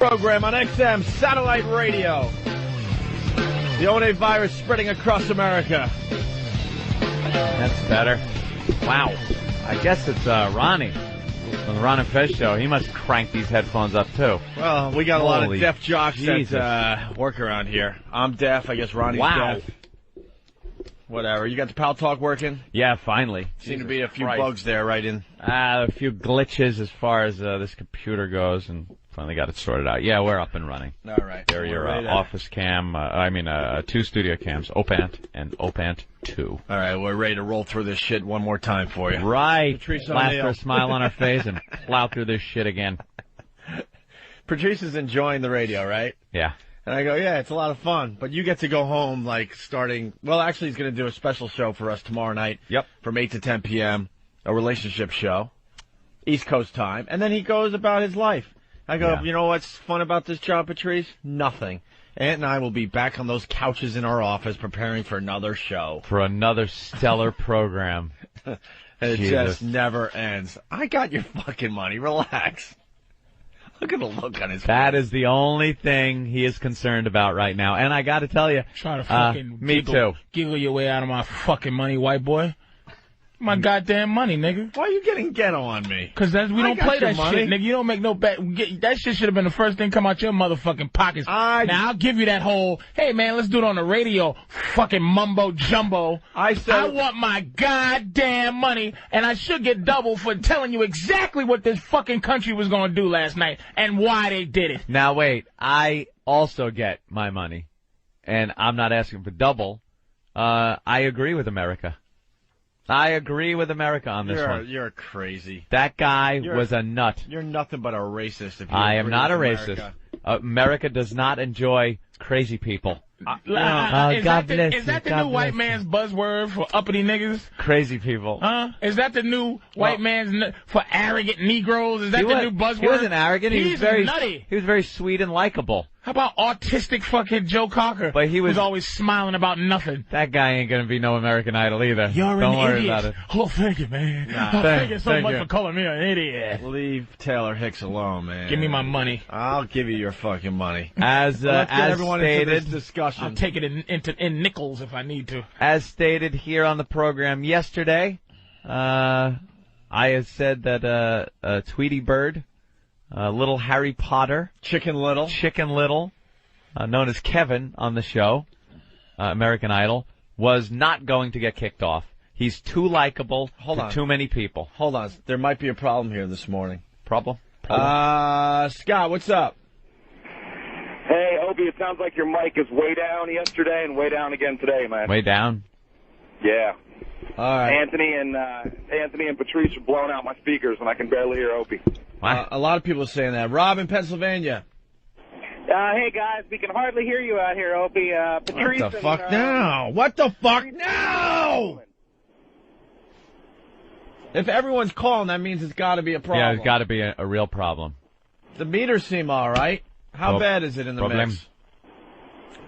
program on XM Satellite Radio. The O&A virus spreading across America. That's better. Wow. I guess it's Ronnie from the Ron and Fez show. He must crank these headphones up, too. Well, we got a lot of deaf jocks Jesus. that work around here. I'm deaf. I guess Ronnie's deaf. Whatever. You got the Pal Talk working? Yeah, finally. Seem to be a few bugs there right in. A few glitches as far as this computer goes, and finally got it sorted out. Yeah, we're up and running. All right. There are your office cam, two studio cams, OPANT and OPANT 2. All right, we're ready to roll through this shit one more time for you. Right. Patrice Laugh O'Neal. for a smile on our face and plow through this shit again. Patrice is enjoying the radio, right? Yeah. And I go, yeah, it's a lot of fun. But you get to go home, starting... Well, actually, he's going to do a special show for us tomorrow night. Yep. From 8 to 10 p.m., a relationship show, East Coast time. And then he goes about his life. I go, You know what's fun about this job, Patrice? Nothing. Aunt and I will be back on those couches in our office preparing for another show. For another stellar program. And it just never ends. I got your fucking money. Relax. Look at the look on his face. That is the only thing he is concerned about right now. And I got to tell you, trying to fucking giggle your way out of my fucking money, white boy. My goddamn money, nigga. Why are you getting ghetto on me? Because we don't play that shit, nigga. You don't make no bet. That shit should have been the first thing come out your motherfucking pockets. Now, I'll give you that whole, hey, man, let's do it on the radio, fucking mumbo jumbo. I want my goddamn money, and I should get double for telling you exactly what this fucking country was going to do last night and why they did it. Now, wait. I also get my money, and I'm not asking for double. I agree with America. I agree with America on this one. You're crazy. That guy was a nut. You're nothing but a racist. If you I am not a America. racist. America does not enjoy crazy people. Is that the new white man's buzzword for uppity niggas? Crazy people. Is that the new white man's for arrogant Negroes? Is that the new buzzword? He wasn't arrogant. He's was very nutty. He was very sweet and likable. How about autistic fucking Joe Cocker? But he was always smiling about nothing. That guy ain't gonna be no American Idol either. You're Don't an worry idiot. about it. Oh, thank you, man. Thank you so much for calling me an idiot. Leave Taylor Hicks alone, man. Give me my money. I'll give you your fucking money. As everyone stated, into this discussion. I'll take it in nickels if I need to. As stated here on the program yesterday, I had said that Tweety Bird, little Harry Potter, Chicken Little, known as Kevin on the show, American Idol, was not going to get kicked off. He's too likable to too many people. Hold on. There might be a problem here this morning. Problem? Scott, what's up? Hey, Opie, it sounds like your mic is way down yesterday and way down again today, man. Way down? Yeah. All right. Anthony and Patrice are blowing out my speakers, and I can barely hear Opie. A lot of people are saying that. Rob in Pennsylvania. Hey, guys, we can hardly hear you out here, Opie. Patrice what the fuck now? What the fuck now? If everyone's calling, that means it's got to be a problem. Yeah, it's got to be a real problem. The meters seem all right. How bad is it in the mix?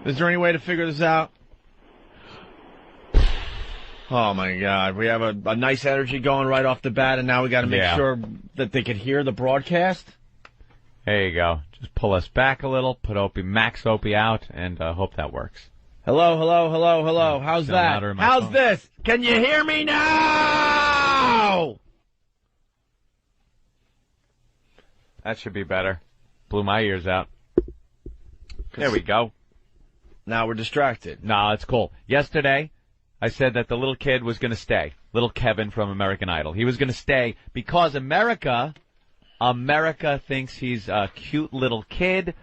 Is there any way to figure this out? Oh, my God. We have a nice energy going right off the bat, and now we got to make sure that they can hear the broadcast? There you go. Just pull us back a little, put max Opie out, and hope that works. Hello. How's that? How's this? Can you hear me now? That should be better. Blew my ears out. There we go. Now we're distracted. No, it's cool. Yesterday, I said that the little kid was going to stay. Little Kevin from American Idol. He was going to stay because America thinks he's a cute little kid.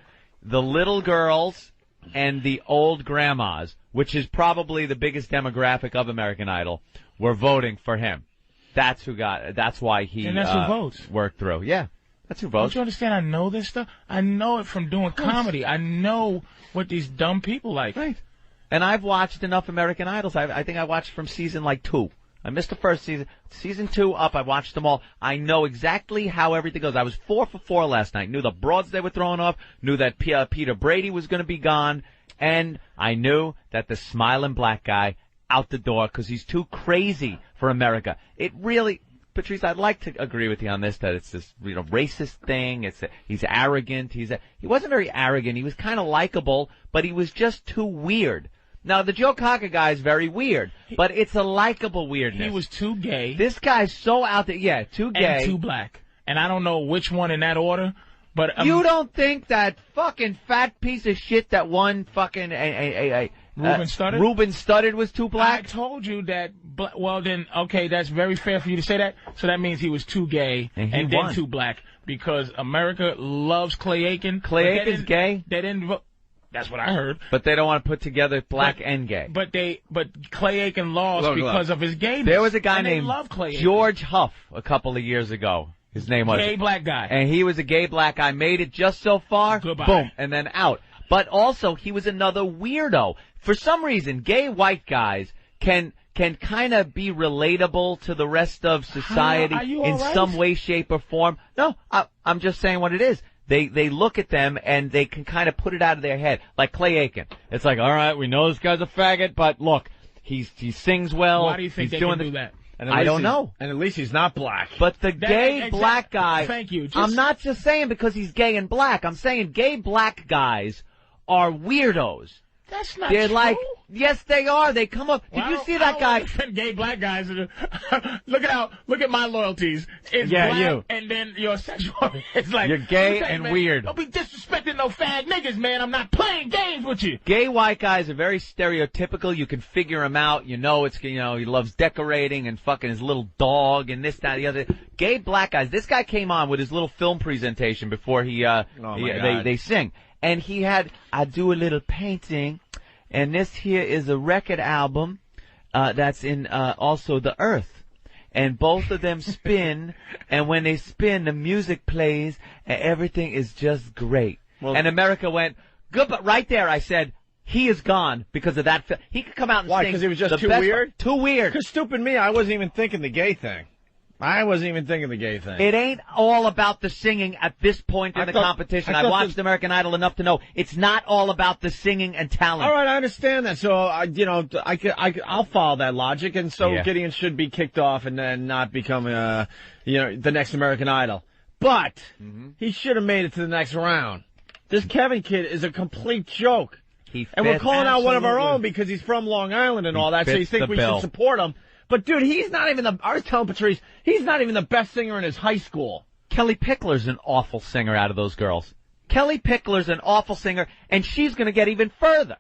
The little girls and the old grandmas, which is probably the biggest demographic of American Idol, were voting for him. That's why he and that's who votes. Worked through. Yeah. That's who votes. Don't you understand? I know this stuff. I know it from doing comedy. I know what these dumb people like. Right. And I've watched enough American Idols. I think I watched from season 2. I missed the first season. Season 2 up, I watched them all. I know exactly how everything goes. I was 4 for 4 last night. Knew the broads they were throwing off. Knew that Peter Brady was going to be gone. And I knew that the smiling black guy out the door because he's too crazy for America. Patrice, I'd like to agree with you on this, that it's this, racist thing. He's arrogant. He wasn't very arrogant. He was kind of likable, but he was just too weird. Now, the Joe Cocker guy is very weird, but it's a likable weirdness. He was too gay. This guy's so out there. Yeah, too gay. And too black. And I don't know which one in that order, but... you don't think that fucking fat piece of shit that won fucking... Ruben Studdard? Ruben Studdard was too black? I told you that... Well, then, okay, that's very fair for you to say that. So that means he was too gay and then too black. Because America loves Clay Aiken. Clay Aiken's gay? They didn't vote. That's what I heard. But they don't want to put together black and gay. But Clay Aiken lost because of his gayness. There was a guy named Clay George Huff a couple of years ago. His name was... Gay black guy. And he was a gay black guy. Made it just so far. Goodbye. Boom. And then out. But also, he was another weirdo. For some reason, gay white guys can kind of be relatable to the rest of society in some way, shape, or form. No, I'm just saying what it is. They look at them and they can kind of put it out of their head. Like Clay Aiken. It's like, all right, we know this guy's a faggot, but look, he sings well. Why do you think they can do that? I don't know. And at least he's not black. But the gay black guy... Thank you. I'm not just saying because he's gay and black. I'm saying gay black guys are weirdos. That's not They're true. like, yes, they are. They come up. Did you see that guy? Gay black guys. Look at my loyalties. It's black, you. And then your sexual. It's like you're gay and man, weird. Don't be disrespecting no fag niggas, man. I'm not playing games with you. Gay white guys are very stereotypical. You can figure him out. You know, he loves decorating and fucking his little dog and this, that, the other. Gay black guys. This guy came on with his little film presentation before they sing. And he had, I do a little painting, and this here is a record album that's in also the earth. And both of them spin, and when they spin, the music plays, and everything is just great. Well, and America went, good, but right there I said, he is gone because of that. He could come out and sing. Why, because he was just too weird? Too weird. Because stupid me, I wasn't even thinking the gay thing. It ain't all about the singing at this point in the competition. I watched American Idol enough to know it's not all about the singing and talent. All right, I understand that. So, I'll follow that logic, and so Gideon should be kicked off and then not become, the next American Idol. But he should have made it to the next round. This Kevin kid is a complete joke. And we're calling out one of our own because he's from Long Island and all that, so you think we should support him. But, dude, he's not even I was telling Patrice, he's not even the best singer in his high school. Kelly Pickler's an awful singer out of those girls. Kelly Pickler's an awful singer, and she's going to get even further.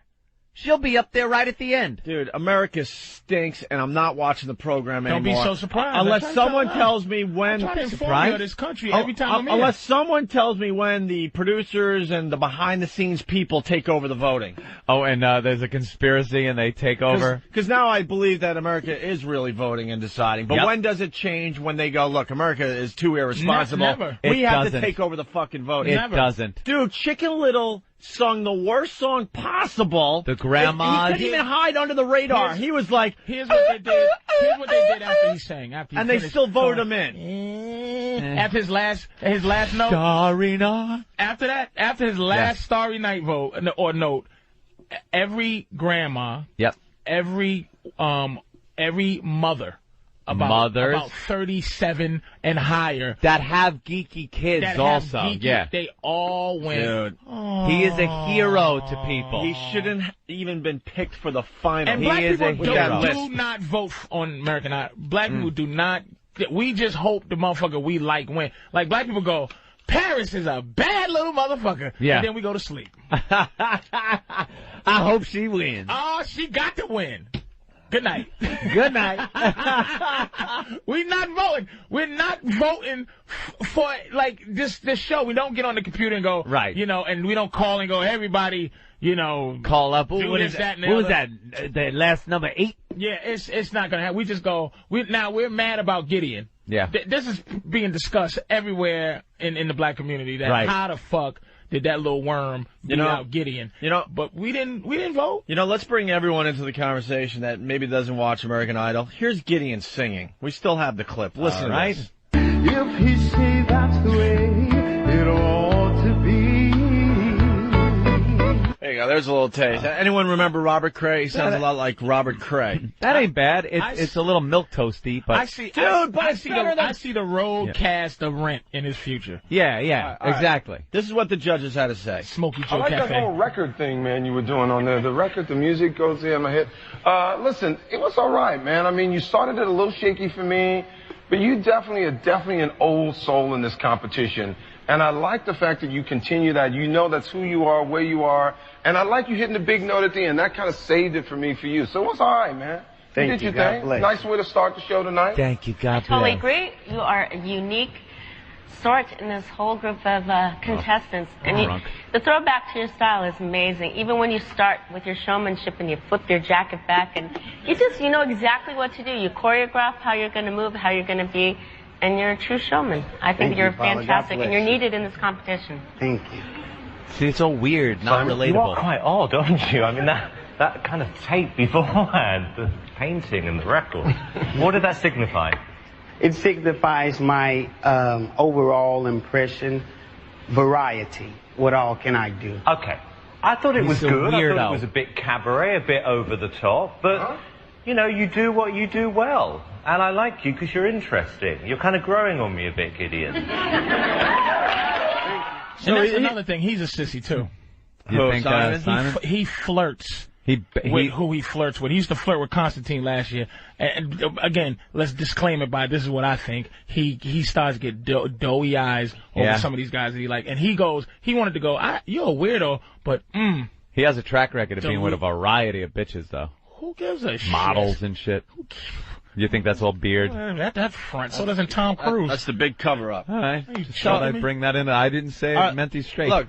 She'll be up there right at the end. Dude, America stinks, and I'm not watching the program anymore. Don't be so surprised. Unless someone tells me when... I'm trying to inform you of this country every time I'm here. Unless someone tells me when the producers and the behind-the-scenes people take over the voting. Oh, and there's a conspiracy and they take over? Because now I believe that America is really voting and deciding. But when does it change when they go, look, America is too irresponsible. Never. We have to take over the fucking voting. It doesn't. Dude, Chicken Little sung the worst song possible. The grandma. He couldn't even hide under the radar. He was like, here's what they did. Here's what they did after he sang. And they still voted him in. After his last note. Starry Night. After his last Starry Night vote or note, every grandma. Yep. Every mother. About 37 and higher. That have geeky kids They all win. Dude. He is a hero to people. He shouldn't even been picked for the final. And black people do not vote on American Idol. Black people do not. We just hope the motherfucker we like win. Like, black people go, Paris is a bad little motherfucker. Yeah. And then we go to sleep. I hope she wins. Oh, she got to win. Good night. Good night. We're not voting. We're not voting for, like, this show. We don't get on the computer and go, right. And we don't call and go, everybody, call up. What is that? Who was that? The last number 8? Yeah, it's not going to happen. We just go, we're mad about Gideon. Yeah. This is being discussed everywhere in the black community. That how the fuck did that little worm beat out Gideon? But we didn't vote. Let's bring everyone into the conversation that maybe doesn't watch American Idol. Here's Gideon singing. We still have the clip. Listen, right? If he say that's the way it ought to be. There you go. There's a little taste. Anyone remember Robert Cray? He sounds a lot like Robert Cray. That ain't bad. It's a little milk toasty, but I see the road cast of Rent in his future. Yeah, exactly. This is what the judges had to say. Smokey Joe I like Cafe. that whole record thing, man, you were doing on there. The record, the music goes in my head. Listen, it was all right, man. I mean, you started it a little shaky for me, but you definitely are an old soul in this competition. And I like the fact that you continue that. You know that's who you are, where you are. And I like you hitting the big note at the end. That kind of saved it for me for you. So it was all right, man. Thank you. God bless. Nice way to start the show tonight. Thank you, God bless. Totally agree. You are a unique sort in this whole group of contestants. And the throwback to your style is amazing. Even when you start with your showmanship and you flip your jacket back and you know exactly what to do. You choreograph how you're going to move, how you're going to be. And you're a true showman. I think you're fantastic, and you're needed in this competition. Thank you. See, it's so weird, not relatable. You are quite odd, aren't you? I mean, that kind of tape beforehand, the painting and the record. What did that signify? It signifies my overall impression, variety. What all can I do? Okay. I thought it was good. I thought Weirdo. it was a bit cabaret, a bit over the top, but, you know, you do what you do well. And I like you because you're interesting. You're kind of growing on me a bit, Gideon. And that's another thing. He's a sissy, too. You think Simon? He flirts with who he flirts with. He used to flirt with Constantine last year. And again, let's disclaim it by this is what I think. He starts to get doughy eyes over some of these guys that he like. And he wanted to go, you're a weirdo, but He has a track record of being with a variety of bitches, though. Who gives a shit? Models and shit. You think that's all beard? That front. So doesn't Tom Cruise. That's the big cover-up. All right. Just thought I'd bring that in. I didn't say it meant he's straight. Look.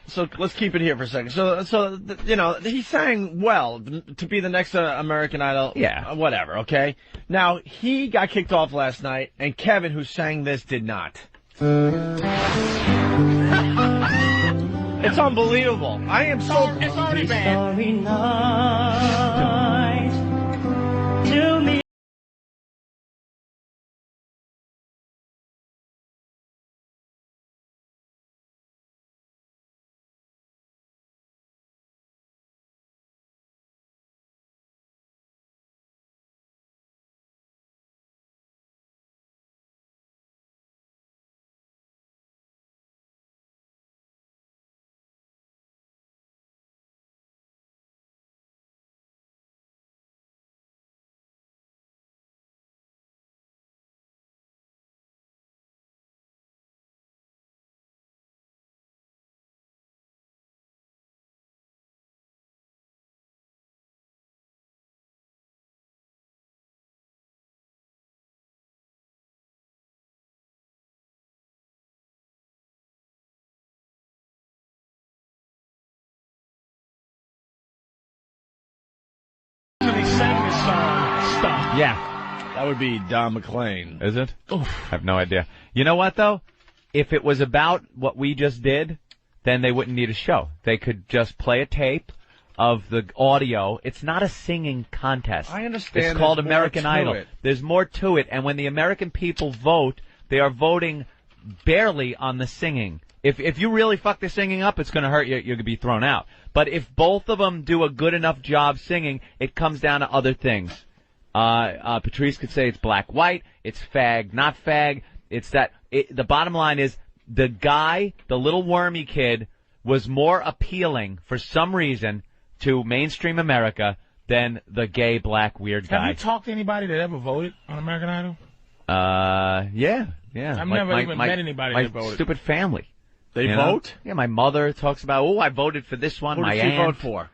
So let's keep it here for a second. So you know, he sang well to be the next American Idol. Yeah. Whatever, okay? Now, he got kicked off last night, and Kevin, who sang this, did not. It's unbelievable. I am so... It's already bad. To me. He sang this song, Stuff. Yeah. That would be Don McLean. Is it? Oof. I have no idea. You know what, though? If it was about what we just did, then they wouldn't need a show. They could just play a tape of the audio. It's not a singing contest. I understand. It's called there's American more to Idol. it. There's more to it, and when the American people vote, they are voting barely on the singing. If you really fuck the singing up, it's going to hurt you. You're going to be thrown out. But if both of them do a good enough job singing, it comes down to other things. Patrice could say it's black-white, it's fag, not fag. It's that the bottom line is the guy, the little wormy kid, was more appealing for some reason to mainstream America than the gay, black, weird guy. Have you talked to anybody that ever voted on American Idol? Yeah. I've never even met anybody that voted. My stupid family. They vote? Yeah, my mother talks about, I voted for this one. Who my did she aunt. vote for?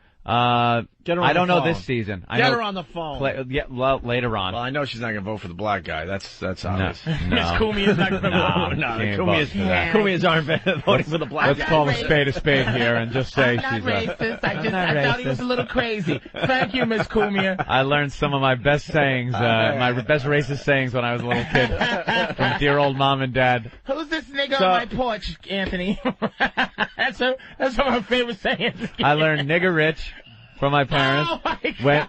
Get her on I don't the know phone. this season. Get her on the phone. Later on. Well, I know she's not going to vote for the black guy. That's obvious. No. Miss Kumi is not going to vote. No, can't Kumias aren't voting for the black Let's guy. call a spade here and just say I'm not she's racist. I thought he was a little crazy. Thank you, Miss Kumia. I learned some of my best sayings, my best racist sayings when I was a little kid from dear old mom and dad. Who's this nigga on my porch, Anthony? That's one of my favorite sayings. I learned nigger rich from my parents. Oh my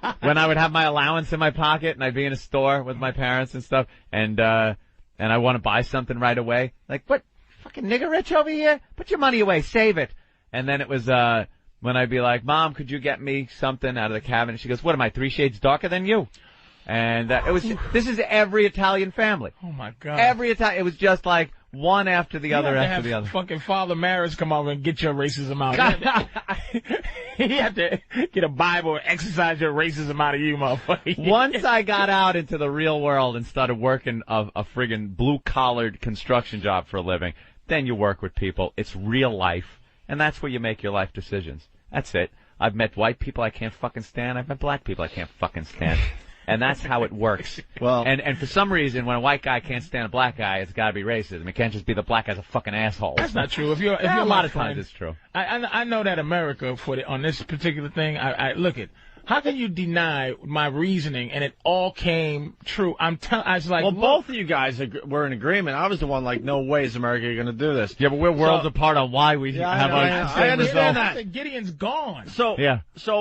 God. When I would have my allowance in my pocket and I'd be in a store with my parents and stuff, and I want to buy something right away. Like, what? Fucking nigger rich over here? Put your money away. Save it. And then it was, when I'd be like, Mom, could you get me something out of the cabinet? She goes, what am I, 3 shades darker than you? And this is every Italian family. Oh, my God. It was just like one after the other after the other. Fucking Father Maris come over and get your racism out. He had to get a Bible and exercise your racism out of you, motherfucker. Once I got out into the real world and started working a friggin' blue-collared construction job for a living, then you work with people. It's real life, and that's where you make your life decisions. That's it. I've met white people I can't fucking stand. I've met black people I can't fucking stand. And that's how it works. Well, and for some reason, when a white guy can't stand a black guy, it's got to be racism. It can't just be the black guy's a fucking asshole. That's not true. If you're a lot of times it's true. I know that America on this particular thing. I look at. How can you deny my reasoning and it all came true? I was like, well, both of you guys were in agreement. I was the one like, no way is America going to do this. Yeah, but we're worlds apart on why we have I understand that. Gideon's gone. So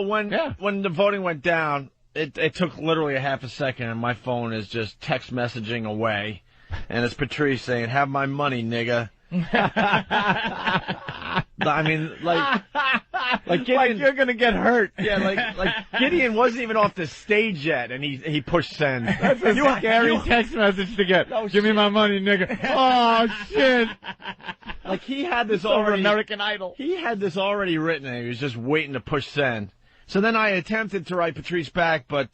when the voting went down, it took literally a half a second, and my phone is just text messaging away, and it's Patrice saying, "Have my money, nigga." I mean, like Gideon, like you're gonna get hurt. Yeah, like Gideon wasn't even off the stage yet, and he pushed send. That's a scary text message to get. Give me my money, nigga. Oh shit! Like he had this over American Idol. He had this already written, and he was just waiting to push send. So then I attempted to write Patrice back, but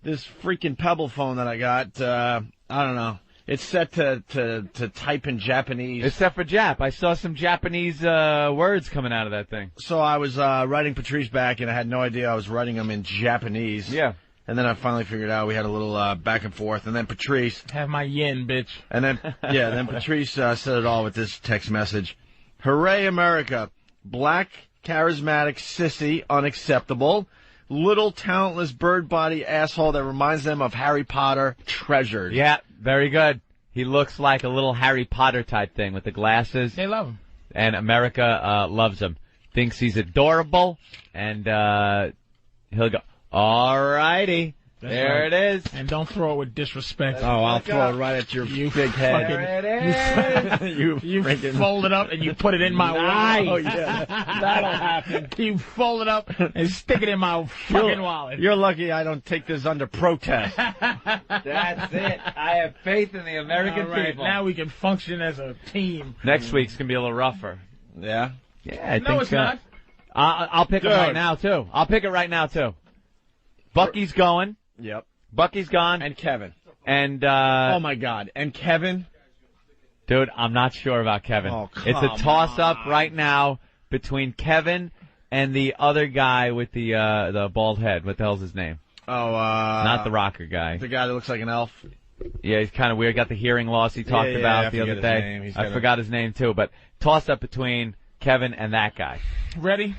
this freaking Pebble phone that I got, I don't know. It's set to type in Japanese. It's set for Jap. I saw some Japanese words coming out of that thing. So I was writing Patrice back, and I had no idea I was writing them in Japanese. Yeah. And then I finally figured out we had a little back and forth. And then Patrice... Have my yen, bitch. And then, then Patrice said it all with this text message. Hooray, America. Black, charismatic, sissy, unacceptable. Little, talentless, bird body asshole that reminds them of Harry Potter, treasured. Yeah, very good. He looks like a little Harry Potter type thing with the glasses. They love him. And America loves him. Thinks he's adorable. And he'll go, all righty. There it is. And don't throw it with disrespect. Oh, I'll throw it right at your big head. There it is. You fold it up and you put it in my wallet. Oh, yeah. That'll happen. You fold it up and stick it in my fucking wallet. You're lucky I don't take this under protest. That's it. I have faith in the American people. Now we can function as a team. Next week's going to be a little rougher. Yeah? Yeah, I think no, it's not. I'll pick it right now, too. I'll pick it right now, too. Bucky's going. Yep. Bucky's gone. And Kevin. And, oh, my God. And Kevin? Dude, I'm not sure about Kevin. Oh, it's a toss-up right now between Kevin and the other guy with the bald head. What the hell's his name? Oh, not the rocker guy. The guy that looks like an elf. Yeah, he's kind of weird. Got the hearing loss he talked about the other day. I forgot his name, too. But toss-up between Kevin and that guy. Ready?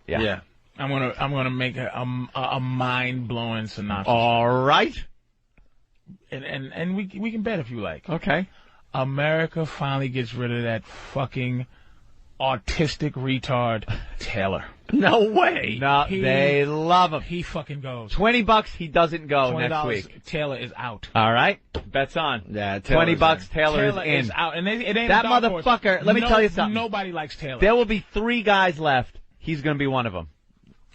Yeah. I'm gonna make a mind-blowing synopsis. All right. And we can bet if you like. Okay. America finally gets rid of that fucking autistic retard Taylor. No way. No, they love him. He fucking goes. $20, he doesn't go next week. Taylor is out. All right. Bet's on. Yeah, $20, Taylor is in. Out. And it ain't that motherfucker, let me tell you something. Nobody likes Taylor. There will be 3 guys left. He's going to be one of them.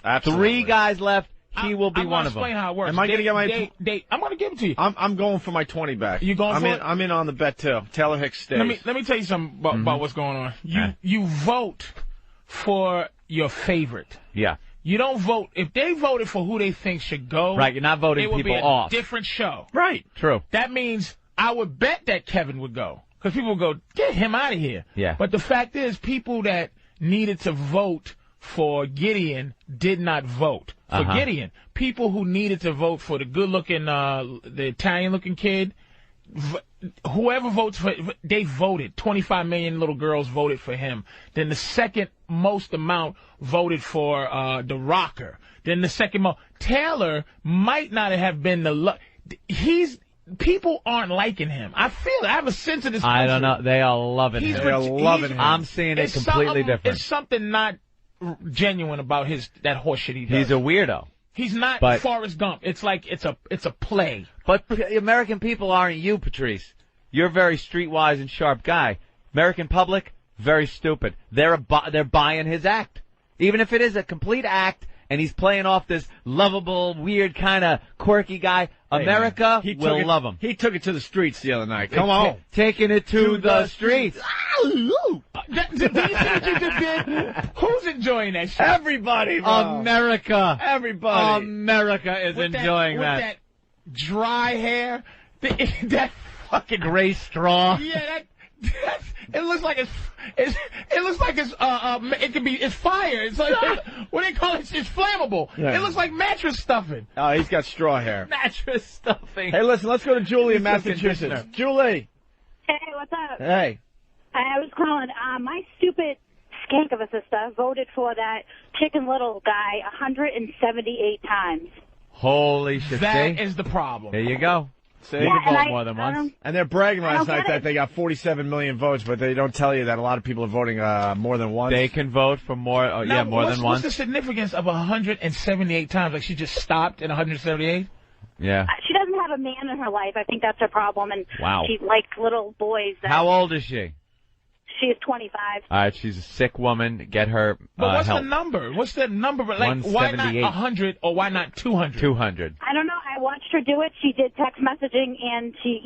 Absolutely. 3 guys left. He will be one of them. I'm going to explain how it works. Am I going to get my... I'm going to give it to you. I'm going for my 20 back. You going for it? I'm in on the bet, too. Taylor Hicks stays. Let me tell you something about what's going on. You vote for your favorite. Yeah. You don't vote. If they voted for who they think should go... Right, you're not voting people off. It would be a different show. Right. True. That means I would bet that Kevin would go. Because people would go, get him out of here. Yeah. But the fact is, people that needed to vote for Gideon did not vote for Gideon. People who needed to vote for the good-looking, the Italian-looking kid, whoever votes for, they voted. 25 million little girls voted for him. Then the second most amount voted for the rocker. Then the second most. Taylor might not have been the. People aren't liking him. I feel it. I have a sense of this. I don't know. They are loving him. They are loving him. I'm seeing it completely different. It's something not genuine about that horse shit he does. He's a weirdo. He's not Forrest Gump. It's like it's a play. But American people aren't you, Patrice. You're a very streetwise and sharp guy. American public, very stupid. They're buying his act. Even if it is a complete act and he's playing off this lovable, weird kind of quirky guy, America will love him. He took it to the streets the other night. Come on. Taking it to the streets. Do you see what you just did? Who's enjoying that shit? Everybody, bro. America. Everybody. America is enjoying that. With that dry hair, that fucking gray straw. Yeah, it looks like it's fire. It's like what do they call it? It's flammable. Yeah. It looks like mattress stuffing. Oh, he's got straw hair. Mattress stuffing. Hey, listen, let's go to Julie in Massachusetts. Julie. Hey, what's up? Hey. I was calling. My stupid skank of a sister voted for that Chicken Little guy 178 times. Holy shit. That is the problem. There you go. See, you can vote more than once. And they're bragging last night that they got 47 million votes, but they don't tell you that a lot of people are voting more than once. They can vote for more than once. What's the significance of 178 times? Like she just stopped at 178? Yeah. She doesn't have a man in her life. I think that's her problem. And she likes little boys. How old is she? She's 25. All right, she's a sick woman. Get her But what's help. the number? What's the number? Like, why not 100 or why not 200? 200. I don't know. I watched her do it. She did text messaging, and she,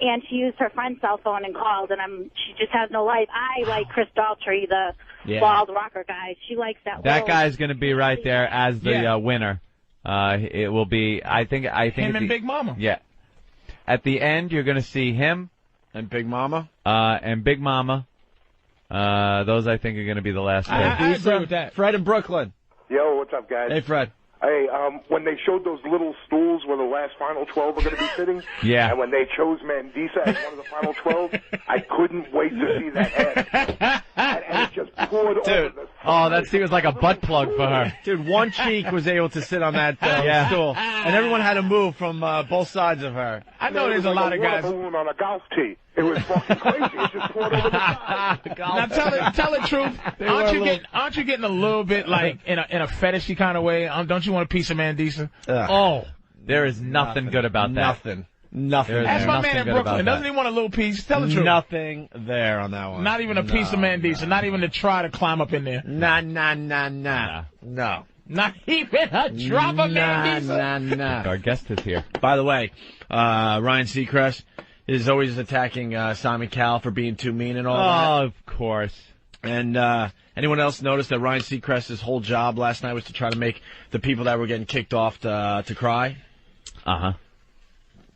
and she used her friend's cell phone and called, and she just has no life. I like Chris Daltrey, the bald rocker guy. She likes that. That guy's going to be right there as the winner. It will be, I think him and Big Mama. Yeah. At the end, you're going to see him. And Big Mama? And Big Mama. Those, I think, are going to be the last two. I agree with that. Fred in Brooklyn. Yo, what's up, guys? Hey, Fred. Hey, when they showed those little stools where the last final 12 are going to be sitting, and when they chose Mandisa as one of the final 12, I couldn't wait to see that head. And it just poured over the that seems like a butt plug for her. Dude, one cheek was able to sit on that stool, and everyone had to move from both sides of her. I know there's a lot of guys. Balloon on a golf tee. It was fucking crazy. It just poured over the side. Now tell the truth. Aren't you getting a little bit like in a fetishy kind of way? Don't you want a piece of Mandisa? There is nothing good about that. Nothing. That's my man in Brooklyn. Doesn't he want a little piece? Tell the truth. Nothing there on that one. Not even a piece of Mandisa. Not even to try to climb up in there. Nah. No. Not even a drop of Mandisa. Nah. Our guest is here. By the way, Ryan Seacrest is always attacking Simon Cowell for being too mean and all that. Oh, of course. And anyone else notice that Ryan Seacrest's whole job last night was to try to make the people that were getting kicked off to cry? Uh-huh.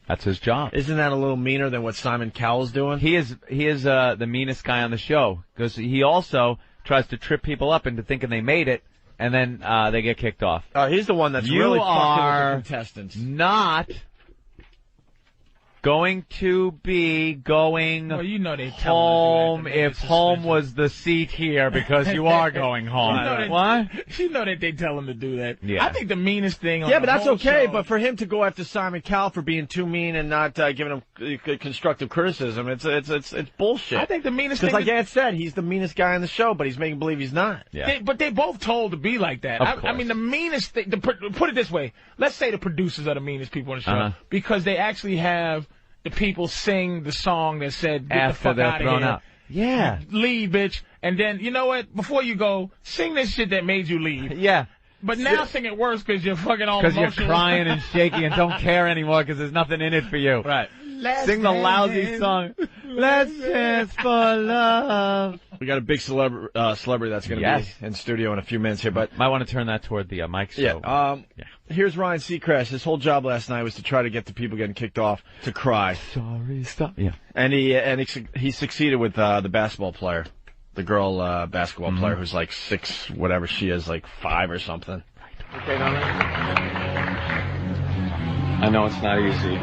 That's his job. Isn't that a little meaner than what Simon Cowell's doing? He is the meanest guy on the show because he also tries to trip people up into thinking they made it, and then they get kicked off. He's the one that's really fucking with the contestants. Not going to be going home if home was the seat here because you are going home. What? You know that they tell him to do that. Yeah. I think the meanest thing on but that's whole okay. show, but for him to go after Simon Cowell for being too mean and not giving him constructive criticism, it's bullshit. I think the meanest thing. Because like Ed said, he's the meanest guy on the show, but he's making believe he's not. Yeah. But they both told to be like that. I mean, the meanest thing. Put it this way. Let's say the producers are the meanest people on the show because they actually have the people sing the song that said, "Get the fuck out of here." Out. Yeah. Leave, bitch. And then, you know what? Before you go, sing this shit that made you leave. Yeah. But now sing it worse because you're fucking all emotional. Because you're crying and shaking and don't care anymore because there's nothing in it for you. Right. Sing the lousy song. Let's dance for love. We got a big celebrity that's going to be in studio in a few minutes here, but might want to turn that toward the mic. So. Here's Ryan Seacrest. His whole job last night was to try to get the people getting kicked off to cry. Sorry, stop. Yeah. And he succeeded with the basketball player, the girl basketball player who's like 6, whatever she is, like 5 or something. Okay, I know it's not easy.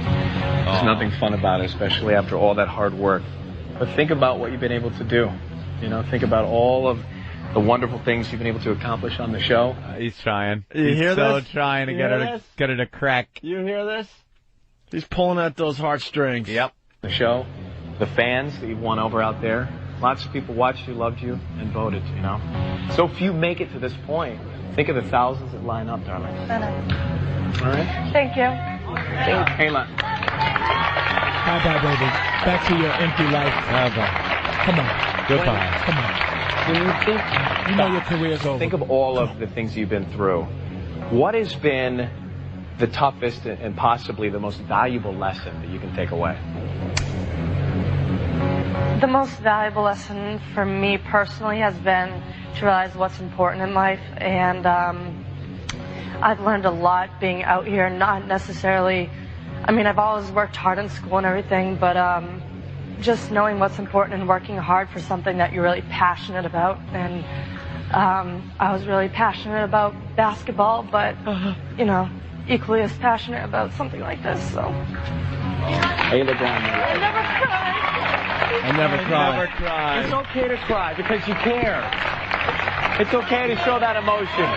There's nothing fun about it, especially after all that hard work. But think about what you've been able to do. Think about all of the wonderful things you've been able to accomplish on the show. He's trying. You hear this? So trying to get her to crack. You hear this? He's pulling at those heartstrings. Yep. The show, the fans that you've won over out there. Lots of people watched you, loved you, and voted, So if you make it to this point, think of the thousands that line up, darling. All right? Thank you. Kayla. Bye-bye, baby. Back to your empty life. Bye-bye. Come on. Goodbye. Come on. when you think, you know your career's over. Think of all of the things you've been through. What has been the toughest and possibly the most valuable lesson that you can take away? The most valuable lesson for me personally has been to realize what's important in life, and I've learned a lot being out here, not necessarily, I mean, I've always worked hard in school and everything, but just knowing what's important and working hard for something that you're really passionate about. And I was really passionate about basketball, but, you know, equally as passionate about something like this, so. Hey, LeBron. I never cried. I never cry. Never cry. It's okay to cry because you care. It's okay to show that emotion.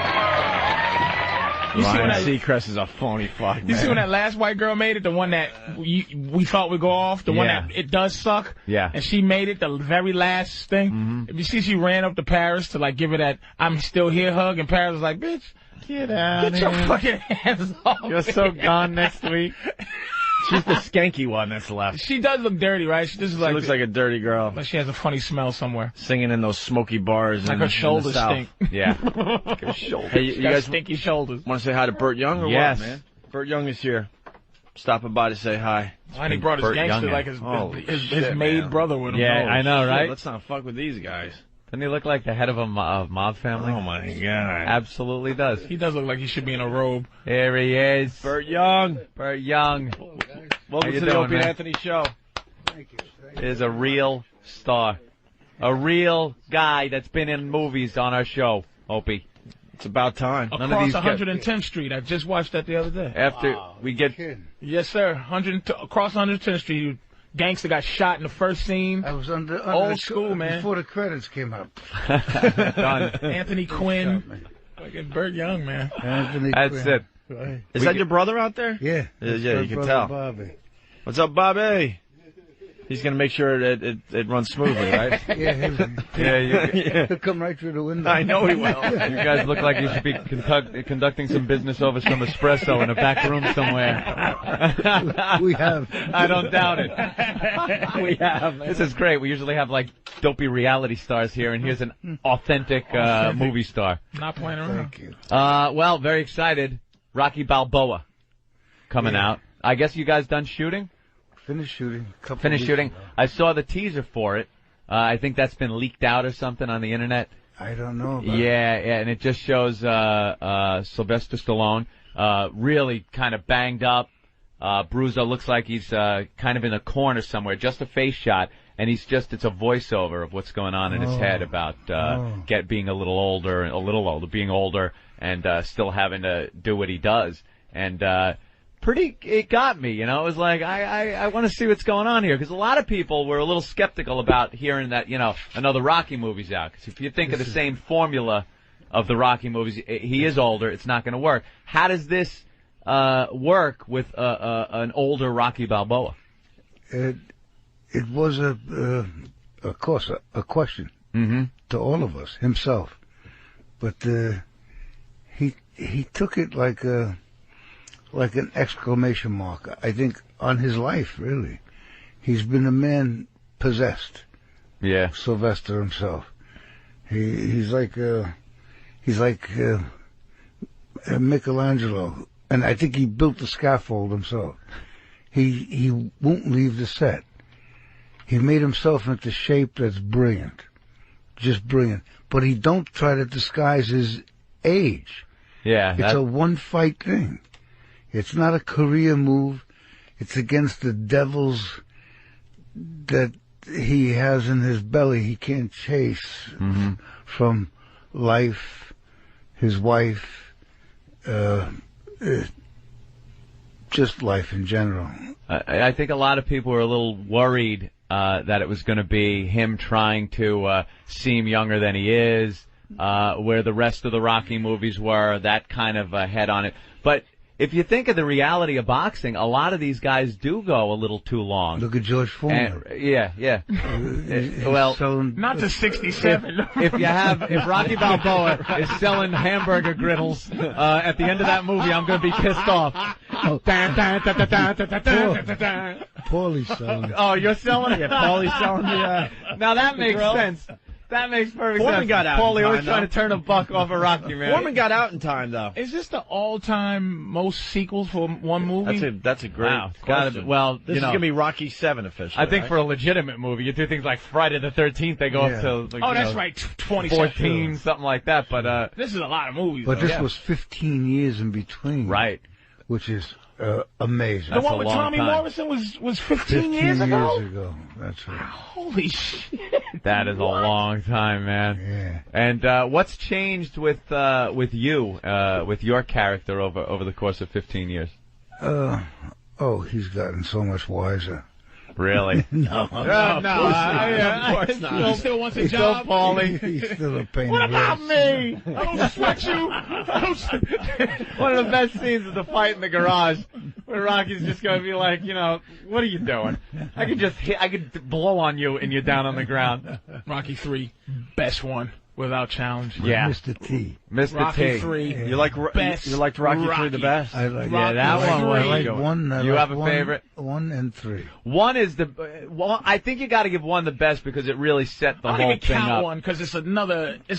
Ryan Seacrest is a phony fuck, man. You see when that last white girl made it, the one that we thought would go off, the one that it does suck? Yeah. And she made it, the very last thing? Mm-hmm. You see she ran up to Paris to, like, give her that I'm still here hug, and Paris was like, bitch, get out Get your fucking hands off. You're so gone next week. She's the skanky one that's left. She does look dirty, right? She looks like a dirty girl. But she has a funny smell somewhere. Singing in those smoky bars. Like her shoulders stink. Yeah. Like her shoulders. Hey, you guys stinky shoulders. Want to say hi to Burt Young or yes. what, man? Burt Young is here. Stopping by to say hi. And he brought his gangster like his maid brother with him. Yeah, I know, right? Let's not fuck with these guys. Doesn't he look like the head of a mob family? Oh, my God. Absolutely does. He does look like he should be in a robe. There he is. Burt Young. Burt Young. Welcome to the Opie and Anthony Show. Thank you. Is a real star. A real guy that's been in movies on our show, Opie. It's about time. Across 110th Street. I just watched that the other day. After we get... Yes, sir. Across 110th Street. Gangster got shot in the first scene. I was under old school, man. Before the credits came up. Done. Anthony Quinn. Fucking Burt Young, man. That's it. Right. Is that your brother out there? Yeah. Yeah, you can tell. Bobby. What's up, Bobby? He's going to make sure that it runs smoothly, right? He'll come right through the window. I know he will. You guys look like you should be conducting some business over some espresso in a back room somewhere. We have. I don't doubt it. We have. This is great. We usually have, like, dopey reality stars here, and here's an authentic movie star. Not playing around. Thank you. Well, very excited. Rocky Balboa coming out. I guess you guys done shooting? Finished shooting. Finished shooting. I saw the teaser for it. I think that's been leaked out or something on the internet. I don't know about Yeah, and it just shows Sylvester Stallone really kind of banged up. Bruiser looks like he's kind of in a corner somewhere, just a face shot, and it's a voiceover of what's going on in his head about being a little older, being older, and still having to do what he does. And it got me, you know. It was like, I want to see what's going on here, because a lot of people were a little skeptical about hearing that, you know, another Rocky movie's out. Because if you think of the same formula of the Rocky movies, he is older, it's not going to work. How does this work with an older Rocky Balboa? It was of course, a question to all of us, himself. But he took it like an exclamation mark, I think, on his life, really. He's been a man possessed. Yeah. Sylvester himself. He's like Michelangelo. And I think he built the scaffold himself. He won't leave the set. He made himself into shape that's brilliant. Just brilliant. But he don't try to disguise his age. Yeah. It's a one-fight thing. It's not a career move. It's against the devils that he has in his belly. He can't chase from life, his wife, just life in general. I think a lot of people were a little worried that it was going to be him trying to seem younger than he is, where the rest of the Rocky movies were, that kind of head on it. But if you think of the reality of boxing, a lot of these guys do go a little too long. Look at George Foreman. Yeah. Well, not to 67. If Rocky Balboa is selling hamburger griddles at the end of that movie, I'm going to be pissed off. Paulie's selling it. Oh, you're selling it? Yeah, Paulie's selling it. Now that makes sense. That makes perfect Foreman sense. got out Paulie in always time, trying though. to turn a buck off of Rocky, man. Foreman got out in time, though. Is this the all-time most sequels for one movie? That's a great Wow. Gotta be, question. well, This is going to be Rocky 7 officially. I think right? for a legitimate movie, you do things like Friday the 13th, they go up to like, Oh, that's right, 20 14, something like that. But This is a lot of movies. But though. this was 15 years in between. Right. Which is amazing. The one with Tommy Morrison was 15 years ago? That's right. Holy shit. That is a long time, man. Yeah. And what's changed with you, with your character over the course of 15 years? He's gotten so much wiser. Really? No. Of course not. He still wants a He's job. so Paulie. He's still a pain What in the about ass. me? I don't sweat you. One of the best scenes is the fight in the garage, where Rocky's just going to be like, what are you doing? I could blow on you and you're down on the ground. Rocky 3, best one. Without challenge. Yeah. Mr. T. Mr. Rocky T. 3. You liked Rocky 3 the best? I like that one was I like good. one. You have a favorite? 1 and 3. One is I think you got to give one the best because it really set the I whole don't thing even count up. one because it's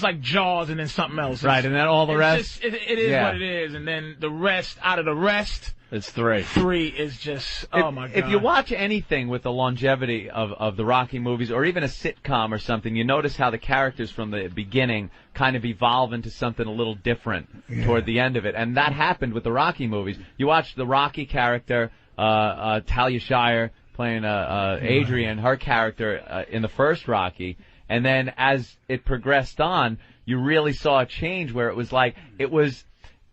like Jaws and then something else. Right, and then all the rest? It is what it is, and then the rest, out of the rest, it's 3. 3 is just, oh my God. If you watch anything with the longevity of the Rocky movies, or even a sitcom or something, you notice how the characters from the beginning kind of evolve into something a little different toward the end of it. And that happened with the Rocky movies. You watch the Rocky character, Talia Shire playing Adrian, her character in the first Rocky, and then as it progressed on, you really saw a change where it was like, it was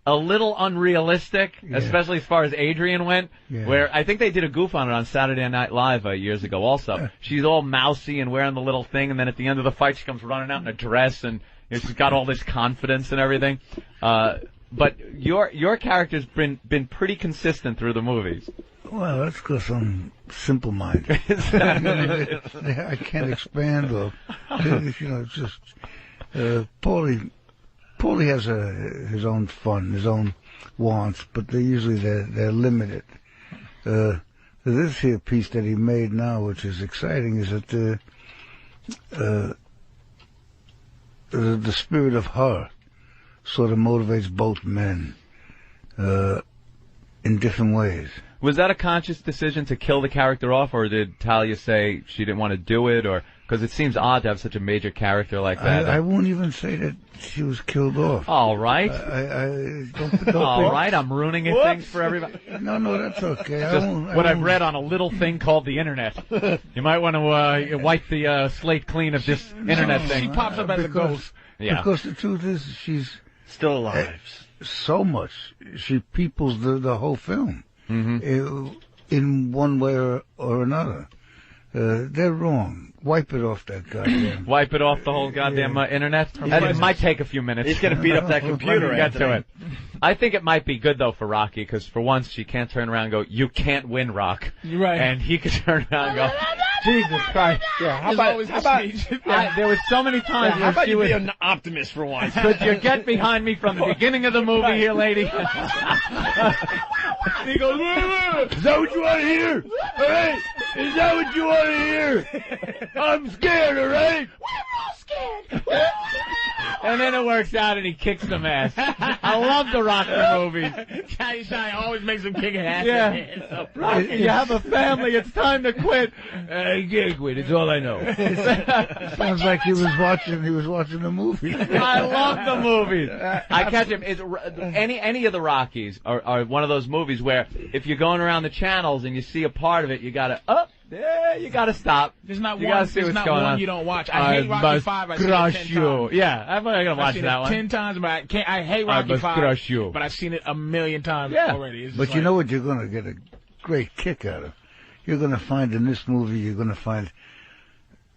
a little unrealistic, especially as far as Adrian went, where I think they did a goof on it on Saturday Night Live years ago also. She's all mousy and wearing the little thing, and then at the end of the fight she comes running out in a dress, and she's got all this confidence and everything. But your character's been pretty consistent through the movies. Well, that's because I'm simple-minded. I can't expand or, just, Paulie has his own fun, his own wants, but they're limited. This here piece that he made now, which is exciting, is that the spirit of her sort of motivates both men in different ways. Was that a conscious decision to kill the character off, or did Talia say she didn't want to do it, or because it seems odd to have such a major character like that? I won't even say that she was killed off. All right. Don't all right, I'm ruining things for everybody. No, that's okay. Just what I've read on a little thing called the internet. You might want to wipe the slate clean of this internet thing. She pops up as a ghost. Yeah. Because the truth is, she's still alive. So much. She peoples the whole film. In one way or another. They're wrong. Wipe it off that goddamn. Wipe it off the whole goddamn internet? It might take a few minutes. He's going to beat up that computer. Get to it. I think it might be good, though, for Rocky, because for once she can't turn around and go, you can't win, Rock. Right. And he could turn around and go, Jesus Christ. Yeah, how about there was so many times how about she you was be an optimist for once? Could you get behind me from the beginning of the movie here, lady? He goes, is that what you want to hear? All right? Is that what you want to hear? I'm scared, all right? We're all scared. And then it works out and he kicks some ass. I love the Rocky movies. Talia Shire always makes him kick ass. Yeah. Rocky, you have a family. It's time to quit. I can't quit. It's all I know. Sounds like he was watching a movie. I love the movies. I catch him. Any of the Rockies are one of those movies where if you're going around the channels and you see a part of it, you gotta you gotta stop. There's not you one. gotta see There's what's not going one on. you don't watch. I hate Rocky 5. I've seen it 10 times. Yeah, I'm gonna watch that one. 10 times, but I hate Rocky 5. Crush you. But I've seen it a million times already. It's But you know what you're gonna get a great kick out of? You're gonna find in this movie. You're gonna find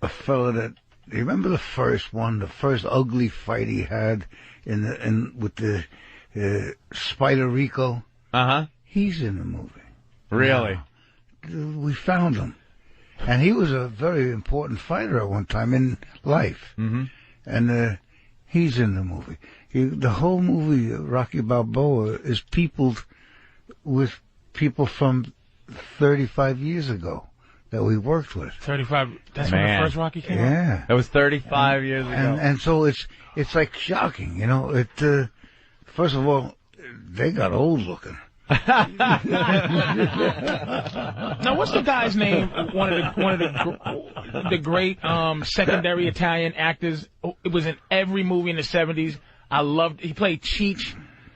a fella that. You remember the first one, the first ugly fight he had with the Spider Rico? He's in the movie. Really? We found him. And he was a very important fighter at one time in life. And he's in the movie. The whole movie, Rocky Balboa, is peopled with people from 35 years ago that we worked with. 35. That's when the first Rocky came out? Yeah. That was 35 years ago. And so it's like shocking, you know. First of all, they got old looking. Now, what's the guy's name? One of the great secondary Italian actors. It was in every movie in the 70s. I loved. He played Cheech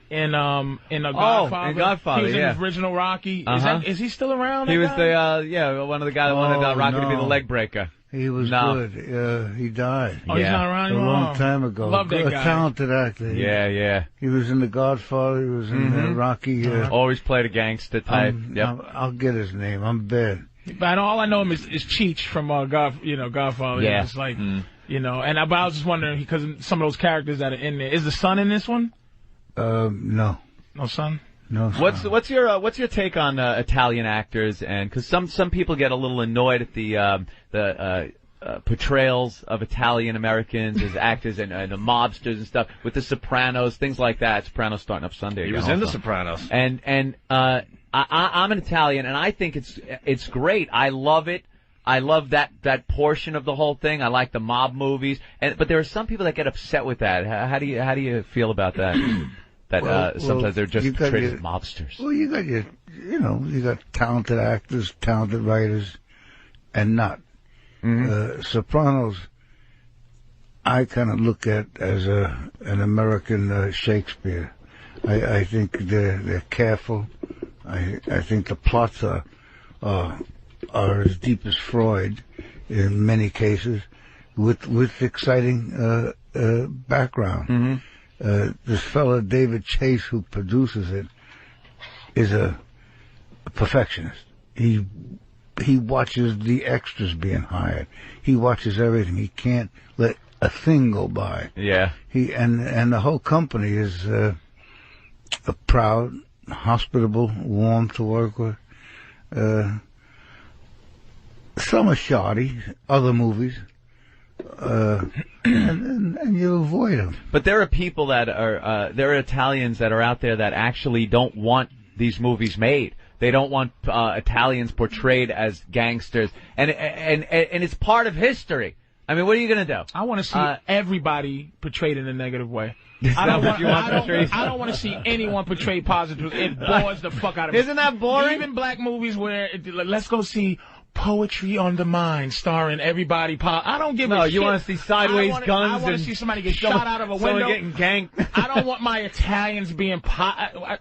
in Godfather. In Godfather, he was in the original Rocky. Is he still around? He was one of the guys that wanted Rocky to be the leg breaker. He was good. He died. Oh, he's not around anymore? A long time ago. Love that guy. A talented actor. Yeah. He was in The Godfather. He was in Rocky. Always played a gangster type. I'll get his name. I'm bad. But all I know him is Cheech from Godfather. Yeah. It's like, but I was just wondering because some of those characters that are in there. Is the son in this one? No. No son? No. What's your take on Italian actors? And because some people get a little annoyed at the portrayals of Italian Americans as actors and the mobsters and stuff with the Sopranos, things like that. Sopranos starting up Sunday. He was in the Sopranos. And I'm an Italian, and I think it's great. I love it. I love that portion of the whole thing. I like the mob movies, but there are some people that get upset with that. How do you feel about that? Sometimes they're just portrayed as mobsters. Well, you got talented actors, talented writers, and not. Sopranos, I kind of look at as an American Shakespeare. I think they're careful. I think the plots are as deep as Freud in many cases, with exciting background. This fella David Chase, who produces it, is a perfectionist. He watches the extras being hired. He watches everything. He can't let a thing go by. Yeah. And the whole company is proud, hospitable, warm to work with. Some are shoddy, other movies. And you avoid them. But there are people that are there are Italians that are out there that actually don't want these movies made. They don't want Italians portrayed as gangsters, and it's part of history. I mean, what are you going to do? I want to see everybody portrayed in a negative way. I don't want to see anyone portrayed positively. It bores the fuck out of me. Isn't that boring? Even black movies where let's go see Poetry on the Mind, starring everybody. I don't give a shit. No, you want to see sideways guns. I want to see somebody get shot out of a window. Getting ganked. I don't want my Italians being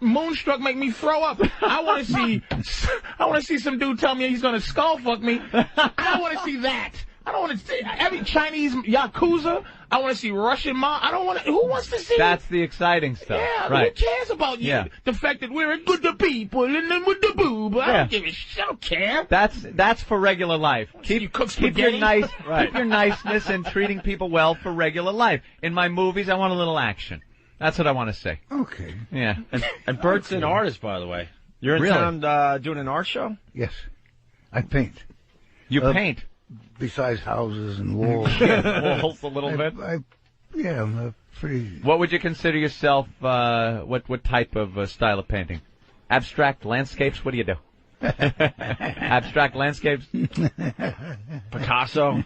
Moonstruck make me throw up. I want to see some dude tell me he's going to skull fuck me. I want to see that. I don't want to see every Chinese Yakuza. I want to see Russian mob. I don't want to. Who wants to see? That's the exciting stuff. Yeah, right. Who cares about you? Yeah. The fact that we're good to people and then with the boob. I don't give a shit. I don't care. That's for regular life. Keep your niceness and treating people well for regular life. In my movies, I want a little action. That's what I want to say. Okay. Yeah. And Bert's an artist, by the way. You're in town doing an art show? Yes. I paint. You paint? Besides houses and walls. Walls a little bit? I'm pretty... What would you consider yourself, what type of style of painting? Abstract landscapes? What do you do? Abstract landscapes? Picasso?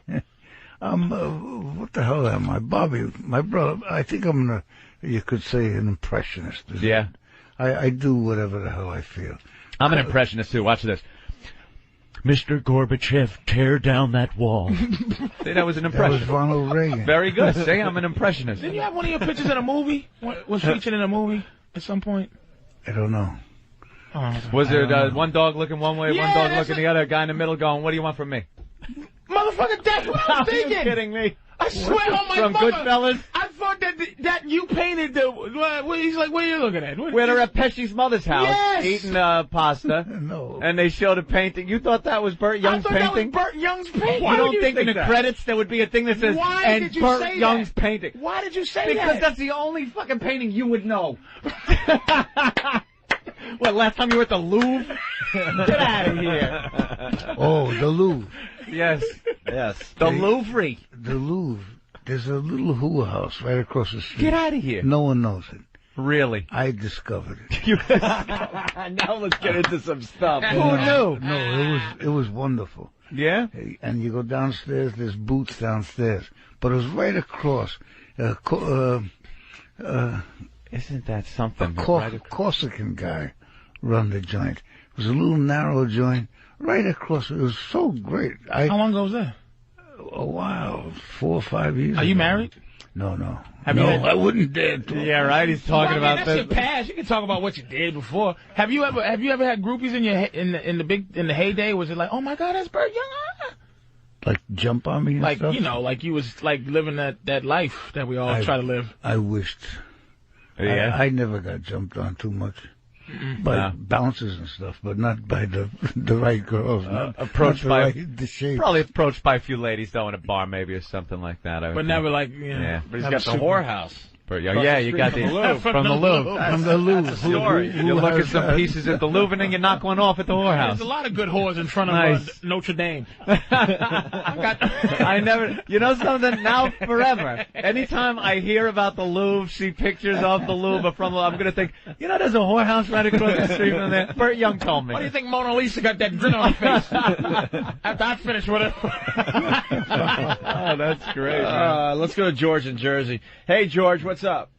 What the hell am I? Bobby, my brother, I think I'm you could say an impressionist. Yeah. I do whatever the hell I feel. I'm an impressionist too. Watch this. Mr. Gorbachev, tear down that wall. See, that was an impression. That was Ronald Reagan. Very good. See, I'm an impressionist. Didn't you have one of your pictures in a movie? Was featured in a movie at some point? I don't know. Was there one dog looking one way, one dog looking the other, guy in the middle going, what do you want from me? Motherfucker, that's what I was thinking. Are you kidding me? I swear on my From mother. Goodfellas? I thought that you painted the... he's like, what are you looking at? Where they're at Pesci's mother's house, eating pasta. No. And they showed a painting. You thought that was Burt Young's painting? I thought that was Burt Young's painting. You don't think in the credits there would be a thing that says, and Burt Young's painting? Why did you say that? Because that's the only fucking painting you would know. What, last time you were at the Louvre? Get out of here. Oh, the Louvre. Yes. Yes. The Louvre. The Louvre. There's a little hula house right across the street. Get out of here. No one knows it. Really? I discovered it. Now let's get into some stuff. Who knew? No, it was wonderful. Yeah? And you go downstairs, there's Boots downstairs. But it was right across. Isn't that something? A Corsican guy run the joint. It was a little narrow joint right across. It was so great. How long ago was that? A while, 4 or 5 years. Are you married? No. Have you I wouldn't dare to. Yeah, right. He's talking about that's your past. You can talk about what you did before. Have you ever had groupies in the heyday? Was it like, oh my God, that's Burt Young? Like jump on me and like stuff? Like you was like living that life that we all try to live. I wished. Yeah. I never got jumped on too much. By bouncers and stuff, but not by the right girls. Approached by the shape. Probably approached by a few ladies though in a bar maybe or something like that. But never like yeah. But he's got the whorehouse. Yeah, you got the from the Louvre. From the Louvre. That's a story. You look at some pieces at the Louvre and then you knock one off at the whorehouse. There's a lot of good whores in front of Notre Dame. I never, you know something, now forever. Anytime I hear about the Louvre, see pictures of the Louvre from, I'm going to think, you know, there's a whorehouse right across the street from there. Burt Young told me. Why do you think Mona Lisa got that grin on her face? After I finish with it. Oh, that's great. Let's go to George in Jersey. Hey, George, what's up?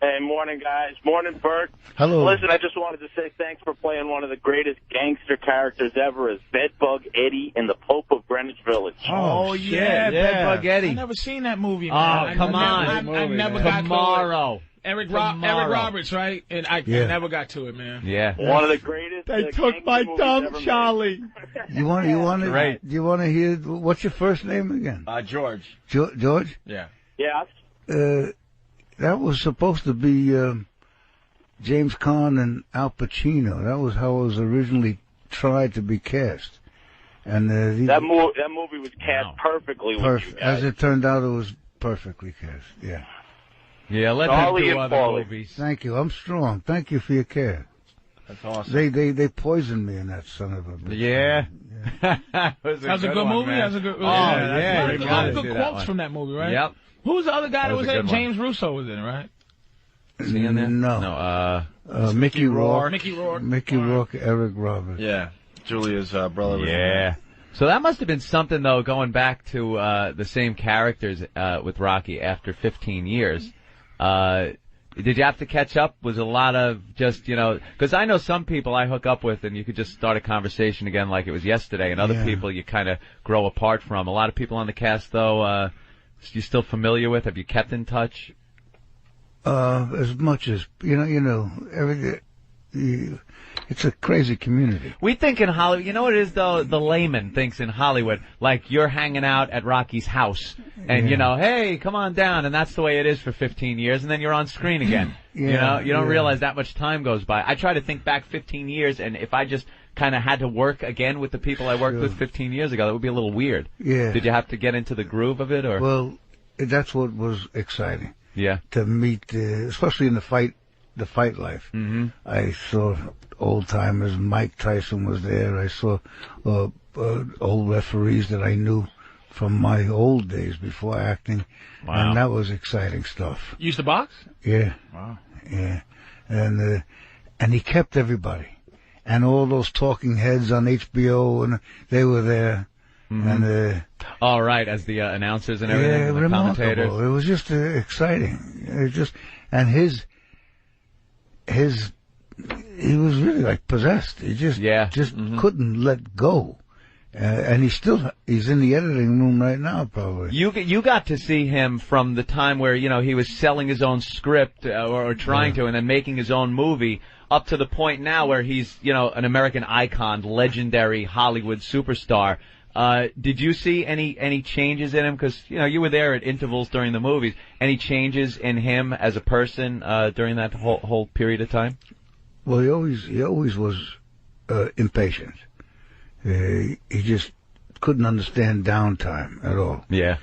Hey, morning, guys. Morning, Burt. Hello. Listen, I just wanted to say thanks for playing one of the greatest gangster characters ever as Bedbug Eddie in The Pope of Greenwich Village. Oh yeah, Bedbug Eddie. I never seen that movie, man. Oh, come on. I never got Tomorrow. to it. Eric Roberts, right? And I never got to it, man. Yeah. One of the greatest. They took my dumb Charlie. You want to hear, what's your first name again? George. George? Yeah. Yeah. That was supposed to be James Caan and Al Pacino. That was how it was originally tried to be cast. And that movie was cast perfectly with you guys. As it turned out, it was perfectly cast. Yeah. Yeah, let them do other movies. Thank you. I'm strong. Thank you for your care. That's awesome. They poisoned me in that son of a bitch. Yeah. That was a good movie. That was a good. Oh yeah, a lot of good quotes from that movie, right? Yep. Who was the other guy that was in it? James Russo was in it, right? Is he in there? No. Mickey Rourke. Mickey Rourke, Eric Roberts. Yeah. Julia's brother was in there. So that must have been something, though, going back to the same characters with Rocky after 15 years. Did you have to catch up? Was a lot of just, because I know some people I hook up with and you could just start a conversation again like it was yesterday, and other people you kind of grow apart from. A lot of people on the cast, though, you still familiar with? Have you kept in touch? As much as, it's a crazy community. We think in Hollywood, you know what it is though? The layman thinks in Hollywood, like you're hanging out at Rocky's house and, hey, come on down. And that's the way it is for 15 years. And then you're on screen again. You don't realize that much time goes by. I try to think back 15 years, and if I just kind of had to work again with the people I worked with 15 years ago, that would be a little weird. Yeah. Did you have to get into the groove of it, or? Well, that's what was exciting. Yeah. To meet, especially in the fight life. Mm-hmm. I saw old timers. Mike Tyson was there. I saw old referees that I knew from my old days before acting. Wow. And that was exciting stuff. You used to box? Yeah. Wow. Yeah. And he kept everybody. And all those talking heads on HBO, and they were there. Mm-hmm. And all right, as the announcers and everything, and the commentators. It was just exciting. It just, and he was really like possessed. He just couldn't let go. And he's in the editing room right now, probably. You got to see him from the time where, he was selling his own script or trying to, and then making his own movie, up to the point now where he's, an American icon, legendary Hollywood superstar. Did you see any changes in him? Because, you were there at intervals during the movies. Any changes in him as a person during that whole period of time? Well, he always was impatient. He just couldn't understand downtime at all. Yeah.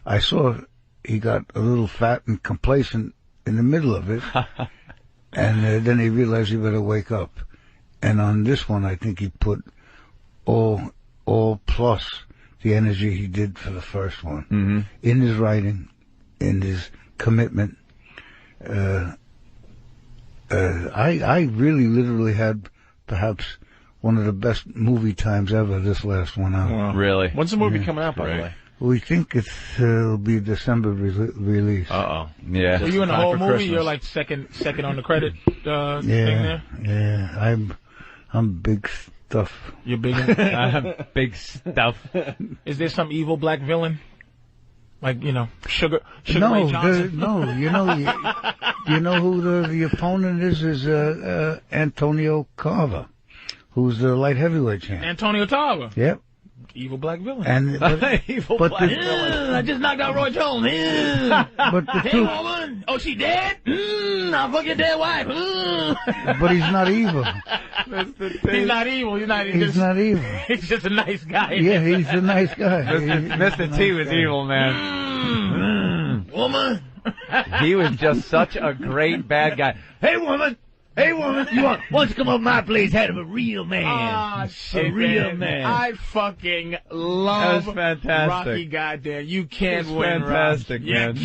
I saw he got a little fat and complacent in the middle of it, and then he realized he better wake up. And on this one, I think he put all plus the energy he did for the first one in his writing, in his commitment. I really literally had perhaps one of the best movie times ever, this last 1 hour. Wow. Really? When's the movie coming out, by the way? We think it'll be December release. Yeah. Were you in the whole movie? You're like second on the credit thing there? Yeah. I'm big stuff. You're big. Big stuff. Is there some evil black villain? Like, Sugar no, Ray Johnson? No, you know who the opponent is Antonio Carver, who's the light heavyweight champ. Antonio Tarver. Yep. Evil black villain. Evil black villain. I just knocked out Roy Jones. But the hey, woman. Oh, she dead? I'll fuck your dead wife. But he's not evil. He's not evil. He's not evil. He's just a nice guy. Yeah, he's a nice guy. Mr. T was evil, man. Woman. He was just such a great bad guy. Hey, woman. Hey, woman, you want to come over my place? Head of a real man. Ah, shit, a real man. I fucking love That was fantastic. Rocky. Goddamn, you can't It's win. fantastic, Rocky. man.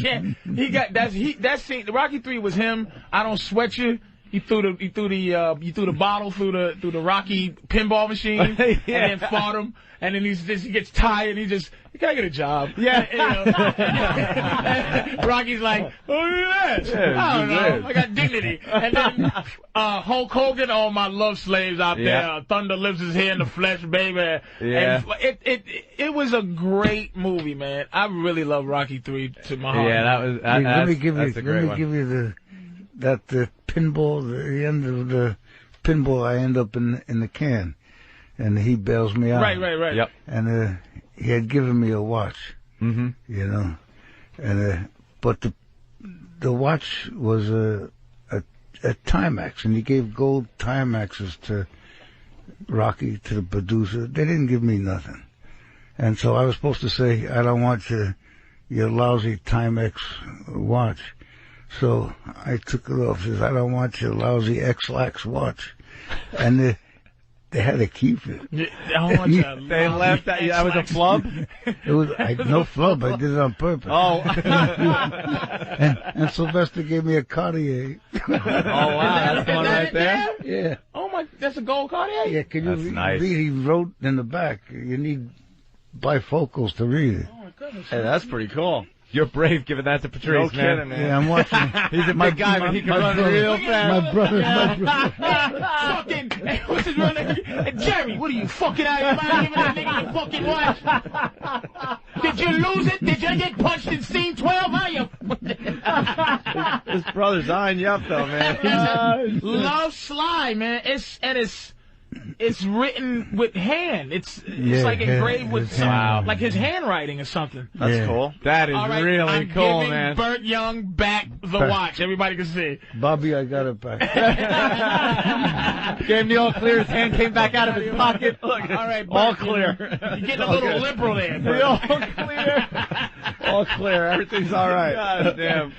You can't. That scene. Rocky 3 was him. I don't sweat you. He threw the bottle through the Rocky pinball machine and then fought him. And then he gets tired and can I get a job? Yeah. Rocky's like, oh, yeah. I don't know. I got dignity. And then Hulk Hogan, all my love slaves out there. Thunder lives his hair in the flesh, baby. Yeah. And it was a great movie, man. I really love Rocky 3 to my heart. Yeah, that was. Let me give you the pinball. The end of the pinball, I end up in the can. And he bails me out. Right. Yep. And he had given me a watch. Mm-hmm. And but the watch was a Timex, and he gave gold Timexes to Rocky, to the producer. They didn't give me nothing, and so I was supposed to say, I don't want your lousy Timex watch. So I took it off. Says, I don't want your lousy X-Lax watch, and they had to keep it. They left that. That was a flub? It was no flub. I did it on purpose. Oh. and Sylvester gave me a Cartier. Oh, wow. That's one right there? Yeah. Oh, my. That's a gold Cartier? Yeah. Can you read? He wrote in the back, you need bifocals to read it. Oh, my goodness. Hey, that's pretty cool. You're brave giving that to Patrice, no kidding, man. Yeah, I'm watching. He's a big guy, but he can run real fast. My brother. Fucking, what's his real name? Jerry, what are you, fucking out of your mind giving that nigga your fucking watch? Did you lose it? Did you get punched in scene 12? How you? His brother's eyeing you up, though, man. Love Sly, man. It's written with hand. It's like engraved with like his handwriting or something. That's cool. That is really I'm cool, giving man. Burt Young back the watch. Everybody can see. Bobby, I got it back. Gave him the all clear. His hand came back out of his pocket. All right, Burt, all clear. You're getting a little liberal there. The all clear. All clear. Everything's all right. God damn.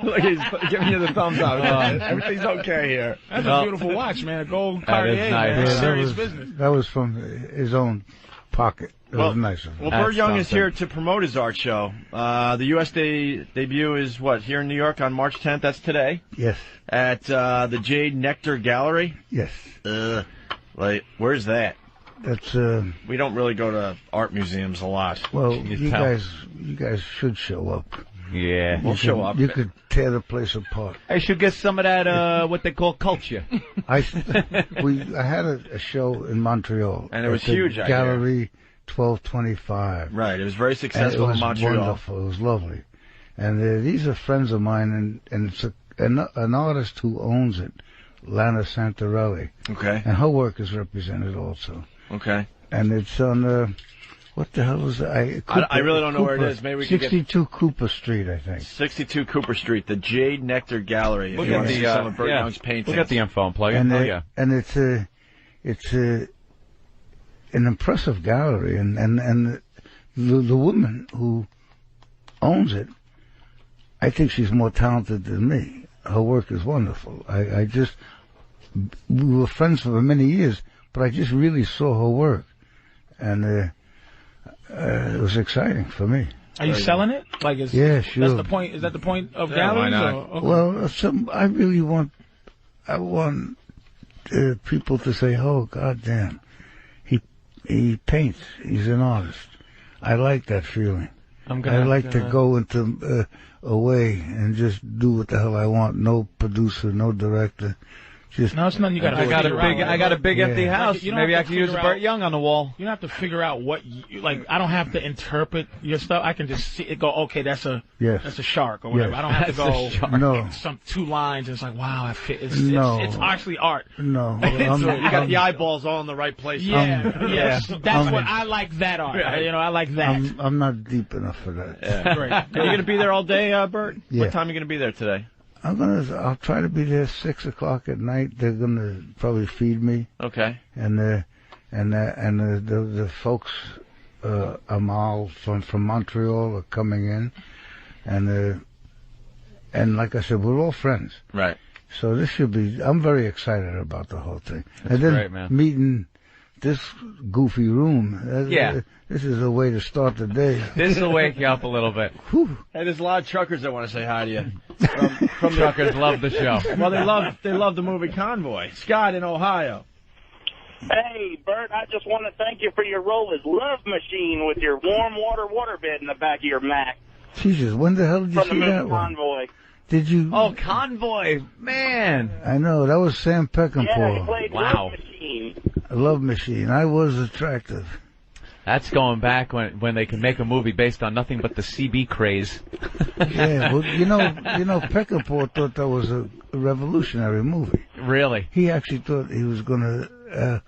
Look, he's giving you the thumbs up. Everything's okay here. That's a beautiful watch, man. A gold Cartier. That is nice. Yeah, Serious business. That was from his own pocket. It was nice of him. Well, Burt Young is here to promote his art show. The U.S. debut is here in New York on March 10th. That's today. Yes. At the Jade Nectar Gallery. Yes. Where's that? That's we don't really go to art museums a lot. Well, you guys should show up. Yeah. We'll show up. You could tear the place apart. I should get some of that, what they call culture. I had a show in Montreal. And it was huge, Gallery 1225. Right. It was very successful in Montreal. It was wonderful. It was lovely. And these are friends of mine, and it's an artist who owns it, Lana Santarelli. Okay. And her work is represented also. Okay. And it's on what the hell is that? I really don't know where it is. Maybe we 62 Cooper Street, I think. 62 Cooper Street, the Jade Nectar Gallery. Look at some of Burt Young's paintings. Look at the info and plug in. And it's an impressive gallery, and the woman who owns it, I think she's more talented than me. Her work is wonderful. We were friends for many years, but I just really saw her work, and it was exciting for me. Are you selling it? Yeah, sure. That's the point. Is that the point of galleries? Why not? Okay. Well, I really want people to say, "Oh, goddamn, he paints. He's an artist." I like that feeling. I like to go into away and just do what the hell I want. No producer, no director. Just no, it's nothing you got to figure out. I got a big empty house. Maybe I could use Burt Young on the wall. You don't have to figure out what like. I don't have to interpret your stuff. I can just see it. Go, okay, that's a shark or whatever. Yes. I don't have to go no. some 2 lines. And it's like, wow, I fit. It's actually art. No, you got the eyeballs all in the right place. Yeah. That's what I like. That art. Right. I like that. I'm not deep enough for that. Yeah. Great. Are you gonna be there all day, Bert? Yeah. What time are you gonna be there today? I'll try to be there 6 o'clock at night. They're gonna probably feed me. Okay. And the folks, Amal from Montreal are coming in, and like I said, we're all friends. Right. So this should be. I'm very excited about the whole thing. That's great, man. Meeting this goofy room. This is a way to start the day. This will wake you up a little bit. Whew. Hey, there's a lot of truckers that want to say hi to you. From truckers love the show. Well, they love the movie Convoy. Scott in Ohio. Hey, Bert, I just want to thank you for your role as love machine with your warm waterbed in the back of your Mac. Jesus, when the hell did you From the see movie that one? Convoy. Did you? Oh, Convoy, man! I know that was Sam Peckinpah. Yeah, he played Love Machine. A love machine. I was attractive. That's going back when they can make a movie based on nothing but the CB craze. Yeah, well, you know, Peckinpah thought that was a revolutionary movie. Really? He actually thought he was going to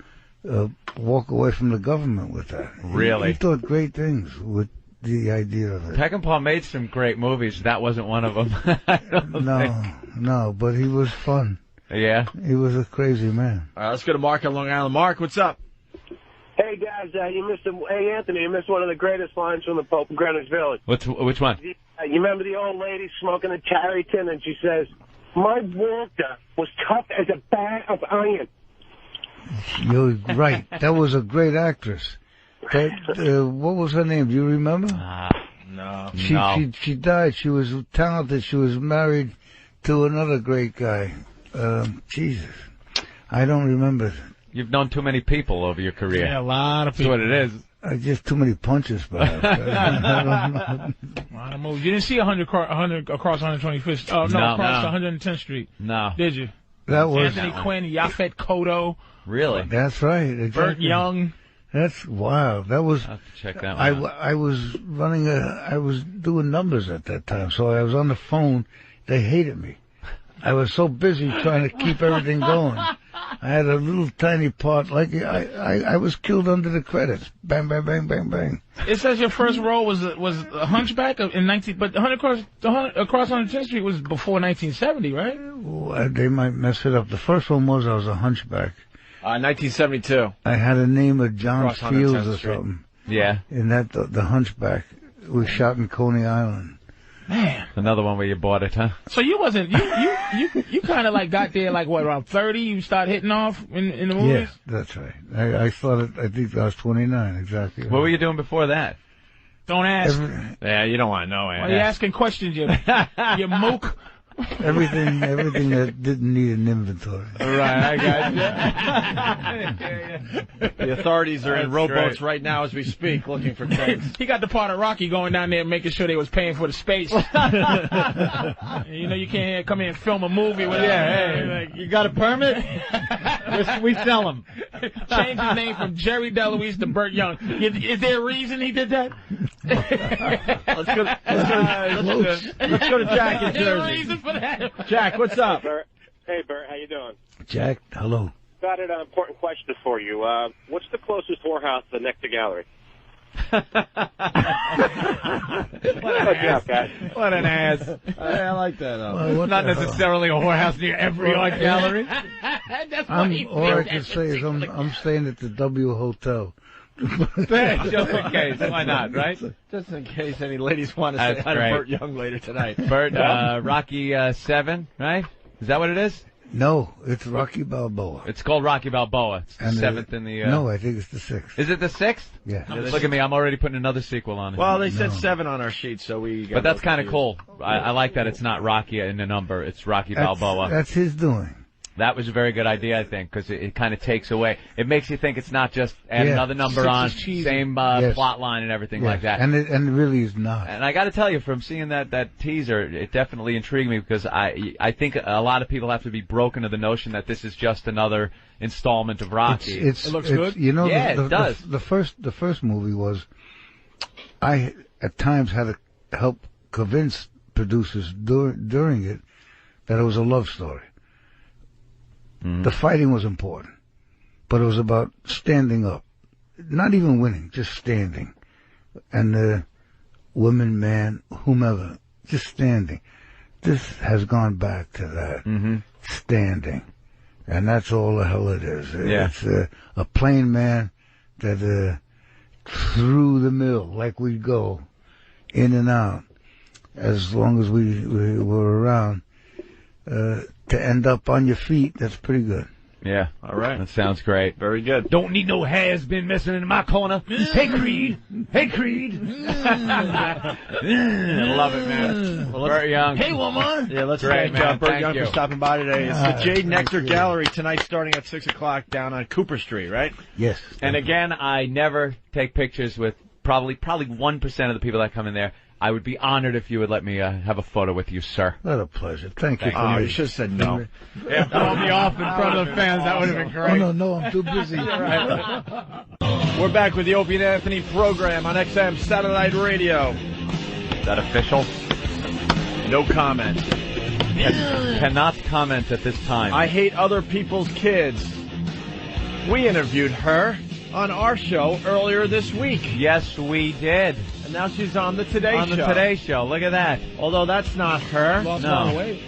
walk away from the government with that. Really? He thought great things with the idea of it. Peckinpah made some great movies. That wasn't one of them. No, but he was fun. Yeah? He was a crazy man. All right, let's go to Mark on Long Island. Mark, what's up? Hey, guys, hey, Anthony, you missed one of the greatest lines from the Pope of Greenwich Village. Which one? You remember the old lady smoking a Tarryton, and she says, "My Walter was tough as a bag of iron." You're right. That was a great actress. What was her name? Do you remember? No. She died. She was talented. She was married to another great guy. Jesus. I don't remember. You've known too many people over your career. Yeah, a lot of people. That's what it is. Just too many punches, perhaps. I don't know. A lot of movies. You didn't see 100 across 125th. Oh, no, across 110th Street. No. Did you? That was Anthony Quinn, Yaphet Kotto. Really? That's right. Exactly. Burt Young. That's wild. That was. I'll have to check that one out. I was I was doing numbers at that time, so I was on the phone. They hated me. I was so busy trying to keep everything going. I had a little tiny part, like I was killed under the credits. Bang, bang, bang, bang, bang. It says your first role was a Hunchback in 19, but 100 across 110th Street was before 1970, right? Well, they might mess it up. The first one was I was a hunchback. 1972. I had a name of John Across Fields 110th or Street. something. Yeah. And that the Hunchback was shot in Coney Island. Man. Another one where you bought it, huh? So you wasn't you kind of like got there like what, around 30? You start hitting off in the movies? Yeah, that's right. I started. I think I was 29 exactly. What were you doing before that? Don't ask. Yeah, you don't want to know. Why are you asking questions, you mook? Everything that didn't need an inventory. Right, I got you. The authorities are in rowboats right now as we speak, looking for things. He got the part of Rocky going down there making sure they was paying for the space. You know, you can't come in and film a movie without. Yeah, hey, you got a permit? we sell them. Change his name from Jerry DeLuise to Burt Young. Is there a reason he did that? Let's go to Jack in Jersey. Jack, what's up? Hey, Bert, how you doing? Jack, hello. Got an important question for you. What's the closest whorehouse to the Nectar Gallery? What an ass. I like that. Well, not necessarily a whorehouse near every art gallery. All I can say is I'm staying at the W Hotel. Just in case. Why not, right? Just in case any ladies want to say hi to Burt Young later tonight. Burt, Rocky 7, right? Is that what it is? No, it's Rocky Balboa. It's called Rocky Balboa. It's the 7th in the... No, I think it's the 6th. Is it the 6th? Yeah. Look at me, I'm already putting another sequel on it. Well, they said 7 on our sheet, so we... But that's kind of cool. I like that it's not Rocky in the number. It's Rocky Balboa. That's his doing. That was a very good idea, I think, because it kind of takes away. It makes you think it's not just add another number on, same plot line and everything like that. And it really is not. And I got to tell you, from seeing that teaser, it definitely intrigued me because I think a lot of people have to be broken of the notion that this is just another installment of Rocky. It looks good. You know, it does. The first movie was, I at times had to help convince producers during it that it was a love story. The fighting was important, but it was about standing up. Not even winning, just standing. And women, man, whomever, just standing. This has gone back to that. Standing. And that's all the hell it is. Yeah. It's a plain man that through the mill, like we go, in and out, as long as we were around. To end up on your feet, that's pretty good. Yeah. All right. That sounds great. Very good. Don't need no has-been messing in my corner. Hey, Creed. Hey, Creed. I love it, man. Well, Burt Young. Hey, woman. Yeah, let's Great, thank Burt man. Young Thank for you. stopping by today. It's the Jade Nectar Gallery tonight, starting at 6 o'clock down on Cooper Street, right? Yes. And again, I never take pictures with probably 1% of the people that come in there. I would be honored if you would let me have a photo with you, sir. What a pleasure. Thank you. Oh, you should have said no. Yeah, throw me off in front of the fans. That would have been great. Oh, no, I'm too busy. We're back with the Opie and Anthony program on XM Satellite Radio. Is that official? No comment. Cannot comment at this time. I hate other people's kids. We interviewed her on our show earlier this week. Yes, we did. And now she's on the Today Show. On the Today Show. Look at that. Although that's not her. Lost a lot of weight.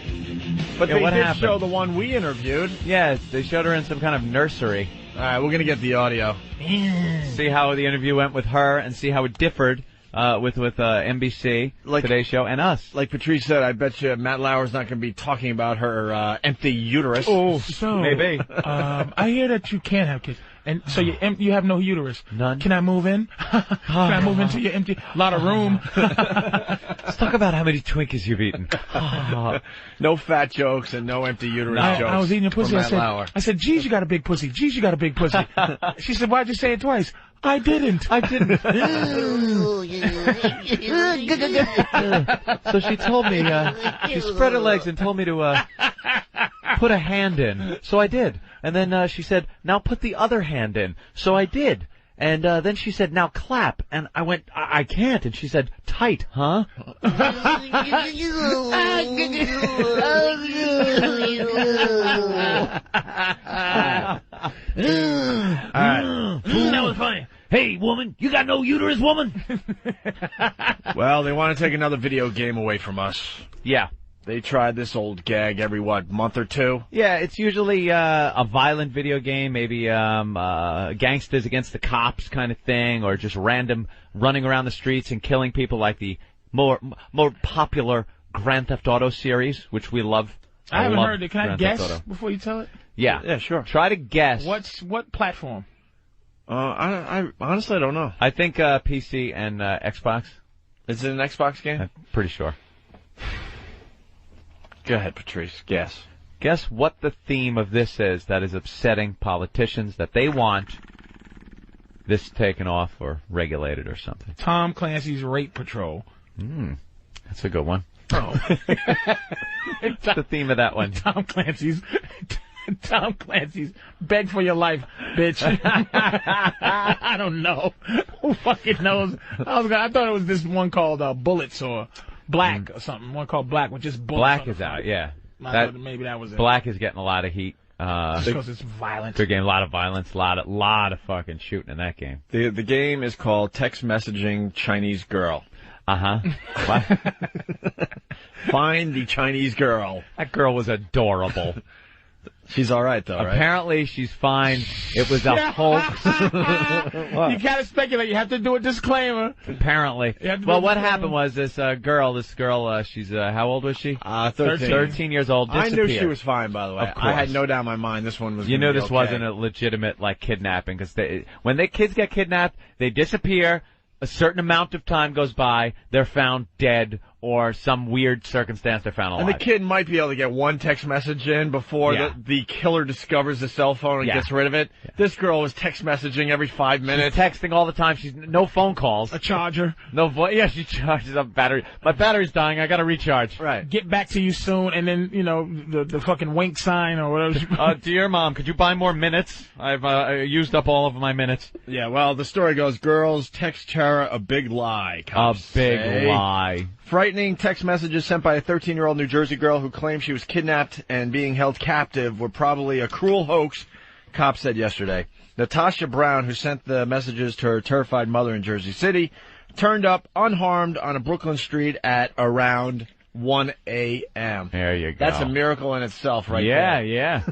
But Yeah, they what did happened? show the one we interviewed. Yeah, they showed her in some kind of nursery. All right, we're going to get the audio. See how the interview went with her and see how it differed with NBC, Today Show, and us. Like Patrice said, I bet you Matt Lauer's not going to be talking about her empty uterus. Oh, so Maybe. I hear that you can't have kids, and so you have no uterus. None. Can I move in? Can I move into your empty? Lot of room. Let's talk about how many Twinkies you've eaten. No fat jokes and no empty uterus jokes. I was eating your pussy. from Matt Lauer. I said, geez, you got a big pussy. Geez, you got a big pussy. She said, why'd you say it twice? I didn't. So she told me, she spread her legs and told me to put a hand in. So I did. And then she said, now put the other hand in. So I did. And then she said, now clap. And I went, I can't. And she said, tight, huh? That was funny. Hey, woman, you got no uterus, woman? Well, they want to take another video game away from us. Yeah. They tried this old gag every, month or two? Yeah, it's usually a violent video game, maybe gangsters against the cops kind of thing, or just random running around the streets and killing people like the more popular Grand Theft Auto series, which we love. I haven't heard it. Can I Grand Theft guess Auto. before you tell it? Yeah. Yeah, sure. Try to guess. What platform? I honestly don't know. I think PC and Xbox. Is it an Xbox game? I'm pretty sure. Go ahead, Patrice. Guess. Guess what the theme of this is that is upsetting politicians, that they want this taken off or regulated or something. Tom Clancy's Rape Patrol. That's a good one. Oh. What's the theme of that one? Tom Clancy's Beg for Your Life, bitch. I don't know. Who fucking knows? I thought it was this one called Bullets or Black or something. One called Black, which is bullets. Black is out, yeah. Maybe that was it. Black is getting a lot of heat. Because it's violent. Good game, a lot of violence, a lot of fucking shooting in that game. The game is called Text Messaging Chinese Girl. What? Find the Chinese girl. That girl was adorable. She's all right, though, right? Apparently, she's fine. It was a hoax. You can't speculate. You have to do a disclaimer. Apparently. Well, what happened was this girl, she's, how old was she? 13. 13 years old, disappeared. I knew she was fine, by the way. Of course. I had no doubt in my mind this one was You gonna knew be this okay. wasn't a legitimate, kidnapping, because when kids get kidnapped, they disappear, a certain amount of time goes by, they're found dead or some weird circumstance they're found alive. And the kid might be able to get one text message in before the killer discovers the cell phone and gets rid of it. Yeah. This girl is text messaging every 5 minutes. She's texting all the time. She's no phone calls. A charger. No voice. Yeah, she charges up battery. My battery's dying. I got to recharge. Right. Get back to you soon, and then, the fucking wink sign or whatever. Dear Mom, could you buy more minutes? I've used up all of my minutes. Yeah, well, the story goes, girls text Tara a big lie. Cops a big say. lie. Frightening text messages sent by a 13-year-old New Jersey girl who claimed she was kidnapped and being held captive were probably a cruel hoax, cops said yesterday. Natasha Brown, who sent the messages to her terrified mother in Jersey City, turned up unharmed on a Brooklyn street at around 1 a.m. There you go. That's a miracle in itself right there. Yeah.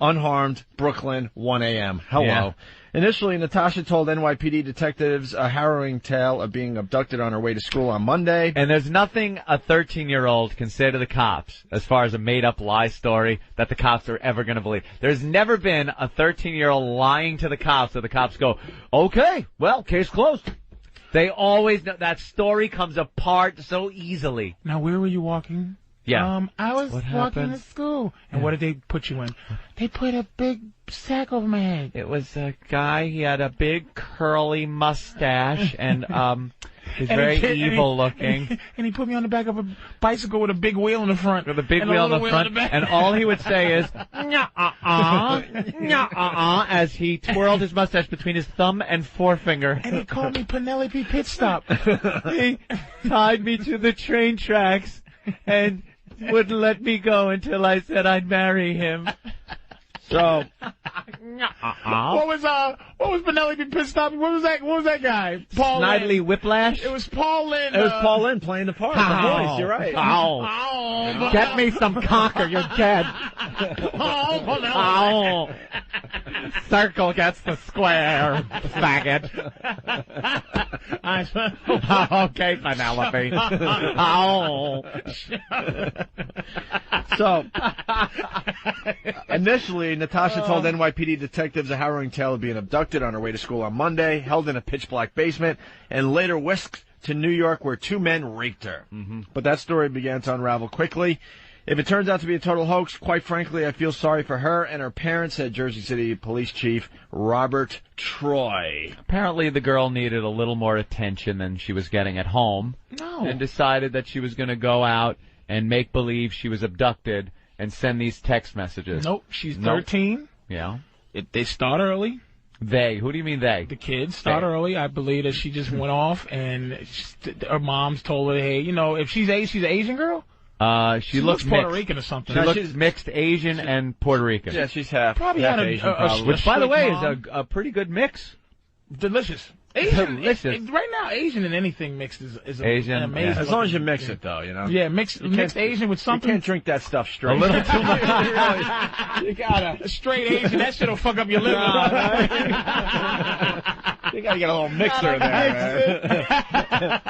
Unharmed, Brooklyn, 1 a.m. Hello. Yeah. Initially, Natasha told NYPD detectives a harrowing tale of being abducted on her way to school on Monday. And there's nothing a 13-year-old can say to the cops as far as a made-up lie story that the cops are ever going to believe. There's never been a 13-year-old lying to the cops that the cops go, okay, well, case closed. They always know. That story comes apart so easily. Now, where were you walking? Yeah. I was walking to school. And what did they put you in? They put a big sack over my head. It was a guy, he had a big curly mustache and he's very evil looking. And he put me on the back of a bicycle with a big wheel in the front. With a big wheel in the front. And all he would say is, nya-uh-uh, as he twirled his mustache between his thumb and forefinger. And he called me Penelope Pitstop. He tied me to the train tracks and wouldn't let me go until I said I'd marry him. So, what was Penelope Pitstop? What was that guy? Paul Snidely Lynn. Whiplash? It was Paul Lynn. It was Paul Lynn playing the part. The voice, you're right. Get me some conker, you're dead. Circle gets the square, faggot. Okay, Penelope. So, initially, Natasha told NYPD detectives a harrowing tale of being abducted on her way to school on Monday, held in a pitch-black basement, and later whisked to New York where two men raped her. Mm-hmm. But that story began to unravel quickly. If it turns out to be a total hoax, quite frankly, I feel sorry for her and her parents, said Jersey City Police Chief Robert Troy. Apparently the girl needed a little more attention than she was getting at home. No. And decided that she was going to go out and make believe she was abducted and send these text messages. Nope, she's 13. Yeah. They start early. They? Who do you mean they? The kids start early. I believe that she just went off and her mom's told her, hey, if she's an Asian girl? She looks mixed. Puerto Rican or something. She looks mixed Asian and Puerto Rican. Yeah, she's half Asian, probably. Which, by the way, is a pretty good mix. Delicious. Asian, delicious. Right now, Asian and anything mixed is Asian, amazing. Yeah. As long as you mix it, though, Yeah, mixed Asian with something. You can't drink that stuff straight. A little too much. You got a straight Asian. That shit'll fuck up your liver. You gotta get a little mixer in there, man.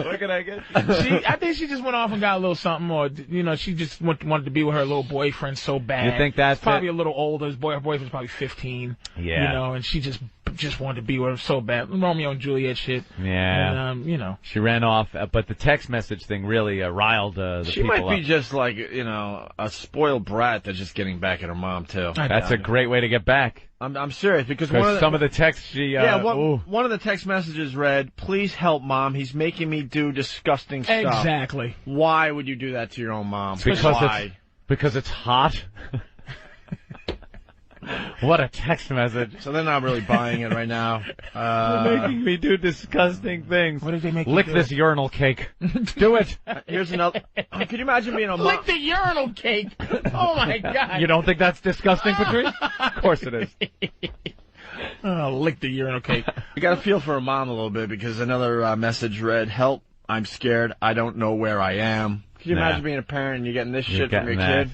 What can I get? I think she just went off and got a little something, or she just wanted to be with her little boyfriend so bad. You think that's probably a little older? Her boyfriend's probably 15. Yeah. And she just wanted to be with her so bad. Romeo and Juliet shit. Yeah. And, she ran off, but the text message thing really riled the She people might be up. just like, a spoiled brat that's just getting back at her mom, too. That's a great way to get back. I'm serious, because some of the texts she... one of the text messages read, please help, Mom. He's making me do disgusting stuff. Exactly. Why would you do that to your own mom? Because it's hot. What a text message. So they're not really buying it right now. They're making me do disgusting things. What did they make Lick you do? this urinal cake. Do it. Here's another... Could you imagine being a mom? Lick the urinal cake. Oh, my God. You don't think that's disgusting, Patrice? Of course it is. Lick the urinal cake. You got to feel for a mom a little bit, because another message read, help, I'm scared, I don't know where I am. Could you imagine being a parent and you're getting this shit from your kid?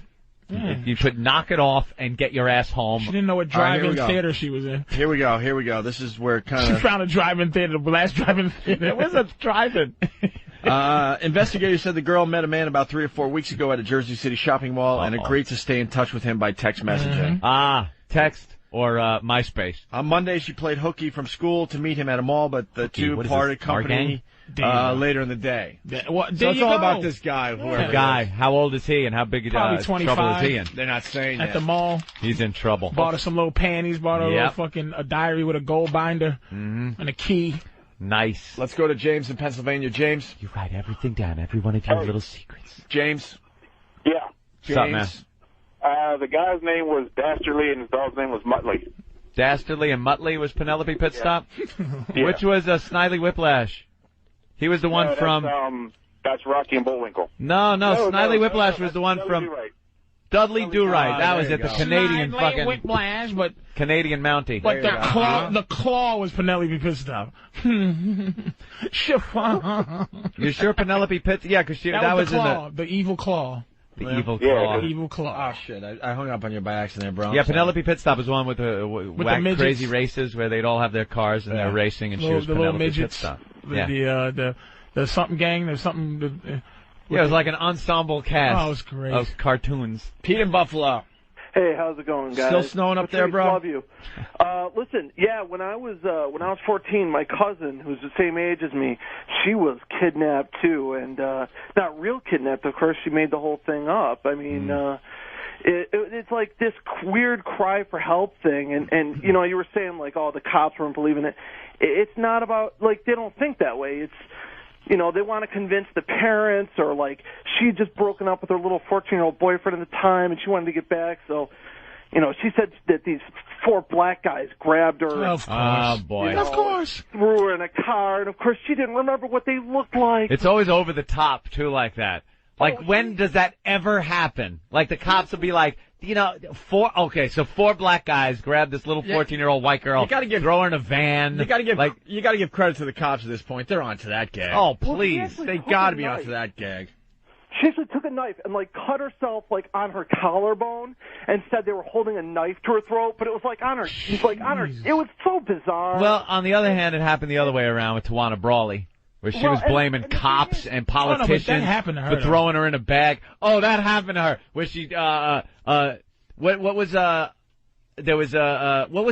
You should knock it off and get your ass home. She didn't know what drive-in theater she was in. Here we go. This is where kind of... She found a drive-in theater, the last drive-in theater. It was a drive-in. Investigators said the girl met a man about 3 or 4 weeks ago at a Jersey City shopping mall and agreed to stay in touch with him by text messaging. Text or MySpace. On Monday, she played hooky from school to meet him at a mall, but the two parted company later in the day. Well, so it's all about this guy. The guy. How old is he and how big Probably trouble 25. is he in? They're not saying At the mall. He's in trouble. Bought her some little panties, bought her a little fucking a diary with a gold binder and a key. Nice. Let's go to James in Pennsylvania. James. You write everything down, every one of your little secrets. James. Yeah. What's up, man? The guy's name was Dastardly and his dog's name was Muttley. Dastardly and Muttley was Penelope Pitstop? Yeah. Which was Snidely Whiplash? He was the one from... That's Rocky and Bullwinkle. No, Snidely Whiplash was the one from... Dudley Do-Right. That was it, the Canadian Snidely Whiplash, but... Canadian Mountie. But the claw was Penelope Pitstop. You sure Penelope Pitstop? Yeah, because that was the claw, the evil claw. The evil claw. The evil claw. Oh, shit. I hung up on you by accident, bro. Yeah, Penelope Pitstop was the one with the crazy races where they'd all have their cars and they're racing, and she was Penelope Pitstop. The something gang, there's something... Yeah, it was like an ensemble cast it was great. of cartoons. Pete in Buffalo. Hey, how's it going, guys? Still snowing up there, bro? Love you. Listen, when I was 14, my cousin, who's the same age as me, she was kidnapped too, and not real kidnapped, of course. She made the whole thing up. I mean, it's like this weird cry for help thing, and you know, you were saying like, oh, the cops weren't believing it. It's not about like they don't think that way. It's you know, they want to convince the parents, or like she had just broken up with her little 14-year-old boyfriend at the time, and she wanted to get back. So, you know, she said that these 4 black guys grabbed her. Of course. Oh, boy. You know, of course. Threw her in a car, and of course she didn't remember what they looked like. It's always over the top, too, like that. Like, when does that ever happen? Like, the cops will be like, you know, 4 black guys grab this little 14-year-old white girl, throw her in a van. You gotta give credit to the cops at this point. They're onto that gag. Oh, please. They gotta be onto that gag. She actually took a knife and like cut herself like on her collarbone, and said they were holding a knife to her throat, but it was like on her. It was so bizarre. Well, on the other hand, it happened the other way around with Tawana Brawley, where she was blaming cops and politicians for throwing her in a bag. Oh, that happened to her. Where she, what was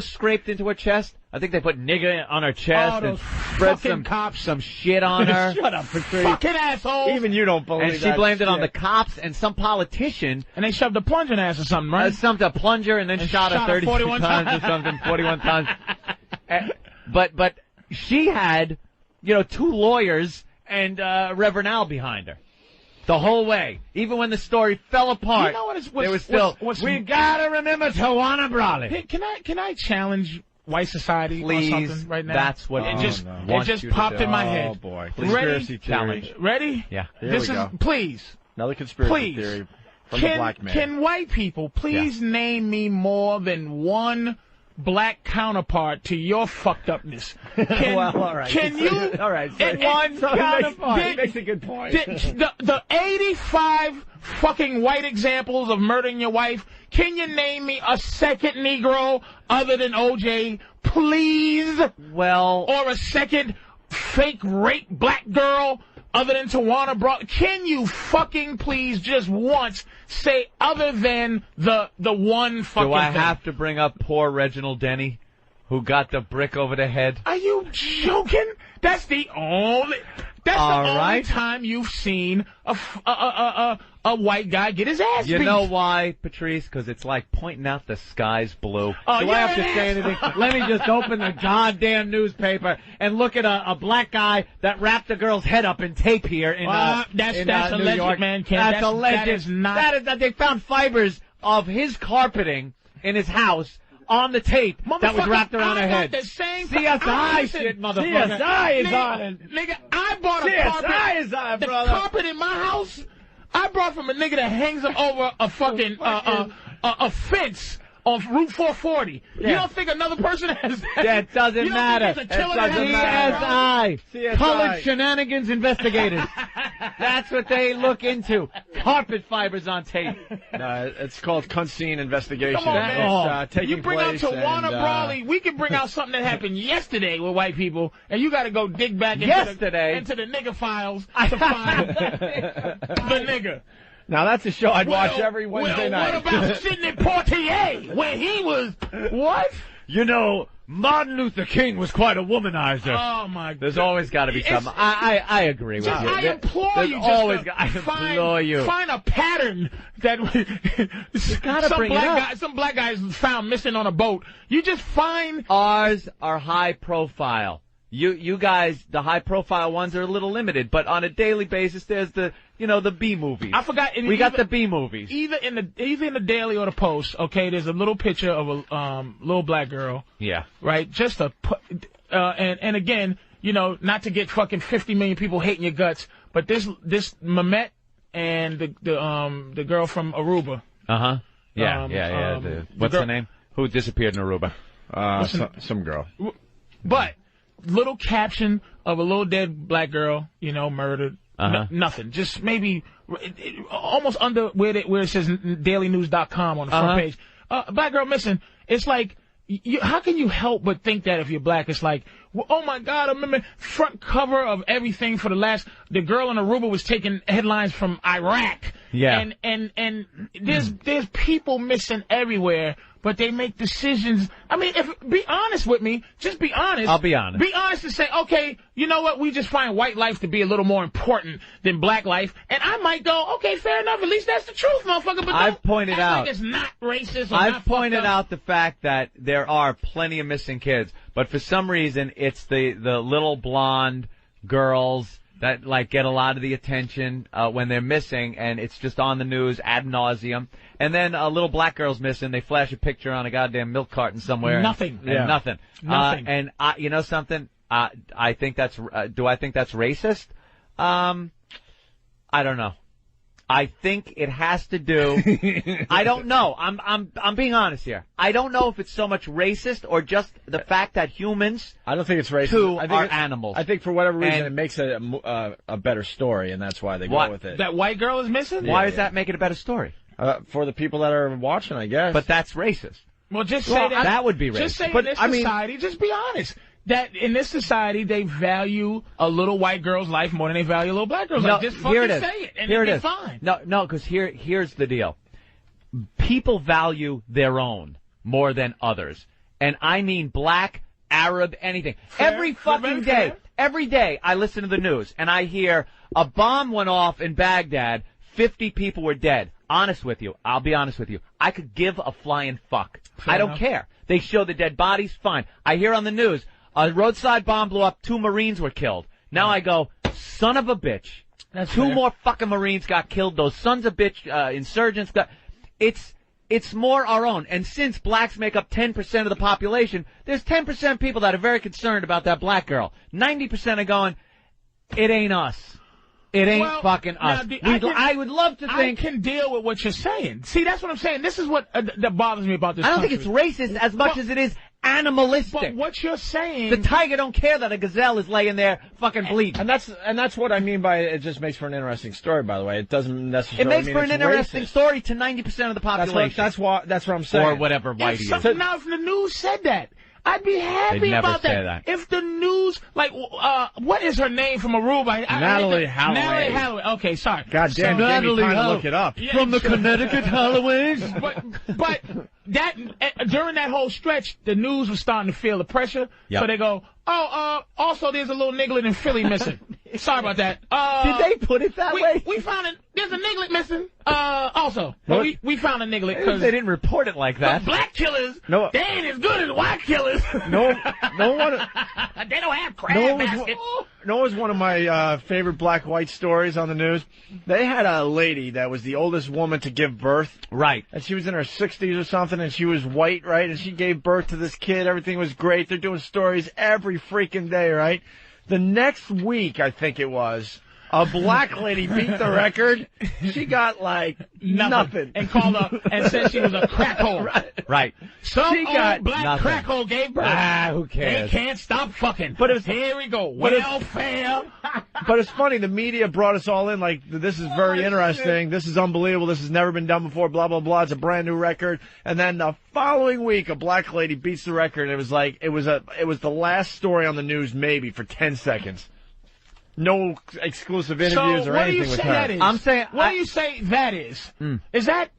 scraped into her chest? I think they put nigger on her chest and spread some shit on her. Shut up, Patrice. Fucking asshole. Even you don't believe that. And she blamed it on the cops and some politician. And they shoved a plunger in her ass or something, right? A plunger and then shot her 32 times or something, 41 times. But she had, 2 lawyers and Reverend Al behind her. The whole way. Even when the story fell apart, you know what there was still, we gotta remember Tawana Brawley. Hey, can I challenge white society Please, on something right now? That's what it just popped in my head. Oh, boy. Ready? Challenge. Ready? Yeah. Here we go. Please. Another conspiracy theory from the black man. Can white people please name me more than one black counterpart to your fucked upness? Well, all right. Can you? All right. One counterpart. He makes a good point. The 85 fucking white examples of murdering your wife, can you name me a second Negro other than OJ, please? Well. Or a second fake rape black girl other than Tawana Brawley? Can you fucking please just once say other than the one fucking Do I thing? have to bring up poor Reginald Denny, who got the brick over the head? Are you joking? That's the only time you've seen a white guy get his ass beat. You know why, Patrice? Because it's like pointing out the sky's blue. Oh, Do I have to say anything? Let me just open the goddamn newspaper and look at a black guy that wrapped a girl's head up in tape here in that's New alleged, York. Man, Ken. That's alleged. That is not. That they found fibers of his carpeting in his house on the tape that was wrapped around her head. CSI shit, motherfucker. CSI is on it. Nigga, I bought a carpet. CSI is on it, brother. The carpet in my house, I brought from a nigga that hangs them over a fucking a fence on Route 440. Yeah. You don't think another person has that? That doesn't matter. CSI. Colored Shenanigans Investigators. That's what they look into. Carpet fibers on tape. It's called cunt scene investigation. Come on, man. It's taking you bring out place Tawana Brawley. We can bring out something that happened yesterday with white people, and you got to go dig back into the nigger files to find the nigger. Now, that's a show I'd watch every Wednesday night. What about Sidney Poitier, where he was... What? You know, Martin Luther King was quite a womanizer. Oh, my God. There's always got to be something. I agree with you. I implore There's you always just I implore you. Find a pattern that some black guys found missing on a boat. You just find... Ours are high profile. You guys, the high profile ones are a little limited, but on a daily basis, there's the B movies. I forgot. We got the B movies. Either in the Daily or the Post. Okay, there's a little picture of a little black girl. Yeah. Right. Just and again, not to get fucking 50 million people hating your guts, but this Mehmet and the girl from Aruba. Uh-huh. Yeah. What's her name? Who disappeared in Aruba? Some girl. But little caption of a little dead black girl, murdered. Nothing. Just maybe almost under where it says dailynews.com on the front page. Black girl missing. It's like, how can you help but think that if you're black? It's like, well, oh my God, I remember front cover of everything for the girl in Aruba was taking headlines from Iraq. Yeah. And there's people missing everywhere, but they make decisions. I mean, be honest with me. Just be honest. I'll be honest. Be honest and say, okay, you know what? We just find white life to be a little more important than black life. And I might go, okay, fair enough. At least that's the truth, motherfucker. But I've pointed out. Like it's not racist or I've pointed out the fact that there are plenty of missing kids, but for some reason it's the little blonde girls that get a lot of the attention when they're missing, and it's just on the news ad nauseum. And then a little black girl's missing. They flash a picture on a goddamn milk carton somewhere. Nothing. And nothing. And you know something? I think that's. Do I think that's racist? I don't know. I think it has to do. I don't know. I'm being honest here. I don't know if it's so much racist or just the fact that humans. I don't think it's racist. Too, I think are animals. I think for whatever reason it makes it a better story, and that's why they go with it. That white girl is missing? Why does that make it a better story? For the people that are watching, I guess. But that's racist. Well, just say that. That would be racist. Just say in this society, just be honest. That in this society, they value a little white girl's life more than they value a little black girl's life. Just fucking say it, and it'll be fine. No, because here's the deal. People value their own more than others. And I mean black, Arab, anything. Every fucking day, every day I listen to the news, and I hear a bomb went off in Baghdad, 50 people were dead. Honest with you. I'll be honest with you. I could give a flying fuck. I don't care. They show the dead bodies, fine. I hear on the news, a roadside bomb blew up, 2 Marines were killed. Now I go, son of a bitch. Two more fucking Marines got killed. Those sons of bitch insurgents got... It's more our own. And since blacks make up 10% of the population, there's 10% people that are very concerned about that black girl. 90% are going, it ain't us. It ain't fucking us. I would love to think... I can deal with what you're saying. See, that's what I'm saying. This is what that bothers me about this I don't country. think it's racist as much as it is animalistic. But what you're saying... The tiger don't care that a gazelle is laying there fucking bleeding. And that's what I mean by it just makes for an interesting story, by the way. It doesn't necessarily mean it's for an interesting story to 90% of the population. That's what I'm saying. Or whatever white he is. Now, if the news said that, I'd be happy about that. If the news, what is her name from Aruba? Natalie Holloway. Natalie Holloway. Okay, sorry. God damn, Natalie Holloway. Look it up. Yeah, from the Connecticut Holloways. But that during that whole stretch, the news was starting to feel the pressure. Yep. So they go, also there's a little niglet in Philly missing. Sorry about that. Did they put it that way? We found it. There's a niglet missing. Also, we found a niglet because they didn't report it like that. Black killers, they ain't as good as white killers. No one. They don't have crab baskets. No, was one of my favorite black-white stories on the news. They had a lady that was the oldest woman to give birth. Right. And she was in her 60s or something, and she was white, right? And she gave birth to this kid. Everything was great. They're doing stories every freaking day, right? The next week, I think it was, a black lady beat the record. She got nothing. And called up and said she was a crack hole. Right. Some old black crack hole gave birth. Who cares? They can't stop fucking. But here we go. Welfare. But it's funny. The media brought us all in this is very interesting. Shit. This is unbelievable. This has never been done before. Blah, blah, blah. It's a brand new record. And then the following week, a black lady beats the record. It was it was the last story on the news maybe for 10 seconds. no exclusive interviews or anything with her. That is? I'm saying, what do you say that is? Is that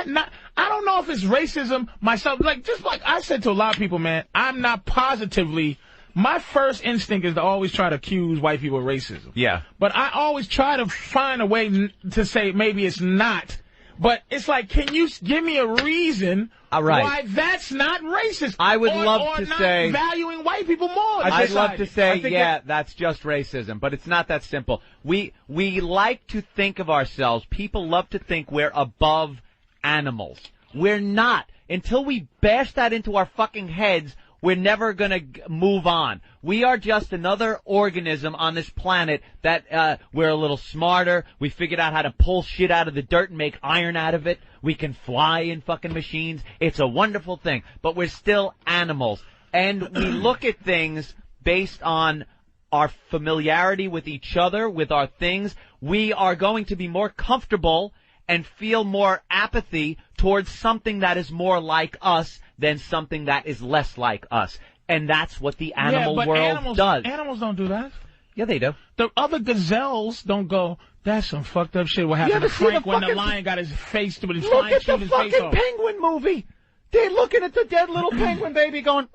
not? I don't know if it's racism myself. Just like I said to a lot of people, man, I'm not positively. My first instinct is to always try to accuse white people of racism. Yeah. But I always try to find a way to say maybe it's not. But it's like, can you give me a reason why that's not racist? I would love to not say valuing white people more. I'd love to say, yeah, that's just racism, but it's not that simple. We like to think of ourselves. People love to think we're above animals. We're not. Until we bash that into our fucking heads, we're never going to move on. We are just another organism on this planet that we're a little smarter. We figured out how to pull shit out of the dirt and make iron out of it. We can fly in fucking machines. It's a wonderful thing. But we're still animals. And we look at things based on our familiarity with each other, with our things. We are going to be more comfortable and feel more apathy towards something that is more like us than something that is less like us. And that's what the animal world does. Animals don't do that. Yeah, they do. The other gazelles don't go, that's some fucked up shit. What happened to Frank when the lion got his face to his Look flying at shoot the his face fucking off. penguin movie. They're looking at the dead little penguin baby going,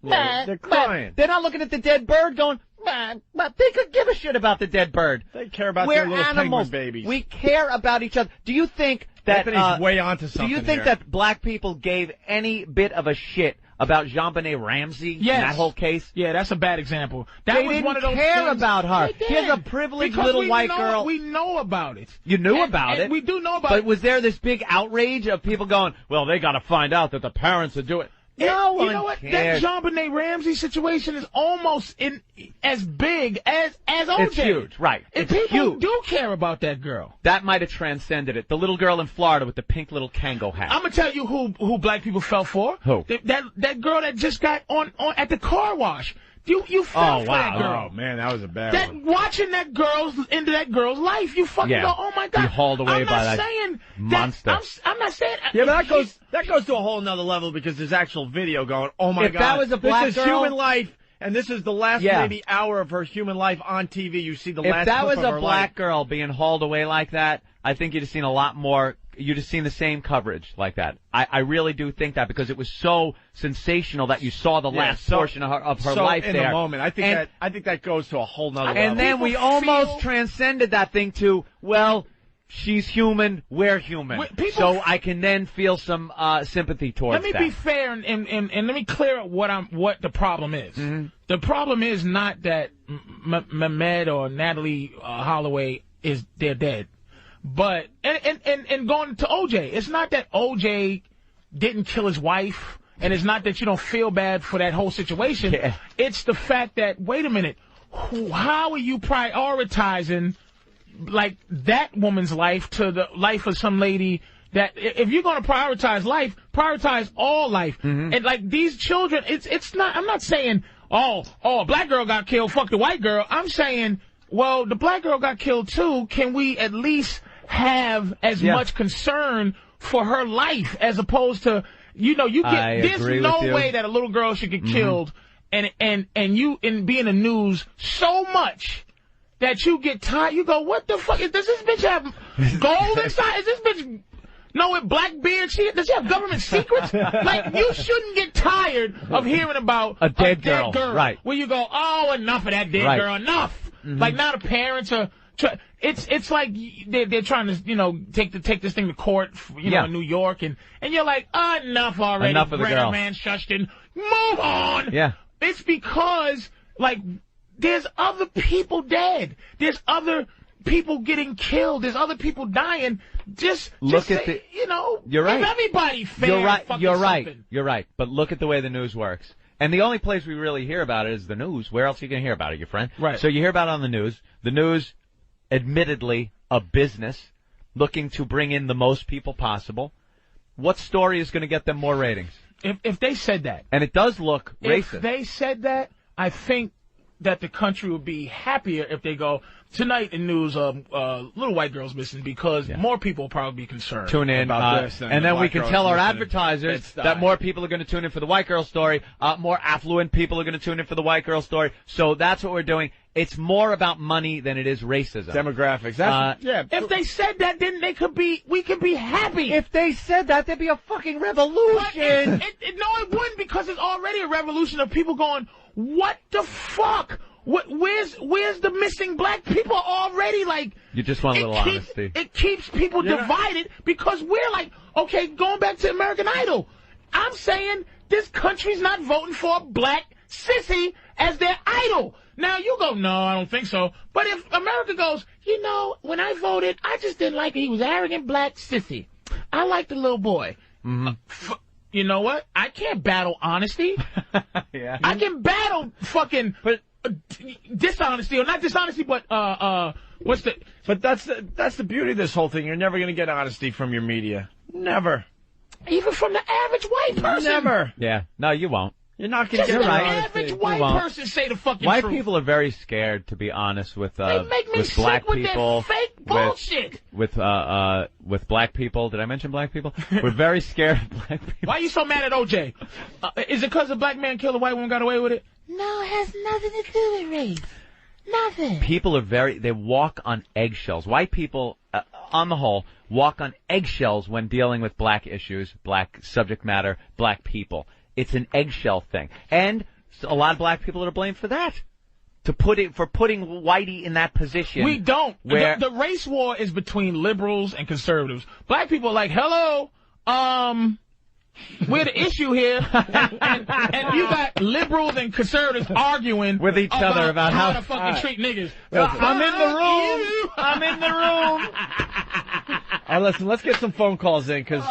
they're crying. They're not looking at the dead bird going, they could give a shit about the dead bird. They care about We're their little animals. penguin babies. We care about each other. Do you think that Anthony's way onto something do you think here. that black people gave any bit of a shit about JonBenet Ramsey in that whole case? Yeah, that's a bad example. That They was didn't one of those care things. about her. They Here's a did. privileged Because little we white know, girl. We know about it. You knew about and it. We do know about but it. Was there this big outrage of people going, well, they got to find out that the parents are doing it? No one You know what? cares. That JonBenet Ramsey situation is almost as big as OJ. It's huge, right. And It's people huge. do care about that girl. That might have transcended it. The little girl in Florida with the pink little Kango hat. I'm gonna tell you who black people fell for. Who? That girl that just got on at the car wash. You fell for that girl. Oh man, that was a bad That one. watching into that girl's life, you fucking go, oh my god. Be hauled away by that saying monster. I'm not saying. Yeah, but that goes to a whole nother level because there's actual video going, oh my If god, that was a black this is girl- human life, and this is the last maybe hour of her human life on TV. You see the last If that clip was of a her black life. girl being hauled away like that, I think you'd have seen a lot more. You'd have seen the same coverage like that. I really do think that because it was so sensational that you saw the last portion of her life in there. the moment. I think that goes to a whole nother level. And then we almost transcended that thing to, well, she's human, we're human. So I can then feel some sympathy towards that. Let me be fair and let me clear up what the problem is. Mm-hmm. The problem is not that Mehmed or Natalie Holloway they're dead. But and going to OJ, it's not that OJ didn't kill his wife, and it's not that you don't feel bad for that whole situation. Yeah. It's the fact that, wait a minute, how are you prioritizing like that woman's life to the life of some lady that if you're going to prioritize life, prioritize all life. Mm-hmm. And like these children, it's not, I'm not saying, oh, a black girl got killed, fuck the white girl. I'm saying, well, the black girl got killed too. Can we at least have as much concern for her life as opposed to, there's no way that a little girl should get killed and you be in the news so much that you get tired. You go, what the fuck? Does this bitch have gold inside? Is this bitch with black beard? Does she have government secrets? Like, you shouldn't get tired of hearing about a dead girl. Right. Where you go, oh, enough of that dead girl, enough. Mm-hmm. Like, now the parents are... It's like they're trying to take this thing to court in New York and you're like, enough already. Enough of the girl. Man, Shushton, move on. Yeah. It's because like there's other people dead. There's other people getting killed. There's other people dying. Just look at say, You're right. Give everybody fair. You're right. Something. You're right. But look at the way the news works. And the only place we really hear about it is the news. Where else are you going to hear about it, your friend? Right. So you hear about it on the news. The news, admittedly, a business looking to bring in the most people possible. What story is going to get them more ratings? If they said that. And it does look racist. If they said that, I think that the country would be happier if they go, tonight in news, little white girl's missing, because more people will probably be concerned. Tune in, about this and then we can tell our advertisers that more people are going to tune in for the white girl story. More affluent people are going to tune in for the white girl story. So that's what we're doing. It's more about money than it is racism. Demographics. If they said that, then we could be happy. If they said that, there'd be a fucking revolution. No, it wouldn't, because it's already a revolution of people going, what the fuck? Where's the missing black people already? Like, you just want a little honesty. It keeps people divided because we're like, okay, going back to American Idol. I'm saying this country's not voting for a black sissy as their idol. Now you go, no, I don't think so. But if America goes, you know, when I voted, I just didn't like it. He was arrogant black sissy. I liked the little boy. You know what? I can't battle honesty. I can battle fucking dishonesty, or not dishonesty, but what's the? But that's the beauty of this whole thing. You're never going to get honesty from your media. Never. Even from the average white person. Never. Yeah. No, you won't. You're not going to get the honesty. average white person say the fucking white truth. people are very scared, to be honest, with they make me with sick black with people. Their fake bullshit. With black people. Did I mention black people? We're very scared of black people. Why are you so mad at OJ? Is it because a black man killed a white woman, got away with it? No, it has nothing to do with race. Nothing. People are they walk on eggshells. White people, on the whole, walk on eggshells when dealing with black issues, black subject matter, black people. It's an eggshell thing. And a lot of black people are to blame for that. For putting Whitey in that position. We don't. Where the race war is between liberals and conservatives. Black people are like, hello, we're the issue here. and you got liberals and conservatives arguing with each other about how to fucking treat niggas. I'm in the room. I'm in the room. All right, listen, let's get some phone calls in, because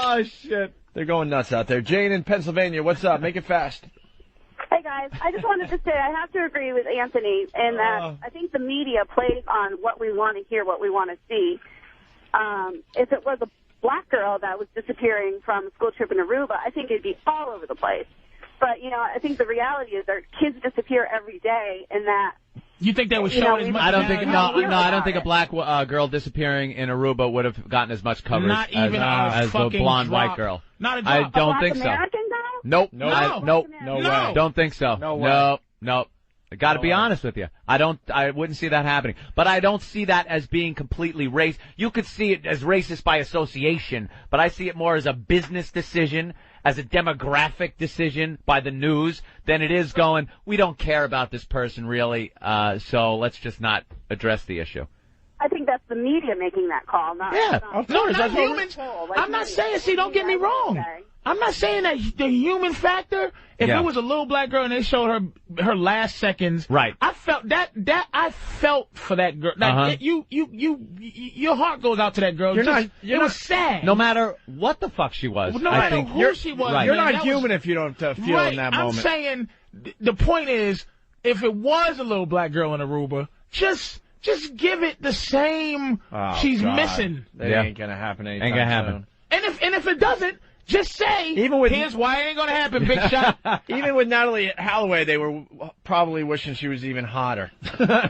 they're going nuts out there. Jane in Pennsylvania, what's up? Make it fast. Hey, guys. I just wanted to say I have to agree with Anthony in that I think the media plays on what we want to hear, what we want to see. If it was a black girl that was disappearing from a school trip in Aruba, I think it'd be all over the place. But, you know, I think the reality is that kids disappear every day, and that... You think they would show as much? I don't think I don't think a black girl disappearing in Aruba would have gotten as much coverage as the blonde white girl. Not a drop. I don't think so. American girl? Nope. No way. Don't think so. No way. Nope. I got to be honest with you. I wouldn't see that happening. But I don't see that as being completely racist. You could see it as racist by association, but I see it more as a business decision, as a demographic decision by the news, than it is going, we don't care about this person really, so let's just not address the issue. I think that's the media making that call, not... Yeah, of course. Not humans. I'm not saying, don't get me wrong. I'm not saying that the human factor, if it was a little black girl and they showed her last seconds, right? I felt I felt for that girl. Like, your heart goes out to that girl. It was sad. No matter what the fuck she was. No matter who she was. Right. You're not human if you don't feel in that moment. I'm saying the point is, if it was a little black girl in Aruba, just give it the same. She's missing. That ain't gonna happen anytime Ain't gonna happen. soon. And if it doesn't, just say, here's why it ain't going to happen, big shot. Even with Natalie Holloway, they were probably wishing she was even hotter.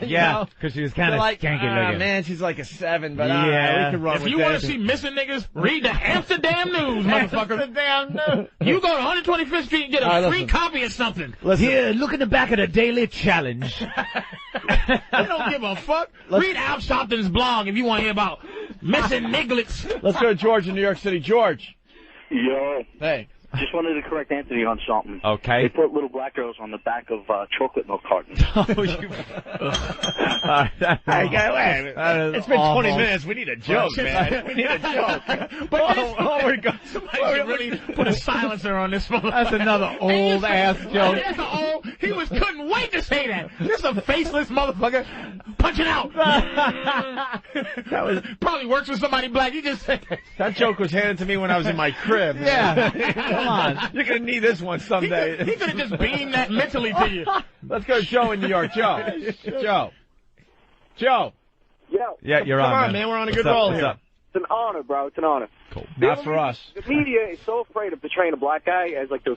Yeah, because she was kind of like, skanky looking. Man, she's like a 7, but yeah. We can run if with you want to see missing niggas, read the Amsterdam News, motherfucker. Amsterdam News. You go to 125th Street and get a free copy of something. Here, look in the back of the Daily Challenge. I don't give a fuck. Read Al Sharpton's blog if you want to hear about missing nigglets. Let's go to George in New York City. George. Yo. Hey. Just wanted to correct Anthony on something. Okay. They put little black girls on the back of chocolate milk cartons. It's been 20 minutes. We need a joke, man. We need a joke. But somebody should really put a silencer on this one. That's another old ass joke. He couldn't wait to say that. This is a faceless motherfucker punching out. That was probably works with somebody black. You just said that joke was handed to me when I was in my crib. Yeah. Come on. You're going to need this one someday. He could have just beamed that mentally to you. Let's go to Joe in New York. Joe. Yo. Yeah, you're Come on, man. We're on a good roll here. So an honor, bro. It's an honor. Cool. Not for us. The media is so afraid of portraying a black guy as like the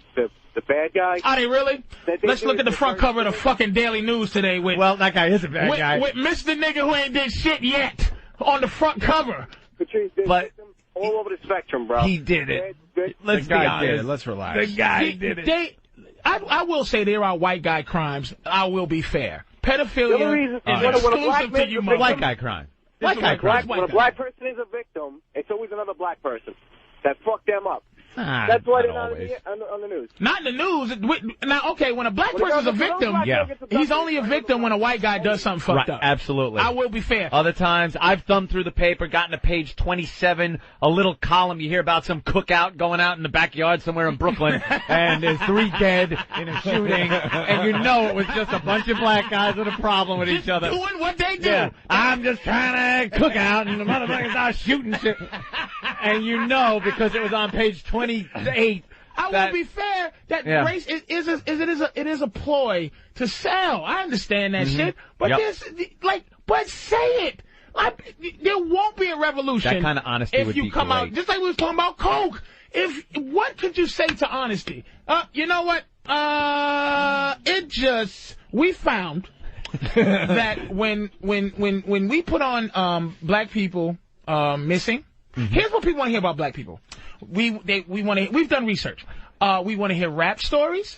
bad guy. Are they really? Let's look at the front cover of the fucking Daily News today with. Well, that guy is a bad guy. With Mr. Nigga who ain't did shit yet on the front cover. Patrice, but all over the spectrum, bro. He did it. Let's be honest. Let's relax. The guy did it. I will say there are white guy crimes. I will be fair. Pedophilia is exclusive to you, white guy crime. When a black person is a victim, it's always another black person that fucked them up. That's why they're not on the news. Not in the news. Now, okay, when a black person's a victim, he's only a victim when a white guy does something fucked up. Absolutely. I will be fair. Other times, I've thumbed through the paper, gotten to page 27, a little column, you hear about some cookout going out in the backyard somewhere in Brooklyn, and there's 3 dead in a shooting, and you know it was just a bunch of black guys with a problem with each other. Doing what they do. Yeah. I'm just trying to cook out, and the motherfuckers are shooting shit. And you know, because it was on page 28. I will be fair that race is a ploy to sell. I understand that shit, but but say it. There won't be a revolution. That kind of honesty if would you be come great. out just like we was talking about Coke. What could you say to honesty? You know what? We found that when we put on black people missing. Here's what people want to hear about black people. We've done research. We want to hear rap stories.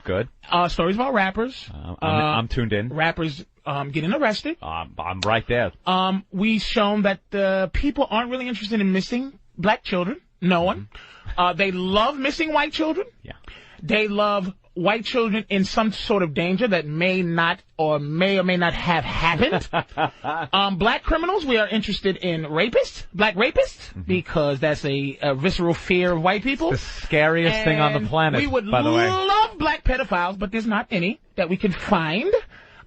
Good. Stories about rappers. I'm tuned in. Rappers getting arrested. I'm right there. We've shown that the people aren't really interested in missing black children. No one. They love missing white children. Yeah. They love white children in some sort of danger that may or may not have happened. Black criminals, we are interested in black rapists, because that's a visceral fear of white people. It's the scariest thing on the planet, we would by the way. love black pedophiles, but there's not any that we can find.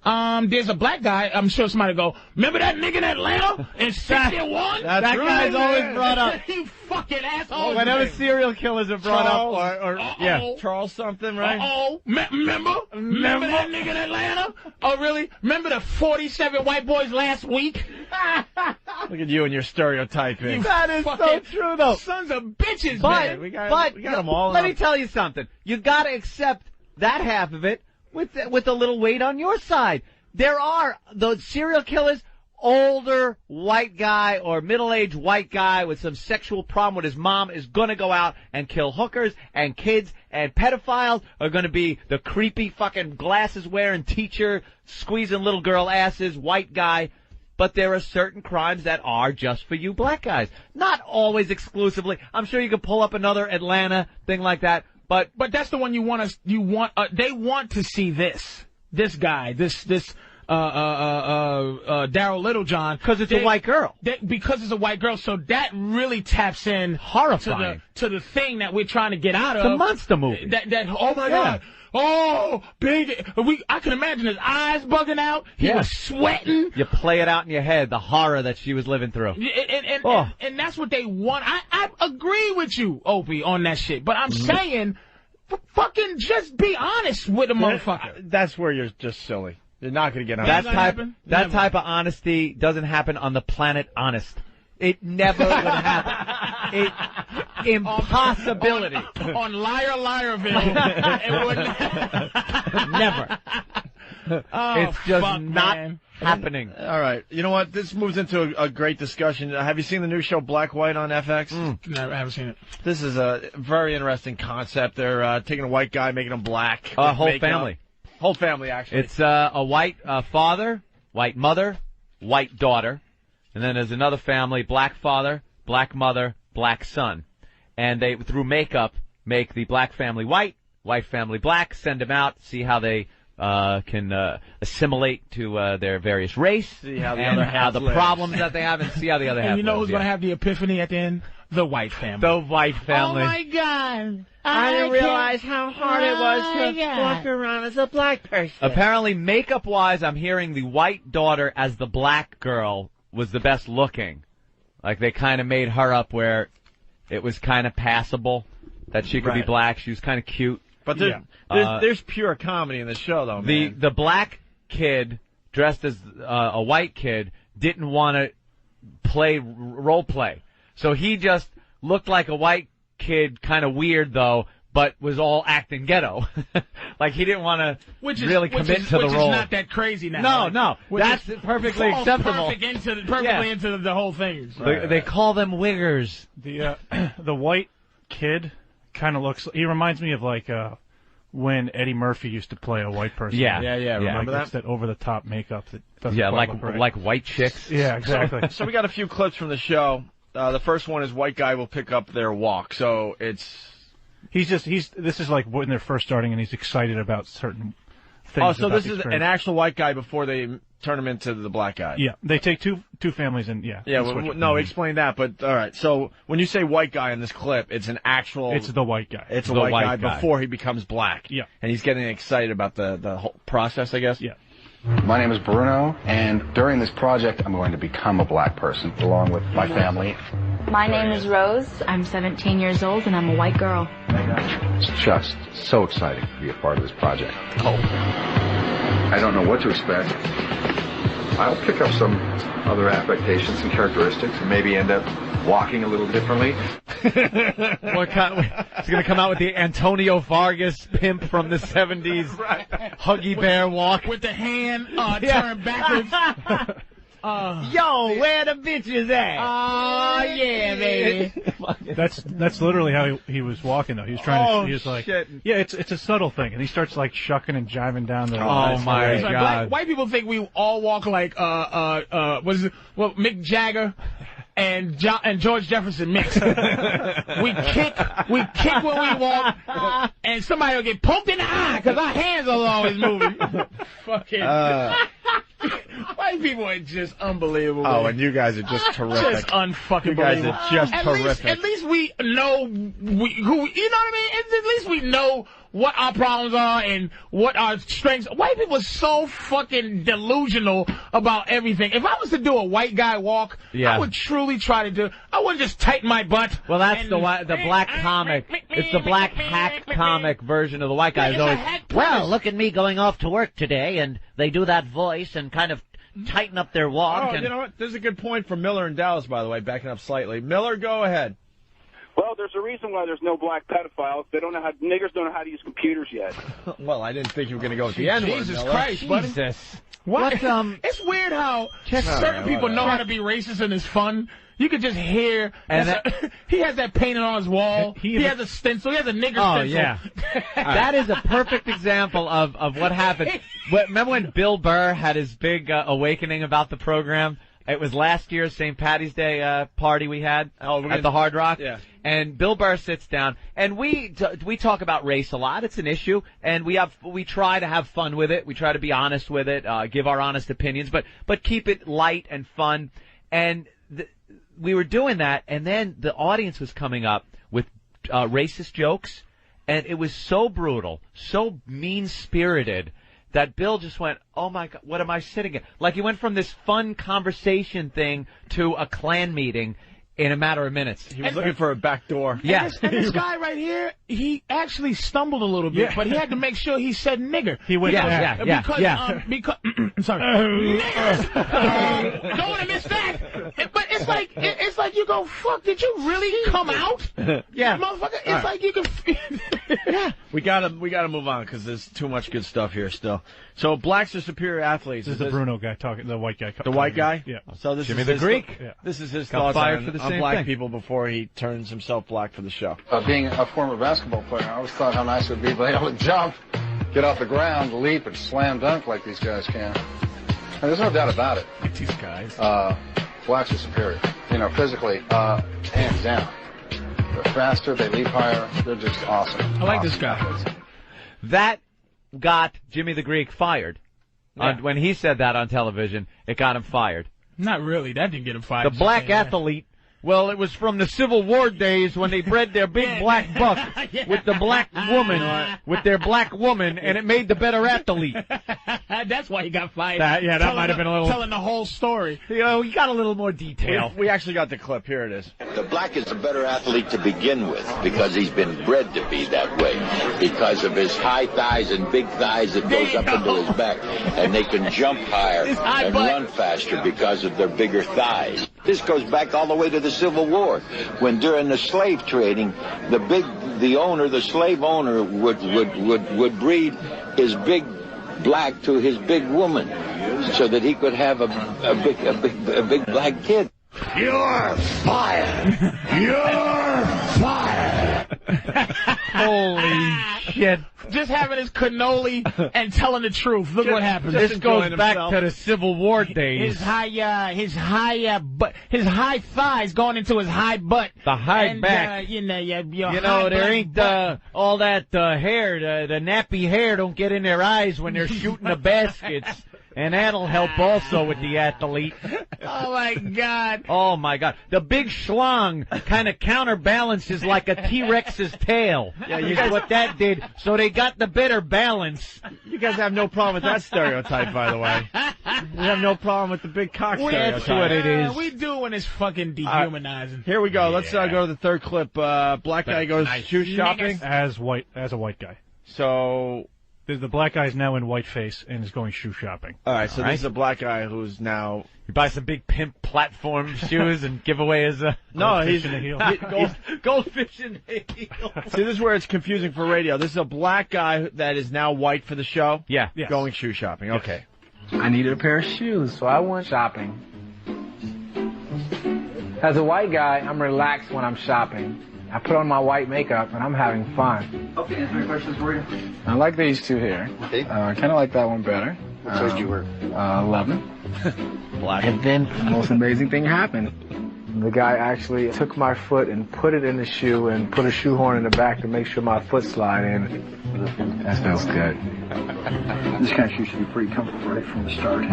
There's a black guy, I'm sure somebody go, remember that nigga in Atlanta in 61? That guy's always brought up. You fucking asshole. Whenever serial killers are brought up, Charles something, right? Remember that nigga in Atlanta? Oh, really? Remember the 47 white boys last week? Look at you and your stereotyping. That is so true, though. Sons of bitches, man. We got them all. Let me tell you something. You got to accept that half of it with a little weight on your side. There are those serial killers, older white guy or middle-aged white guy with some sexual problem with his mom is going to go out and kill hookers and kids, and pedophiles are going to be the creepy fucking glasses-wearing teacher squeezing little girl asses white guy. But there are certain crimes that are just for you black guys. Not always exclusively. I'm sure you could pull up another Atlanta thing like that. But that's the one they want to see this guy, this Daryl Littlejohn. Because it's a white girl. Because it's a white girl, so that really taps in horrifying to the thing that we're trying to get out of. The monster movie. Oh my God. Oh, big. I can imagine his eyes bugging out. He was sweating. You play it out in your head, the horror that she was living through. And that's what they want. I agree with you, Opie, on that shit. But I'm saying, fucking just be honest with the motherfucker. That's where you're just silly. You're not going to get honest. That type of honesty doesn't happen on the planet Honest. It never would happen. Impossibility. On Liarville, it wouldn't. Never. It's just not happening. All right. You know what? This moves into a great discussion. Have you seen the new show Black White on FX? No, I haven't seen it. This is a very interesting concept. They're taking a white guy, making him black. Whole family. Whole family, actually. It's a white father, white mother, white daughter. And then there's another family, black father, black mother, black son. And they, through makeup, make the black family white family black, send them out, see how they can assimilate to their various race, see how the problems that they have, and see how the other half. And you know who's going to have the epiphany at the end? The white family. The white family. Oh my God! I didn't realize how hard it was to walk around as a black person. Apparently, makeup-wise, I'm hearing the white daughter as the black girl was the best looking. Like, they kind of made her up where it was kind of passable that she could be black. She was kind of cute. But there's pure comedy in the show, though, man. The black kid dressed as a white kid didn't want to role play. So he just looked like a white kid, kind of weird though, but was all acting ghetto. Like he didn't want to really commit to the role. Which is not that crazy now. No, that's perfectly acceptable. Perfectly into the whole thing. They call them wiggers. The white kid kind of looks. He reminds me of like when Eddie Murphy used to play a white person. Yeah. Remember like that over the top makeup that doesn't like white chicks. Yeah, exactly. So we got a few clips from the show. The first one is white guy will pick up their walk. So this is like when they're first starting and he's excited about certain things. Oh, so this is an actual white guy before they turn him into the black guy. Yeah, they take two families and explain that. But all right, so when you say white guy in this clip, it's an actual. It's the white guy. It's the white guy before he becomes black. Yeah, and he's getting excited about the whole process, I guess. Yeah. My name is Bruno, and during this project, I'm going to become a black person along with my family. My name is Rose. I'm 17 years old, and I'm a white girl. It's just so exciting to be a part of this project. I don't know what to expect. I'll pick up some other affectations and characteristics and maybe end up walking a little differently. It's going to come out with the Antonio Vargas pimp from the 70s, Huggy Bear walk. With the hand turned backwards. Yo, where the bitches at? Oh, yeah, baby. That's literally how he was walking, though. He was trying to, he was like, shit. yeah, it's a subtle thing. And he starts like shucking and jiving down the Oh, my God. White people think we all walk like, Mick Jagger and George Jefferson mix. we kick when we walk, and somebody will get poked in the eye because our hands are always moving. Fucking. White people are just unbelievable. Oh, and you guys are just terrific. Just unfucking You guys are just terrific. At least we know who. You know what I mean? At least we know what our problems are and what our strengths. White people are so fucking delusional about everything. If I was to do a white guy walk, I would truly try to do. I wouldn't just tighten my butt. Well, that's the black comic. It's the black hack comic version of the white guy. Well, look at me going off to work today, and they do that voice and kind of tighten up their walk. Oh, you know what? There's a good point from Miller in Dallas, by the way, backing up slightly. Miller, go ahead. Well, there's a reason why there's no black pedophiles. Niggers don't know how to use computers yet. Well, I didn't think you were going to go with the N-word. Jesus Christ, buddy. What? It's weird how certain people know how to be racist and it's fun. You could just hear. He has that painted on his wall. He has a stencil. He has a nigger stencil. Oh, yeah. That is a perfect example of what happened. Remember when Bill Burr had his big awakening about the program? It was last year's St. Patty's Day party we had at the Hard Rock. Yeah. And Bill Burr sits down, and we talk about race a lot. It's an issue, and we try to have fun with it. We try to be honest with it, give our honest opinions, but keep it light and fun. And we were doing that, and then the audience was coming up with racist jokes, and it was so brutal, so mean-spirited, that Bill just went, oh, my God, what am I sitting in? Like, he went from this fun conversation thing to a Klan meeting in a matter of minutes. He was looking for a back door. Yes. And this guy right here, he actually stumbled a little bit, but he had to make sure he said nigger. He went because sorry. Don't want to miss that. But it's like you go, fuck, did you really come out? Yeah. Motherfucker, it's like you can yeah. We gotta move on because there's too much good stuff here still. So blacks are superior athletes. This is the Bruno guy talking, the white guy. The white guy? Yeah. So this Jimmy is the Greek. This is his Got thoughts fired for the on same black thing. people before he turns himself black for the show. Being a former basketball player, I always thought how nice it would be to be able to jump, get off the ground, leap, and slam dunk like these guys can. And there's no doubt about it. These guys. Blacks are superior. Physically, hands down. They're faster, they leap higher, they're just awesome. I like this guy. That got Jimmy the Greek fired. Yeah. When he said that on television, it got him fired. Not really. That didn't get him fired. The black athlete. Well, it was from the Civil War days when they bred their big black buck with the black woman, with their black woman, and it made the better athlete. That's why he got fired. That might have been a little... Telling the whole story. You got a little more detail. We actually got the clip. Here it is. The black is a better athlete to begin with because he's been bred to be that way. Because of his high thighs and big thighs that goes up into his back. And they can jump higher and run faster because of their bigger thighs. This goes back all the way to the Civil War, when during the slave trading, the slave owner would breed his big black to his big woman, so that he could have a big black kid. You're fired. You're fired. Holy shit. Just having his cannoli and telling the truth. Look what happens. This goes back to the Civil War days. His high thighs going into his high butt. The high back. You know, there ain't all that hair. The nappy hair don't get in their eyes when they're shooting the baskets. And that'll help also with the athlete. Oh, my God. Oh, my God. The big schlong kind of counterbalances like a T-Rex's tail. Yeah, you guys, what that did. So they got the better balance. You guys have no problem with that stereotype, by the way. You have no problem with the big cock stereotype. That's what it is. We do when it's fucking dehumanizing. Here we go. Let's go to the third clip. Black guy goes shoe shopping. As a white guy. So... The black guy's now in whiteface and is going shoe shopping. All right, so this is a black guy who's now... You buy some big pimp platform shoes and give away his... Goldfish in the heel. Goldfish in the heel. See, this is where it's confusing for radio. This is a black guy that is now white for the show? Yeah. Yes. Going shoe shopping. Yes. Okay. I needed a pair of shoes, so I went shopping. As a white guy, I'm relaxed when I'm shopping. I put on my white makeup, and I'm having fun. Okay, answer my questions for you. I like these two here. Okay. I kind of like that one better. What size do you wear? 11. Black. And then the most amazing thing happened. The guy actually took my foot and put it in the shoe and put a shoehorn in the back to make sure my foot slide in. That feels good. This kind of shoe should be pretty comfortable right from the start.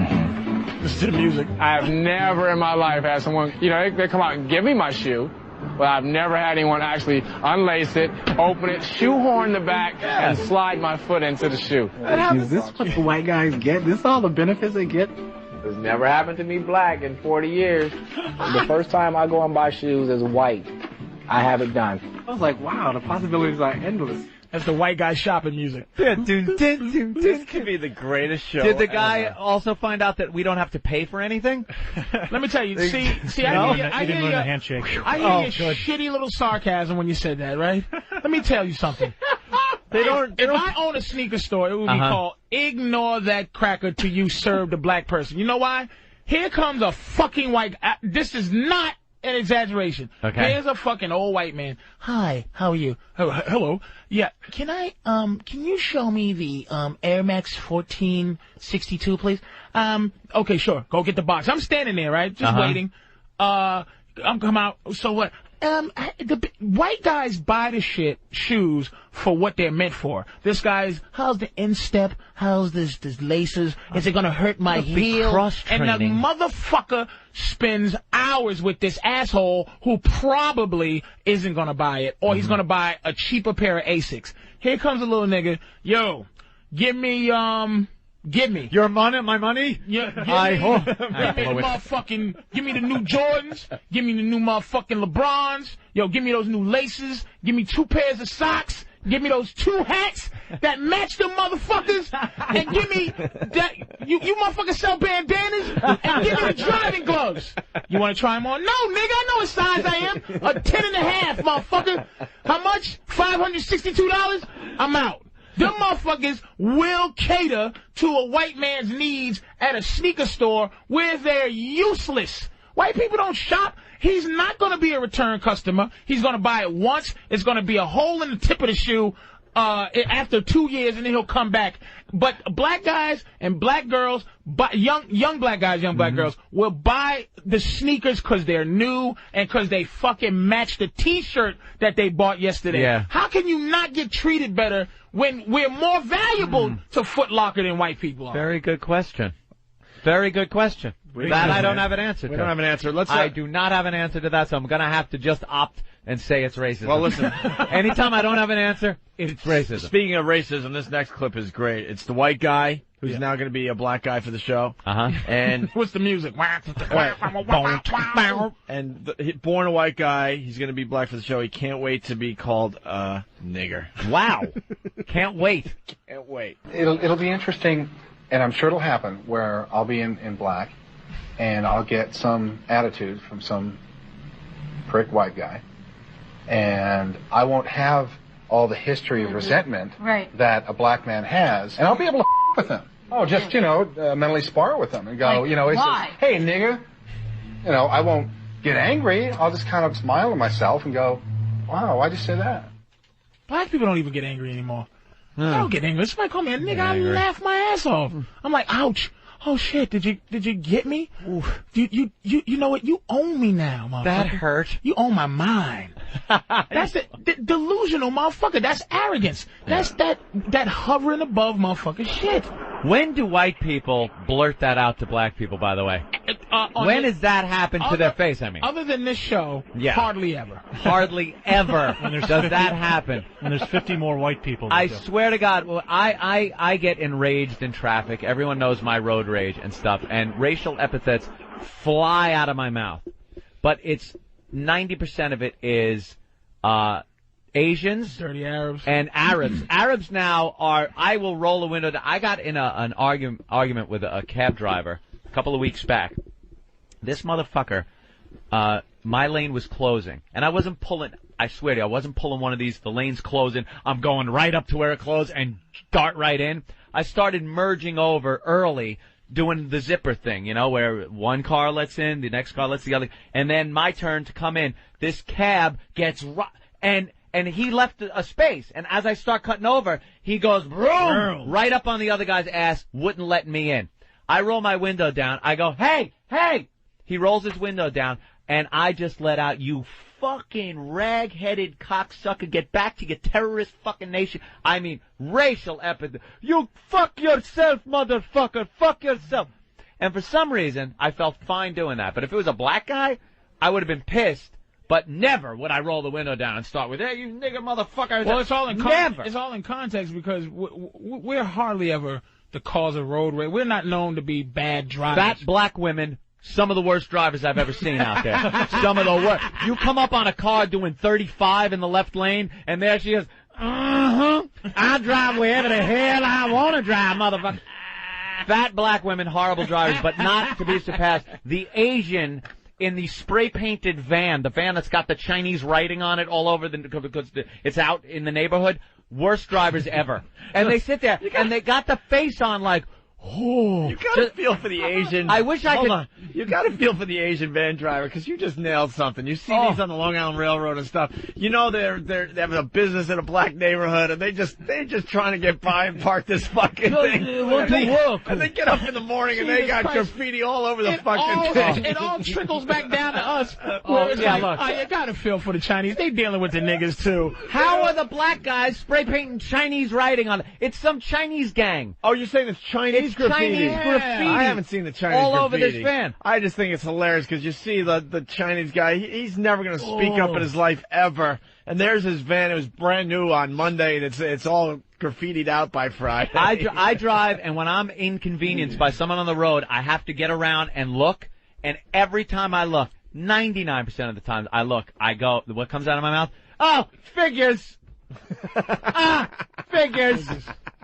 Listen to the music. I've never in my life had someone, they come out and give me my shoe. But I've never had anyone actually unlace it, open it, shoehorn the back, and slide my foot into the shoe. Is this what the white guys get? This is all the benefits they get? It's never happened to me black in 40 years. The first time I go and buy shoes as white, I have it done. I was like, wow, the possibilities are endless. That's the white guy shopping music. This could be the greatest show. Did the guy also find out that we don't have to pay for anything? Let me tell you. See, I hear your handshake. I hear your shitty little sarcasm when you said that, right? Let me tell you something. If I own a sneaker store, it would be called "Ignore That Cracker Till You Serve the Black Person." You know why? Here comes a fucking white. This is not an exaggeration. Okay. Here's a fucking old white man. Hi, how are you? Hello. Yeah. Can you show me the Air Max 1462, please? Okay, sure. Go get the box. I'm standing there, right? Just waiting. I'm coming out. So what? The white guys buy the shoes for what they're meant for. This guy's, how's the instep? How's this laces? Is it gonna hurt my heel? And the motherfucker spends hours with this asshole who probably isn't gonna buy it, or he's gonna buy a cheaper pair of Asics. Here comes a little nigga. Yo, give me your money, my money. Yeah, give me the new Jordans. Give me the new motherfucking LeBrons. Yo, give me those new laces. Give me 2 pairs of socks. Give me those 2 hats that match them motherfuckers. And give me that. You motherfuckers sell bandanas. And give me the driving gloves. You want to try them on? No, nigga, I know what size I am. A 10.5, motherfucker. How much? $562? I'm out. Them motherfuckers will cater to a white man's needs at a sneaker store where they're useless. White people don't shop. He's not going to be a return customer. He's going to buy it once. It's going to be a hole in the tip of the shoe after 2 years, and then he'll come back. But black guys and black girls, young black guys, young black girls, will buy the sneakers because they're new and because they fucking match the T-shirt that they bought yesterday. Yeah. How can you not get treated better when we're more valuable to Foot Locker than white people are? Very good question. Very good question. That I don't have an answer to. We don't have an answer. I do not have an answer to that, so I'm going to have to just opt and say it's racism. Well, listen. Anytime I don't have an answer, it's racism. Speaking of racism, this next clip is great. It's the white guy who's now going to be a black guy for the show. And what's the music? And born a white guy, he's going to be black for the show. He can't wait to be called a nigger. Wow. Can't wait. Can't wait. It'll be interesting, and I'm sure it'll happen, where I'll be in black, and I'll get some attitude from some prick white guy, and I won't have all the history of resentment that a black man has, and I'll be able to with him. Oh, just, mentally spar with him and go, he says, hey, nigga. I won't get angry. I'll just kind of smile to myself and go, wow, why'd you say that? Black people don't even get angry anymore. I don't get angry. Somebody call me a nigga, I laugh my ass off. I'm like, ouch. Oh shit! Did you get me? Oof. You know what? You own me now, motherfucker. That hurt. You own my mind. That's it. Delusional, motherfucker. That's arrogance. That's that hovering above motherfucker shit. When do white people blurt that out to black people? By the way, when does that happen to their face? I mean, other than this show, hardly ever. Hardly ever does that happen. And there's 50 more white people. I swear to God, I get enraged in traffic. Everyone knows my road rage and stuff, and racial epithets fly out of my mouth. But it's 90% of it is Asians, dirty Arabs, and Arabs. Arabs now are. I will roll a window. I got in an argument with a cab driver a couple of weeks back. This motherfucker, my lane was closing, and I wasn't pulling. I swear to you, I wasn't pulling one of these. The lane's closing. I'm going right up to where it closed and dart right in. I started merging over early, doing the zipper thing, where one car lets in, the next car lets the other, and then my turn to come in. This cab gets and he left a space, and as I start cutting over, he goes boom, right up on the other guy's ass, wouldn't let me in. I roll my window down. I go, hey! He rolls his window down, and I just let out, you fucking rag-headed cocksucker, get back to your terrorist fucking nation. I mean, racial epithet. You fuck yourself, motherfucker, fuck yourself. And for some reason, I felt fine doing that. But if it was a black guy, I would have been pissed. But never would I roll the window down and start with, hey, you nigga motherfucker. Well, it's all in it's all in context because we're hardly ever the cause of road rage. We're not known to be bad drivers. Fat black women, some of the worst drivers I've ever seen out there. Some of the worst. You come up on a car doing 35 in the left lane, and there she is, I drive wherever the hell I want to drive, motherfucker. Fat black women, horrible drivers, but not to be surpassed. The Asian in the spray-painted van, the van that's got the Chinese writing on it all over because it's out in the neighborhood, worst drivers ever. And they sit there, and they got the face on like, oh. You gotta feel for the Asian. I wish I could. Hold on. You gotta feel for the Asian van driver because you just nailed something. You see these on the Long Island Railroad and stuff. They have a business in a black neighborhood and they're just trying to get by and park this fucking thing. And they get up in the morning and they got graffiti all over the fucking thing. It all trickles back down to us. Look. You gotta feel for the Chinese. They dealing with the niggas too. How are the black guys spray painting Chinese writing on it? It's some Chinese gang. Oh, you're saying it's Chinese? Chinese graffiti. I haven't seen the Chinese all graffiti. over this van. I just think it's hilarious because you see the Chinese guy. He's never going to speak up in his life ever. And there's his van. It was brand new on Monday, and it's all graffitied out by Friday. I drive, and when I'm inconvenienced by someone on the road, I have to get around and look. And every time I look, 99% of the time I look, I go, what comes out of my mouth? Oh, figures. Figures.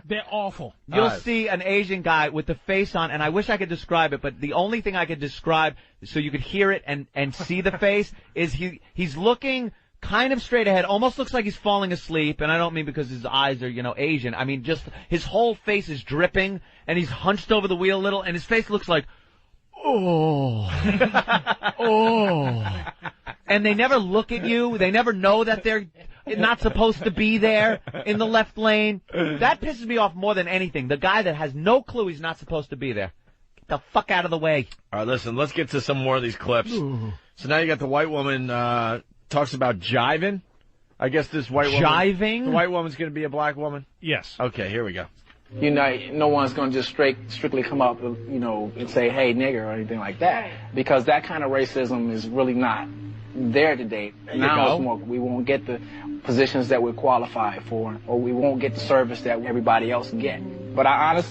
They're awful. You'll see an Asian guy with the face on, and I wish I could describe it, but the only thing I could describe so you could hear it and see the face is he's looking kind of straight ahead, almost looks like he's falling asleep, and I don't mean because his eyes are, Asian. I mean just his whole face is dripping, and he's hunched over the wheel a little, and his face looks like, oh. And they never look at you. They never know that they're not supposed to be there in the left lane. That pisses me off more than anything. The guy that has no clue he's not supposed to be there. Get the fuck out of the way. All right, listen, let's get to some more of these clips. Ooh. So now you got the white woman talks about jiving. I guess this white woman... Jiving? The white woman's going to be a black woman? Yes. Okay, here we go. No one's going to just strictly come up, and say, hey, nigger, or anything like that. Because that kind of racism is really not there today. Now it's more, we won't get the positions that we're qualified for, or we won't get the service that everybody else get. But I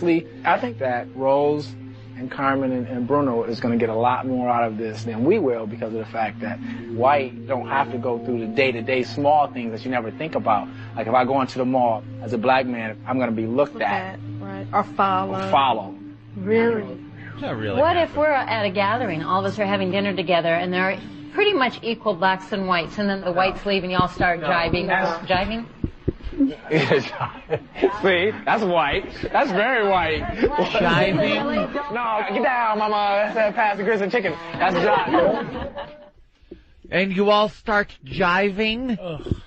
think that Rose and Carmen and Bruno is going to get a lot more out of this than we will because of the fact that white don't have to go through the day-to-day small things that you never think about. Like if I go into the mall as a black man, I'm going to be looked at. Right. Or follow. Really? Not really. What if we're at a gathering, all of us are having dinner together, and there are pretty much equal blacks and whites, and then the whites leave and y'all start jiving? Jiving? See, that's white. That's very white. Jiving? No, get down, mama. That's pass the grits and chicken. That's jive. And you all start jiving?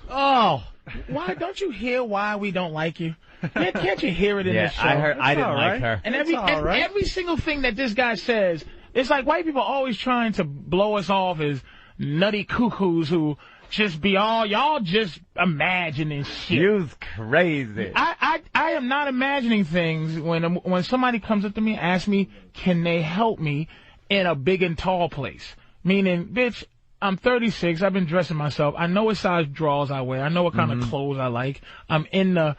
Oh. Why don't you hear why we don't like you? Can't you hear it in this show? I didn't like her. And every single thing that this guy says, it's like white people always trying to blow us off as nutty cuckoos who just be y'all just imagining shit. You's crazy. I am not imagining things when somebody comes up to me and asks me, can they help me in a big and tall place? Meaning, bitch, I'm 36. I've been dressing myself. I know what size drawers I wear. I know what kind of clothes I like. I'm in the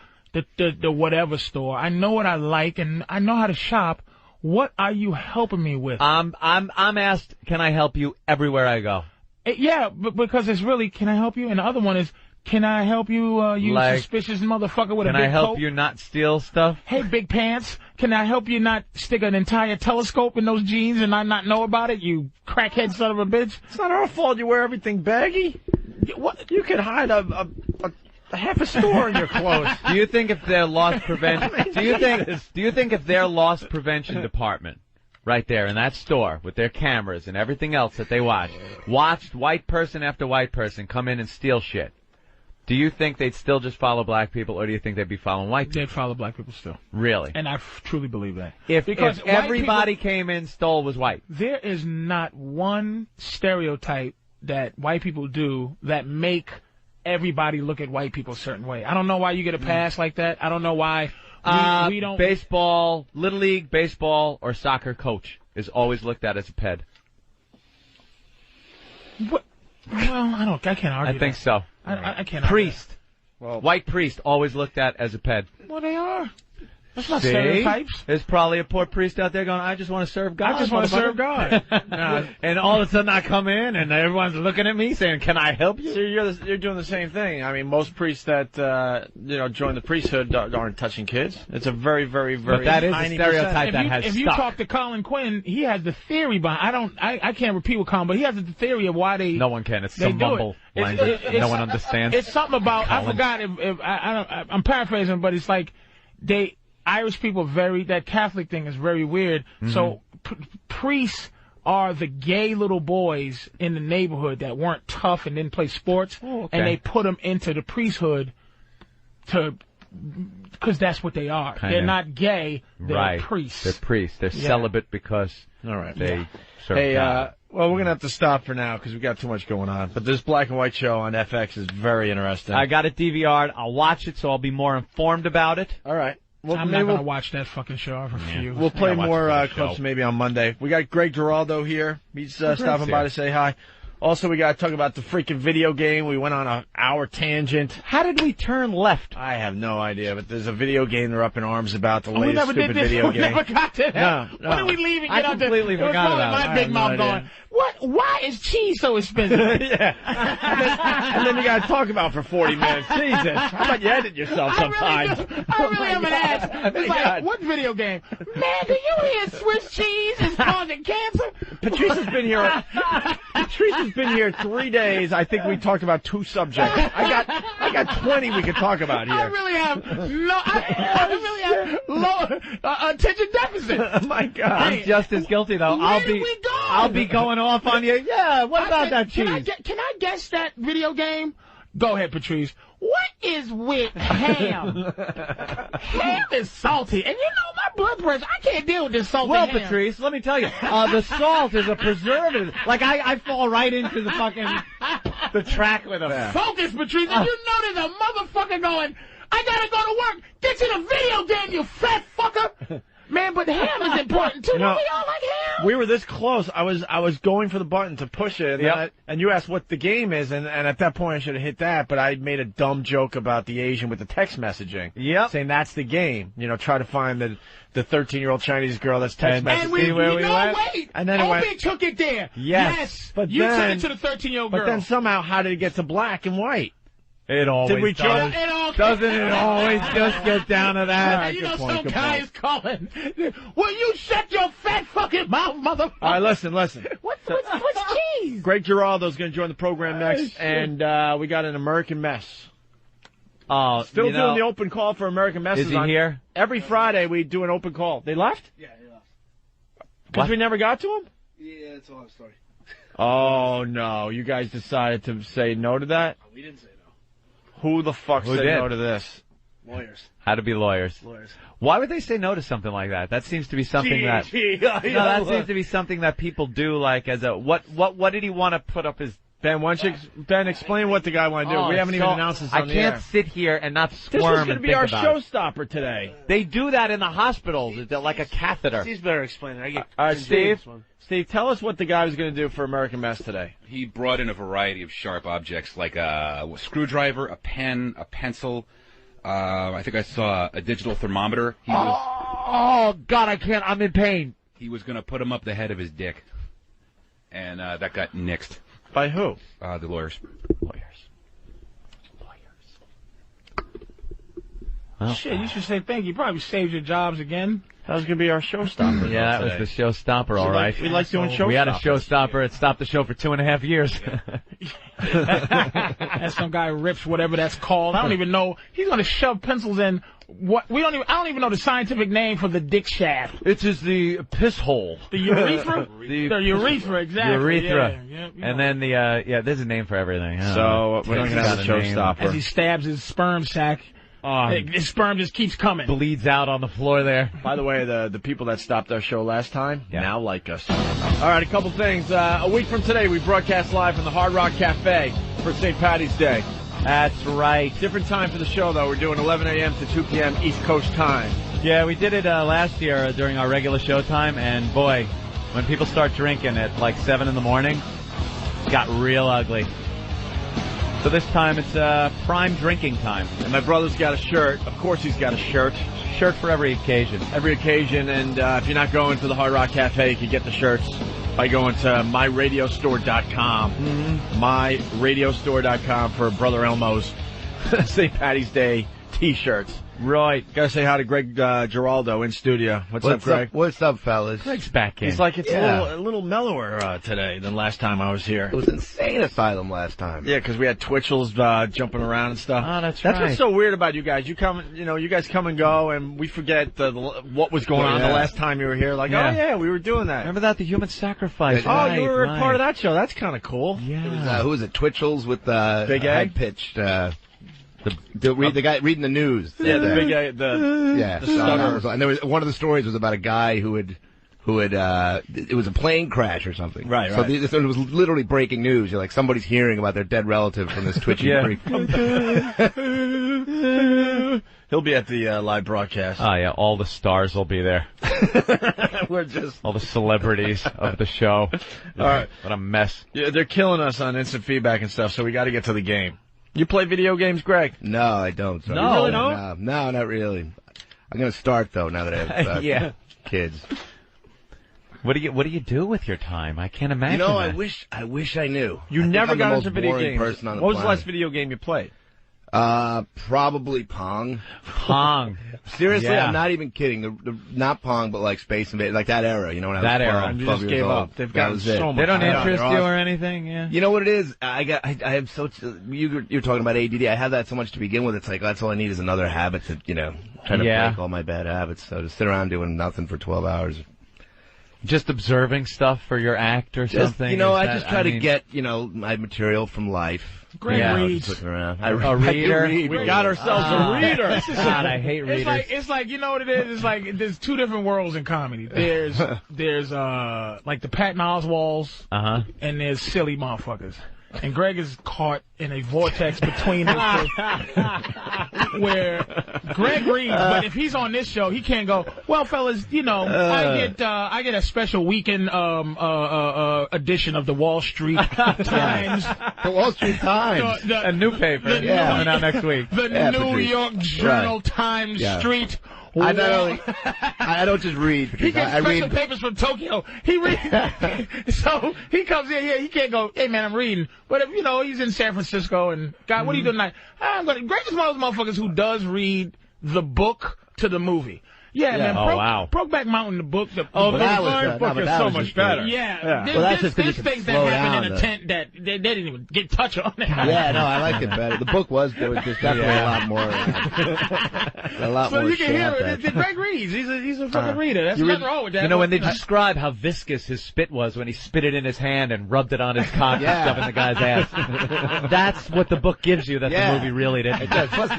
whatever store. I know what I like and I know how to shop. What are you helping me with? I'm asked, can I help you everywhere I go? Yeah, because it's really, can I help you? And the other one is, can I help you, you suspicious motherfucker with a big coat? Can I help you not steal stuff? Hey, big pants, can I help you not stick an entire telescope in those jeans and I not know about it, you crackhead son of a bitch? It's not our fault you wear everything baggy. What? You can hide a half a store in your clothes. Do you think if their loss prevention, do you think if their loss prevention department, right there in that store with their cameras and everything else that they watched white person after white person come in and steal shit, do you think they'd still just follow black people, or do you think they'd be following white people? They'd follow black people still. Really? And I truly believe that. If everybody came in, stole, was white. There is not one stereotype that white people do that make everybody look at white people a certain way. I don't know why you get a pass like that. I don't know why we don't. Baseball, Little League, baseball, or soccer coach is always looked at as a ped. What? Well, I can't argue. I think so. I can't. Priest. Well, white priest always looked at as a ped. Well, they are. That's not stereotypes. There's probably a poor priest out there going, I just want to serve God. I just want to serve God. And all of a sudden I come in and everyone's looking at me saying, can I help you? So you're doing the same thing. I mean, most priests that, join the priesthood aren't touching kids. It's a very, very, very But that is a tiny stereotype that has If you talk to Colin Quinn, he has the theory behind, I can't repeat with Colin, but he has the theory of why they. No one can. It's some mumble language. No one understands. It's something about, Colin. I forgot if I'm paraphrasing, but it's like Irish people that Catholic thing is very weird. Mm-hmm. So priests are the gay little boys in the neighborhood that weren't tough and didn't play sports, and they put them into the priesthood because that's what they are. They're not gay. They're priests. They're priests. They're celibate because they serve God. Well, we're going to have to stop for now because we've got too much going on. But this black and white show on FX is very interesting. I got it DVR'd. I'll watch it so I'll be more informed about it. All right. Well, I'm not going to watch that fucking show. I refuse. We'll play more clips maybe on Monday. We got Greg Giraldo here. He's stopping by to say hi. Also, we got to talk about the freaking video game. We went on an hour tangent. How did we turn left? I have no idea, but there's a video game they're up in arms about, the latest stupid video game. We never got to that. No. When did we leave and get I completely forgot about it. My big mouth going, what? Why is cheese so expensive? and then you got to talk about for 40 minutes. Jesus. How about you edit yourself sometimes? I really am an ass. It's like, what video game? Man, do you hear Swiss cheese is causing cancer? Patrice has been here 3 days. I think we talked about 2 subjects. I got 20 we could talk about here. I really have low attention deficit. Oh my God. I'm just as guilty though. I'll be going off on you. Yeah, what about that cheese? Can I guess that video game? Go ahead, Patrice. What is with ham? Ham is salty. And you know my blood pressure, I can't deal with this salty ham. Well, Patrice, let me tell you, the salt is a preservative. Like, I fall right into the fucking, the track with them. Focus, Patrice. And you know there's a motherfucker going, I gotta go to work. Get you the video game, you fat fucker. Man, but ham is important too. Don't we all like ham? We were this close. I was going for the button to push it, and you asked what the game is, and at that point I should have hit that, but I made a dumb joke about the Asian with the text messaging. Yep. Saying that's the game. You know, try to find the 13-year-old Chinese girl that's text messaging. And wait. And then Obi took it there. Yes. But you sent it to the 13-year-old girl. But then somehow, how did it get to black and white? It always Did we does. Doesn't it always just get down to that? You know, some guy is calling. Will you shut your fat fucking mouth, motherfucker? All right, listen. What's cheese? Greg Giraldo's going to join the program next, and we got an American Mess. Still doing the open call for American Messes. Is he here? Every Friday we do an open call. They left? Yeah, they left. Because we never got to him? Yeah, it's a long story. Oh, no. You guys decided to say no to that? We didn't say no. Who the fuck said no to this? Lawyers. How to be lawyers. Why would they say no to something like that? That seems to be something that seems to be something that people do. Like as a what did he want to put up his? Ben, why don't you explain what the guy want to do? We haven't even announced this on the air. I can't sit here and not squirm. This was going to and be think our about showstopper today. They do that in the hospitals. It's like a catheter. Steve's better explaining. I get All right, Steve, tell us what the guy was going to do for American Mess today. He brought in a variety of sharp objects like a screwdriver, a pen, a pencil. I think I saw a digital thermometer. Oh, God, I can't. I'm in pain. He was going to put him up the head of his dick. And that got nixed. By who? The lawyers. Well, shit, you should say thank you. Probably saved your jobs again. That was going to be our showstopper. Yeah, that was the showstopper, all right. We like doing showstoppers. We had a showstopper. It stopped the show for 2.5 years. And some guy rips whatever that's called. I don't even know. He's going to shove pencils in. I don't even know the scientific name for the dick shaft. It is the piss hole. The urethra? The urethra, exactly. Urethra. Yeah, and then there's a name for everything. So we're not going to have a showstopper. As he stabs his sperm sack. His sperm just keeps coming. Bleeds out on the floor there. By the way, the people that stopped our show last time now like us. All right, a couple things. A week from today, we broadcast live from the Hard Rock Cafe for St. Patty's Day. That's right. Different time for the show, though. We're doing 11 a.m. to 2 p.m. East Coast time. Yeah, we did it last year during our regular show time, and boy, when people start drinking at like 7 in the morning, it got real ugly. So this time it's prime drinking time. And my brother's got a shirt. Of course he's got a shirt. Shirt for every occasion. Every occasion. And if you're not going to the Hard Rock Cafe, you can get the shirts by going to myradiostore.com. Mm-hmm. Myradiostore.com for Brother Elmo's St. Patty's Day T-shirts. Right. Gotta say hi to Greg Giraldo in studio. What's up, Greg? What's up, fellas? Greg's back in. He's like, it's a little mellower today than last time I was here. It was insane asylum last time. Yeah, because we had Twitchell's jumping around and stuff. Oh, that's right. That's what's so weird about you guys. You guys come and go, and we forget what was going on the last time you were here. Like, oh yeah, we were doing that. Remember that, the human sacrifice? You were a part of that show. That's kind of cool. Yeah. It was, who was it? Twitchell's with Big A? high pitched. The guy reading the news. Yeah, the big guy, the stunner. And there was one of the stories was about a guy who had it was a plane crash or something. Right. So it was literally breaking news. You're like, somebody's hearing about their dead relative from this Twitchy freak. He'll be at the live broadcast. Oh yeah, all the stars will be there. We're just all the celebrities of the show. All right, what a mess. Yeah, they're killing us on instant feedback and stuff. So we got to get to the game. You play video games, Greg? No, I don't. Sorry. No, you really don't? No, not really. I'm going to start though now that I have kids. What do you do with your time? I can't imagine. You know, that. I wish I knew. You never got into video games. What was the last video game you played? Probably Pong. Pong. Seriously, I'm not even kidding. The not Pong, but like Space Invaders, like that era. You know, when I was that 12, era. You just gave up. They've gotten so much. They don't interest you or anything. Yeah. You know what it is? I have so you're talking about ADD. I have that so much to begin with. It's like that's all I need is another habit to try to break all my bad habits. So to sit around doing nothing for 12 hours. Just observing stuff for your act or something? I just try to get, my material from life. Greg reads. Looking around. A reader? We got ourselves a reader. God, I hate readers. It's like, you know what it is? It's like there's two different worlds in comedy. There's like the Patton Oswalts, and there's silly motherfuckers. And Greg is caught in a vortex between the two, where Greg reads, but if he's on this show, he can't go, well, fellas, I get a special weekend edition of the Wall Street Times. The Wall Street Times. A new paper coming out next week. The New York Journal Times Street I don't just read. He gets I special read papers from Tokyo. He reads. So he comes in here. He can't go, hey, man, I'm reading. But, if, he's in San Francisco. And, God, what are you doing tonight? I'm going to. Greatest one of those motherfuckers who does read the book to the movie. Yeah, man. Brokeback Mountain, the book. The book is so much better. Yeah. Well, that's just there's things that happen in a tent that they didn't even get touch on. Yeah, no, I like it better. The book there was just definitely a lot more. So you can hear it. Greg reads. He's a fucking reader. That's nothing wrong with that. When they describe how viscous his spit was when he spit it in his hand and rubbed it on his cock and stuff in the guy's ass. That's what the book gives you that the movie really didn't. It does. Plus,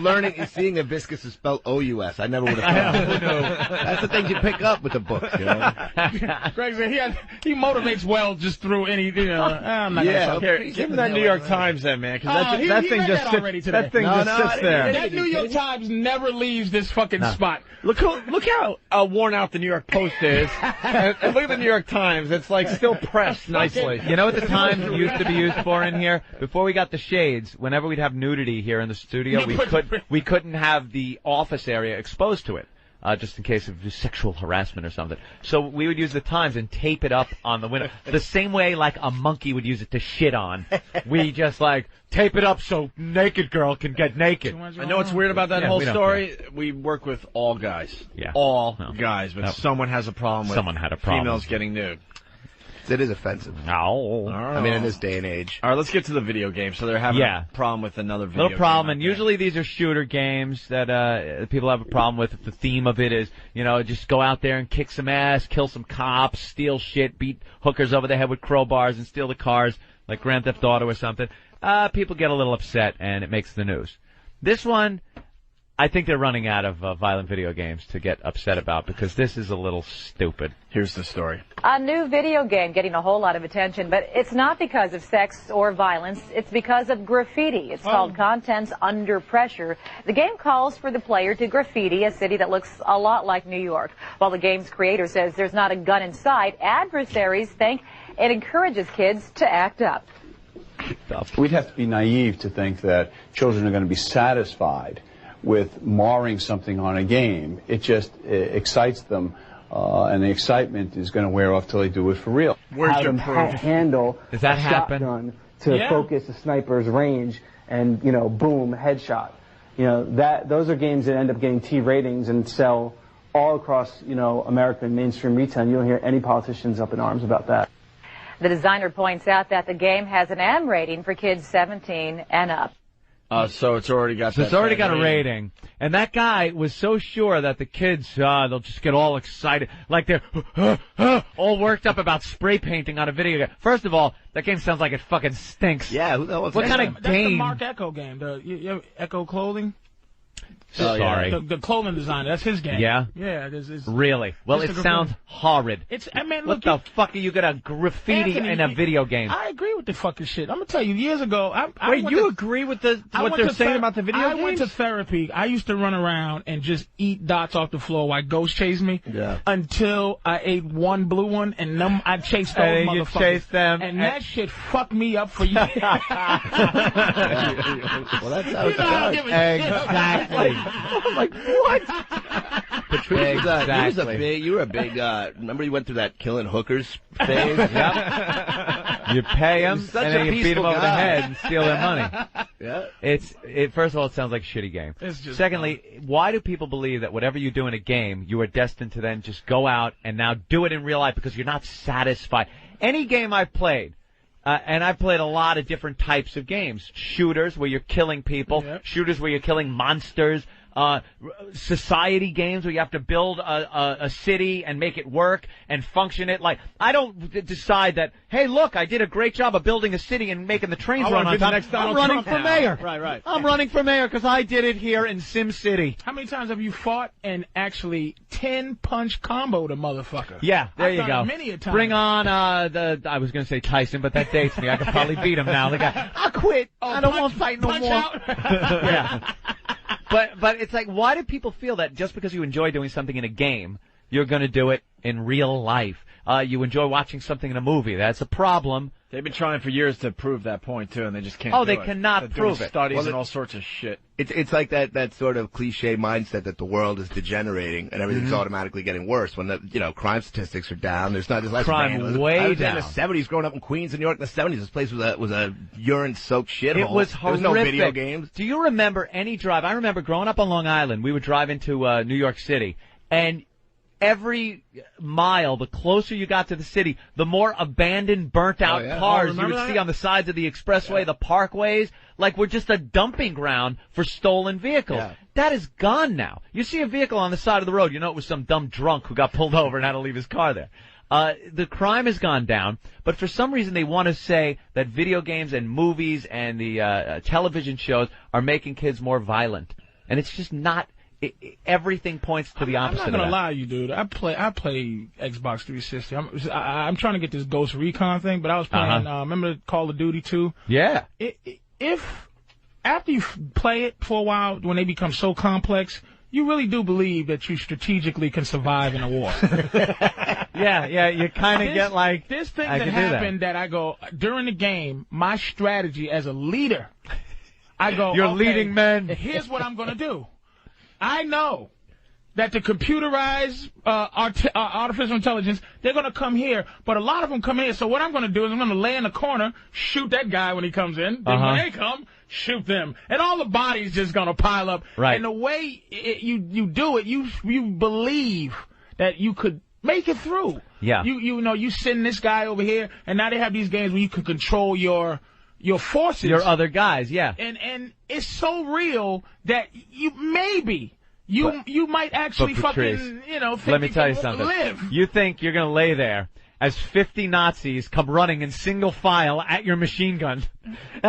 seeing that viscous is spelled O-U-S. I never would have thought. That's the thing you pick up with the book, Greg said he motivates well just through any, I'm not gonna give him that New York Times then, man, because that thing just sits there. That New York Times never leaves this fucking spot. Look how worn out the New York Post is, and look at the New York Times. It's like still pressed nicely. You know what the Times used to be used for in here? Before we got the shades, whenever we'd have nudity here in the studio, we couldn't have the office area exposed to it. Just in case of sexual harassment or something. So we would use the Times and tape it up on the window. The same way like a monkey would use it to shit on. We just tape it up so naked girl can get naked. I know what's weird about that whole story. We work with all guys. Yeah. All guys, but someone has a problem with females getting nude. It is offensive. No. I mean, in this day and age. All right, let's get to the video game. So they're having a problem with another video Little problem, game. and usually these are shooter games that people have a problem with. The theme of it is, just go out there and kick some ass, kill some cops, steal shit, beat hookers over the head with crowbars, and steal the cars like Grand Theft Auto or something. People get a little upset, and it makes the news. This one, I think they're running out of violent video games to get upset about because this is a little stupid. Here's the story. A new video game getting a whole lot of attention, but it's not because of sex or violence. It's because of graffiti. It's called Contents Under Pressure. The game calls for the player to graffiti a city that looks a lot like New York. While the game's creator says there's not a gun in sight, adversaries think it encourages kids to act up. We'd have to be naive to think that children are going to be satisfied with marring something on a game. It just excites them, and the excitement is going to wear off till they do it for real. Where's your proof? Handle Does that happen? Shotgun to focus a sniper's range and, boom, headshot. Those are games that end up getting T ratings and sell all across, American mainstream retail. And you don't hear any politicians up in arms about that. The designer points out that the game has an M rating for kids 17 and up. So it's already got a rating. And that guy was so sure that the kids, they'll just get all excited. Like they're all worked up about spray painting on a video game. First of all, that game sounds like it fucking stinks. Yeah, what kind of game? That's the Mark Echo game. The Echo Clothing. Sorry. The clothing designer, that's his game. Yeah? Yeah. It's really? Well, it sounds horrid. What the fuck are you going to graffiti in a video game? I agree with the fucking shit. I'm going to tell you, years ago... you agree with what they're saying about the video games? I went to therapy. I used to run around and just eat dots off the floor while ghosts chased me. Yeah. Until I ate one blue one, and I chased those motherfuckers. You chased them. And that shit fucked me up for you. Well, that's how it does. Exactly. I'm like, what? Patrice, you were a big, remember you went through that killing hookers phase? Yep. You pay them, and then you beat them over the head and steal their money. Yeah. First of all, it sounds like a shitty game. Secondly, why do people believe that whatever you do in a game, you are destined to then just go out and now do it in real life because you're not satisfied? Any game I've played, and I've played a lot of different types of games. Shooters where you're killing people. Yep. Shooters where you're killing monsters. Society games where you have to build a city and make it work and function it. Like, I don't decide that, hey, look, I did a great job of building a city and making the trains run on time. I'm running for mayor. Right. I'm running for mayor because I did it here in Sim City. How many times have you fought and actually 10-punch comboed a motherfucker? Yeah, there you go. Many a time. Bring on I was going to say Tyson, but that dates me. I could probably beat him now. The guy, I quit. I don't want to fight no more. Yeah. But it's like, why do people feel that just because you enjoy doing something in a game, you're going to do it in real life. You enjoy watching something in a movie. That's a problem. They've been trying for years to prove that point, too, and they just can't do it. They cannot prove it. Studies and all sorts of shit. It's like that sort of cliche mindset that the world is degenerating and everything's automatically getting worse. When crime statistics are down, there's less crime way down. In the 70s, growing up in Queens, New York, in the 70s, this place was a urine-soaked shithole. It was horrific. There was no video games. Do you remember any drive? I remember growing up on Long Island, we would drive into New York City, and every mile, the closer you got to the city, the more abandoned, burnt-out cars you would see on the sides of the expressway, the parkways, like we're just a dumping ground for stolen vehicles. Yeah. That is gone now. You see a vehicle on the side of the road, you know it was some dumb drunk who got pulled over and had to leave his car there. The crime has gone down, but for some reason they want to say that video games and movies and the television shows are making kids more violent. And it's just not. Everything points to the opposite. I'm not gonna lie to you, dude. I play Xbox 360. I'm trying to get this Ghost Recon thing, but I was playing. Remember Call of Duty 2? Yeah. If after you play it for a while, when they become so complex, you really do believe that you strategically can survive in a war. Yeah. You kind of get like this thing that happened that I go during the game. My strategy as a leader, I go. You're okay, leading men. Here's what I'm gonna do. I know that the computerized artificial intelligence, they're going to come here, but a lot of them come here. So what I'm going to do is I'm going to lay in the corner, shoot that guy when he comes in. Then when they come, shoot them. And all the bodies just going to pile up. Right. And the way you do it, you believe that you could make it through. Yeah. You send this guy over here, and now they have these games where you can control your forces. Your other guys, yeah. And it's so real that you might actually Patrice, fucking, think let me you tell can you something. live. You think you're going to lay there as 50 Nazis come running in single file at your machine gun. They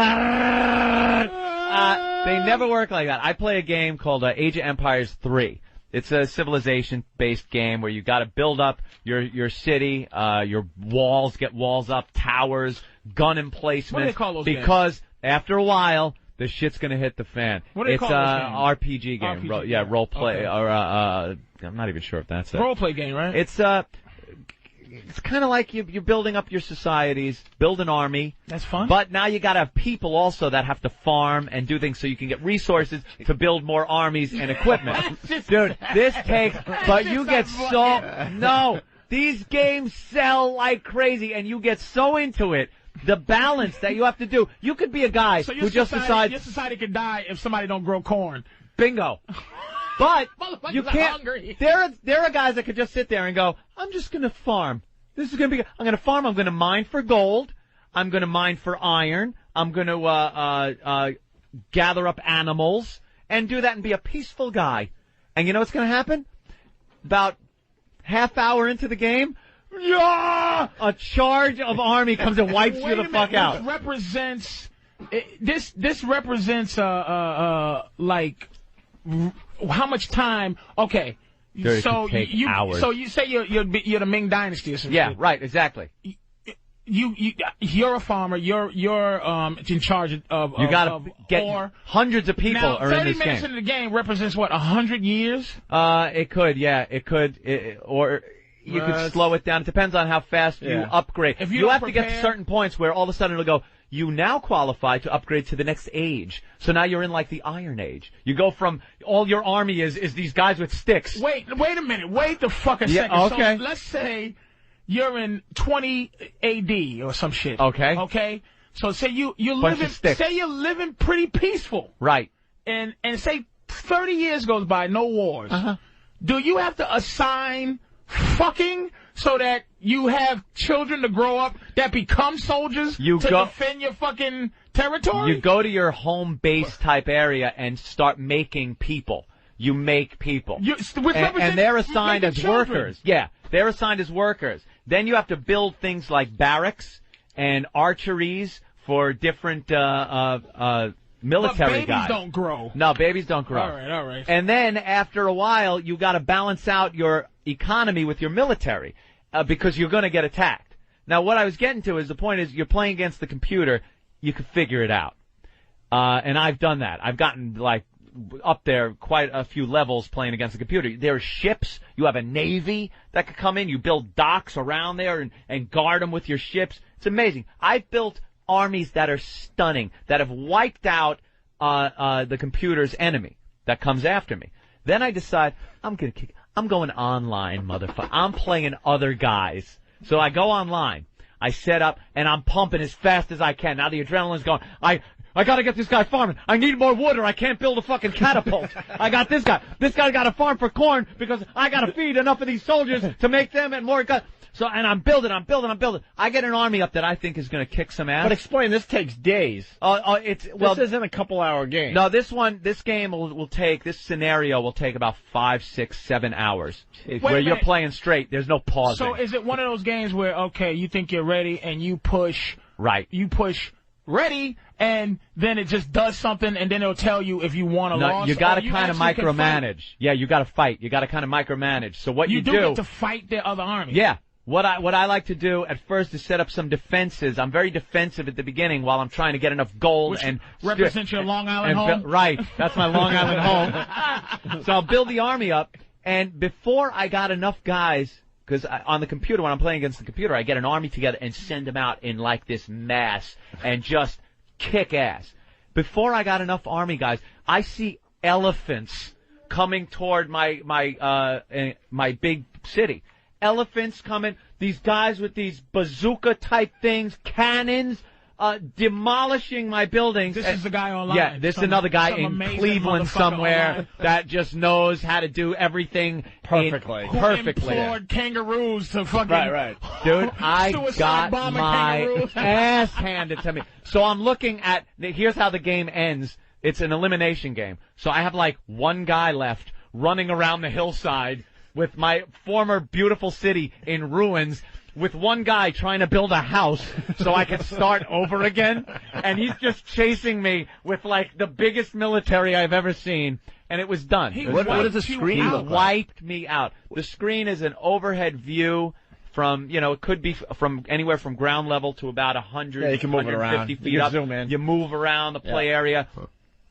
never work like that. I play a game called Age of Empires 3. It's a civilization-based game where you got to build up your city, your walls, get walls up, towers, gun emplacements. What do they call those because after a while, the shit's gonna hit the fan. What do they call those games? RPG game. Role play. Okay. Or I'm not even sure if that's it. Role play game, right? It's kind of like you're building up your societies, build an army. That's fun. But now you got to have people also that have to farm and do things so you can get resources to build more armies and equipment. Dude, this takes. But you get so no. These games sell like crazy, and you get so into it. The balance that you have to do. You could be a guy who just decides your society could die if somebody don't grow corn. Bingo. But you can't. Hungry. There are guys that could just sit there and go, I'm just going to farm. This is going to be. I'm going to farm. I'm going to mine for gold. I'm going to mine for iron. I'm going to gather up animals and do that and be a peaceful guy. And you know what's going to happen? About half hour into the game, a charge of army comes and wipes you the fuck out. This represents like how much time? Okay, Dude, so hours. So you say you're the Ming Dynasty or something? Yeah, right, exactly. You're a farmer. You're in charge of. You got to get hundreds of people now, are in this game. 30 minutes into the game represents what, 100 years? It could, yeah, it could, or you could slow it down. It depends on how fast you upgrade. If you have to get to certain points where all of a sudden it'll go, you now qualify to upgrade to the next age. So now you're in like the Iron Age. You go from all your army is these guys with sticks. Wait a minute. Wait the fuck a second. Okay. So let's say you're in 20 AD or some shit. Okay. Okay. So say you're living pretty peaceful. Right. And say 30 years goes by, no wars. Do you have to assign fucking so that you have children to grow up that become soldiers to defend your fucking territory? You go to your home base type area and start making people. You make people. And they're assigned as workers. Yeah, they're assigned as workers. Then you have to build things like barracks and archeries for different military babies guys. Don't grow. No, babies don't grow. All right. And then after a while, you got to balance out your economy with your military because you're going to get attacked. Now, what I was getting to is the point is you're playing against the computer. You can figure it out. And I've done that. I've gotten like up there quite a few levels playing against the computer. There are ships. You have a navy that could come in. You build docks around there and guard them with your ships. It's amazing. I've built armies that are stunning, that have wiped out the computer's enemy that comes after me. Then I decide I'm going online, motherfucker. I'm playing other guys. So I go online. I set up, and I'm pumping as fast as I can. Now the adrenaline's going. I gotta get this guy farming. I need more wood or I can't build a fucking catapult. I got this guy. This guy got to farm for corn because I gotta feed enough of these soldiers to make them and more guns. So, and I'm building. I get an army up that I think is gonna kick some ass. But explain, this takes days. This isn't a couple-hour game. No, this game this scenario will take about 5, 6, 7 hours. Where you're playing straight, there's no pausing. So is it one of those games where, okay, you think you're ready and you push... Right. You push ready, and then it just does something, and then it'll tell you if you want to loss. You got to kind of micromanage. Yeah, you got to fight. You got to kind of micromanage. So what you do get to fight the other army. Yeah. What I like to do at first is set up some defenses. I'm very defensive at the beginning while I'm trying to get enough gold. Which and represents your Long Island home? Right. That's my Long Island home. So I'll build the army up, and before I got enough guys, because on the computer, when I'm playing against the computer, I get an army together and send them out in like this mass and just kick ass. Before I got enough army guys, I see elephants coming toward my big city. Elephants coming, these guys with these bazooka-type things, cannons, demolishing my buildings. This is the guy online. Yeah, this is another guy in Cleveland somewhere that just knows how to do everything perfectly. Who implored kangaroos to fucking... Right. Dude, I got my ass handed to me. So I'm looking at... Here's how the game ends. It's an elimination game. So I have like one guy left running around the hillside with my former beautiful city in ruins, with one guy trying to build a house so I could start over again, and he's just chasing me with like the biggest military I've ever seen, and it was done. What does the screen look like? Wiped me out. The screen is an overhead view from, it could be from anywhere from ground level to about 100, yeah, you can move 150 it around. feet up. Zoom in. You move around the play area.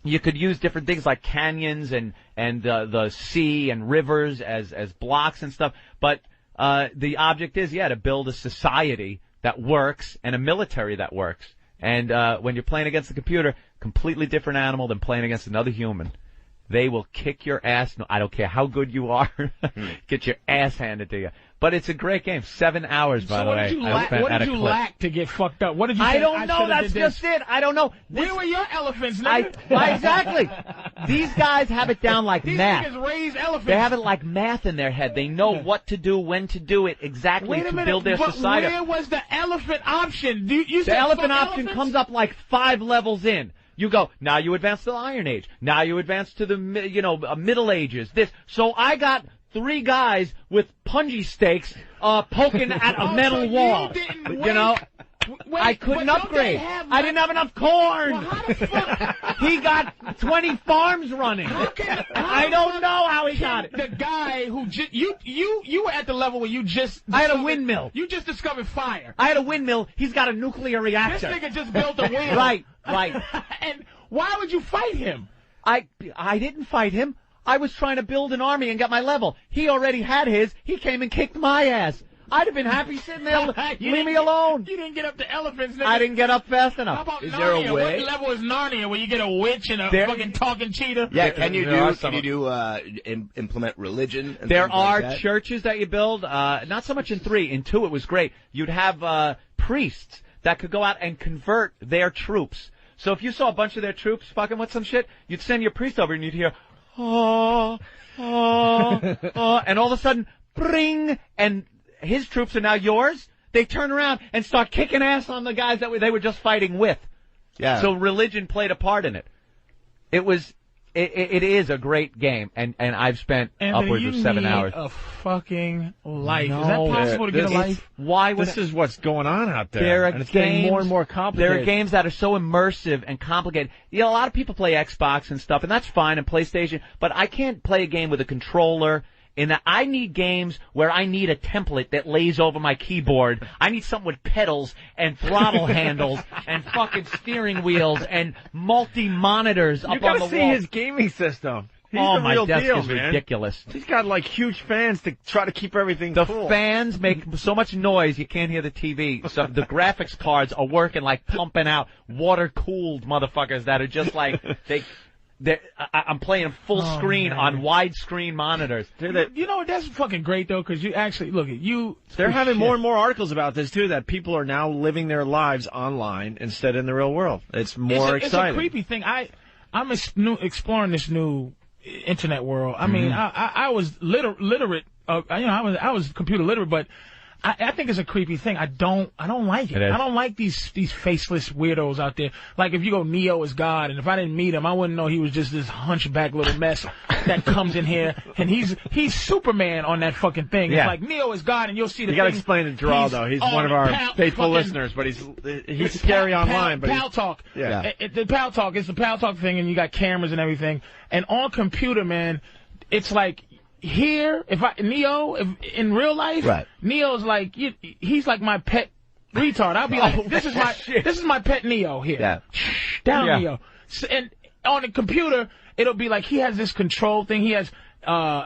You could use different things like canyons and the sea and rivers as blocks and stuff. But the object is, to build a society that works and a military that works. And when you're playing against the computer, completely different animal than playing against another human. They will kick your ass. No, I don't care how good you are. Get your ass handed to you. But it's a great game. 7 hours, by the way. What did you lack to get fucked up? What did you? I don't know. That's just it. I don't know. Where were your elephants, nigga? Exactly. These guys have it down like math. These niggas raise elephants. They have it like math in their head. They know what to do, when to do it exactly to build their society. Where was the elephant option? The elephant option comes up like 5 levels in. You go, now you advance to the Iron Age. Now you advance to the, Middle Ages. So I got 3 guys with punji stakes poking at a metal wall. I couldn't upgrade. I didn't have enough corn. Well, how the fuck? He got 20 farms running. I don't know how he got it. The guy who you were at the level where you just... I had a windmill. You just discovered fire. I had a windmill. He's got a nuclear reactor. This nigga just built a wheel. Right. And why would you fight him? I didn't fight him. I was trying to build an army and get my level. He already had his. He came and kicked my ass. I'd have been happy sitting there. Leave me alone. You didn't get up to elephants, nigga. I didn't get up fast enough. How about Is Narnia? there a way? What level is Narnia where you get a witch and a fucking talking cheetah? Yeah, can you implement religion? And there are like churches that you build. Not so much in 3. In 2, it was great. You'd have priests that could go out and convert their troops. So if you saw a bunch of their troops fucking with some shit, you'd send your priest over and you'd hear, and all of a sudden, bring, and his troops are now yours. They turn around and start kicking ass on the guys that they were just fighting with. Yeah. So religion played a part in it. It is a great game, and I've spent upwards of 7 hours. A fucking life. No. Is that possible to get a life? Why would this is what's going on out there, and it's getting more and more complicated. There are games that are so immersive and complicated. A lot of people play Xbox and stuff, and that's fine, and PlayStation, but I can't play a game with a controller in that I need games where I need a template that lays over my keyboard. I need something with pedals and throttle handles and fucking steering wheels and multi-monitors up on the wall. You gotta see his gaming system. He's the my real desk deal, is man. ridiculous. He's got like huge fans to try to keep everything The cool. fans make so much noise you can't hear the TV. So the graphics cards are working like pumping out water-cooled motherfuckers that are just like I'm playing full screen on widescreen monitors. You know what? That's fucking great though, because you actually look at you. They're having more and more articles about this too. That people are now living their lives online instead in the real world. It's more exciting. It's a creepy thing. I'm exploring this new internet world. I mean, I was literate. I was computer literate, but I think it's a creepy thing. I don't like it. I don't like these faceless weirdos out there. Like if you go Neo is God, and if I didn't meet him, I wouldn't know he was just this hunchback little mess that comes in here, and he's Superman on that fucking thing. Yeah. It's like Neo is God, and you'll see the. You got to thing. explain to Gerald though. He's one of our faithful listeners, but he's scary online. But Pal Talk. Yeah. The Pal Talk. It's the Pal Talk thing, and you got cameras and everything. And on computer, man, it's like. Here, Neo in real life, right. Neo's like he's like my pet retard. I'll be like, this is my pet Neo here. Yeah. Shh, down Neo. So, and on the computer, it'll be like he has this control thing. He has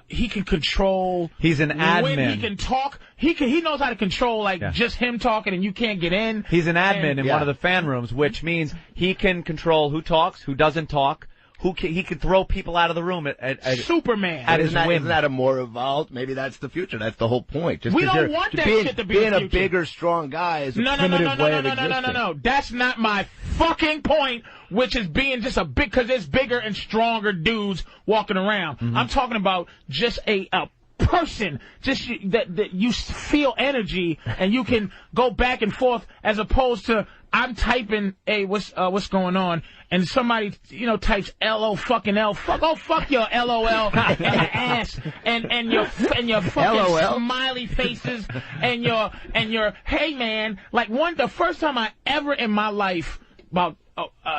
he can control. He's an admin. When he can talk. He knows how to control just him talking and you can't get in. He's an admin in one of the fan rooms, which means he can control who talks, who doesn't talk. He could throw people out of the room at Superman. At his whim. Isn't that a more evolved? Maybe that's the future. That's the whole point. We don't want that shit to be being the future. a bigger, strong guy is a primitive way of existing. No. That's not my fucking point, which is being just because there's bigger and stronger dudes walking around. I'm talking about just a person, just that you feel energy and you can go back and forth as opposed to I'm typing, hey, what's going on? And somebody, types LO fucking L. Fuck your LOL and your ass and your fucking LOL? Smiley faces and your hey man, like the first time I ever in my life about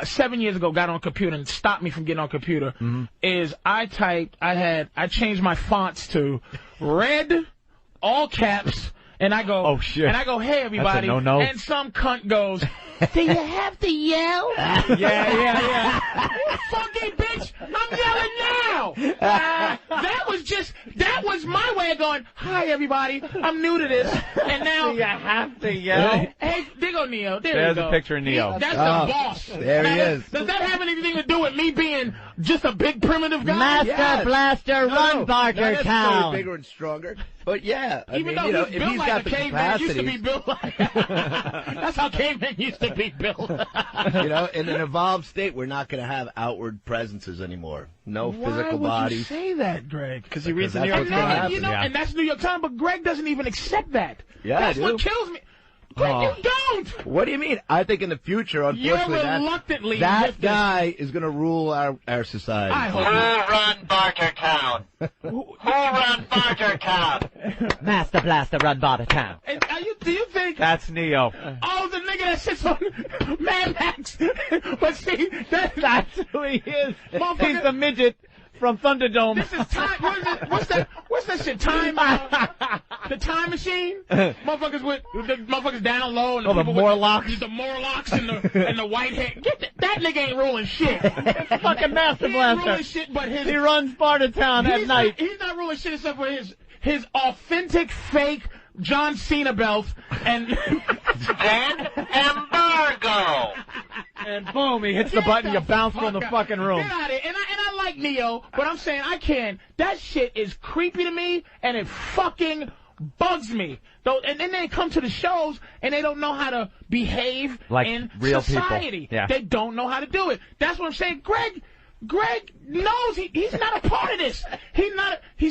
7 years ago got on a computer and stopped me from getting on a computer is I changed my fonts to red, all caps. And I go, hey everybody, and some cunt goes, do you have to yell? Yeah. You fucking bitch, I'm yelling now. That was my way of going, hi everybody, I'm new to this, and now you have to yell. Hey, there go Neo. There's a picture of Neo. That's the boss. There he is. Does that have anything to do with me being just a big primitive guy? Master Blaster, run, Barker Town. Bigger and stronger. But yeah, Even though he's built like a caveman used to be built like. That's how cavemen used to be built. In an evolved state, we're not going to have outward presences anymore. No physical bodies. Why would you say that, Greg? Because he reads the New York Times. And that's New York Times, but Greg doesn't even accept that. Yeah, that's what kills me. Greg, you don't. What do you mean? I think in the future, unfortunately, that guy is going to rule our society. Who run Barker Town? Who run Barker Town? Master Blaster, run Barker Town. And do you think that's Neo? Oh, the nigga that sits on Mad Max. But see, that's who he is. He's the midget from Thunderdome. This is time. What's that shit? Time. The time machine. Motherfuckers down low and the Morlocks. The Morlocks and the white hair. That nigga ain't ruling shit. It's fucking Master Blaster. Ruling shit, but he runs Sparta Town at night. He's not ruling shit except for his authentic fake John Cena belt and embargo. And boom, he hits the button. You bounce from the fucking room. Get out of here. And I like Neo, but I'm saying I can't. That shit is creepy to me, and it fucking bugs me. And then they come to the shows and they don't know how to behave like in real society. People. Yeah. They don't know how to do it. That's what I'm saying. Greg knows he's not a part of this. He's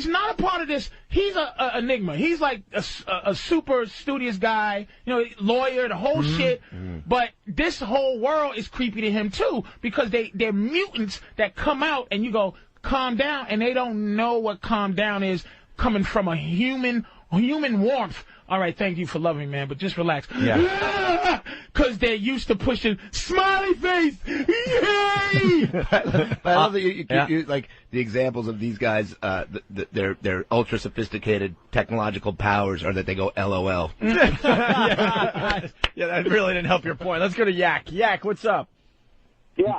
not a part of this. He's a enigma. He's like a super studious guy, lawyer, the whole shit. But this whole world is creepy to him too because they're mutants that come out and you go calm down and they don't know what calm down is coming from a human human warmth. All right, thank you for loving me, man, but just relax. Yeah. Because they're used to pushing smiley face. Yay! I love that you like the examples of these guys. Their ultra sophisticated technological powers are that they go LOL. Yeah, that really didn't help your point. Let's go to Yak. Yak, what's up? Yeah,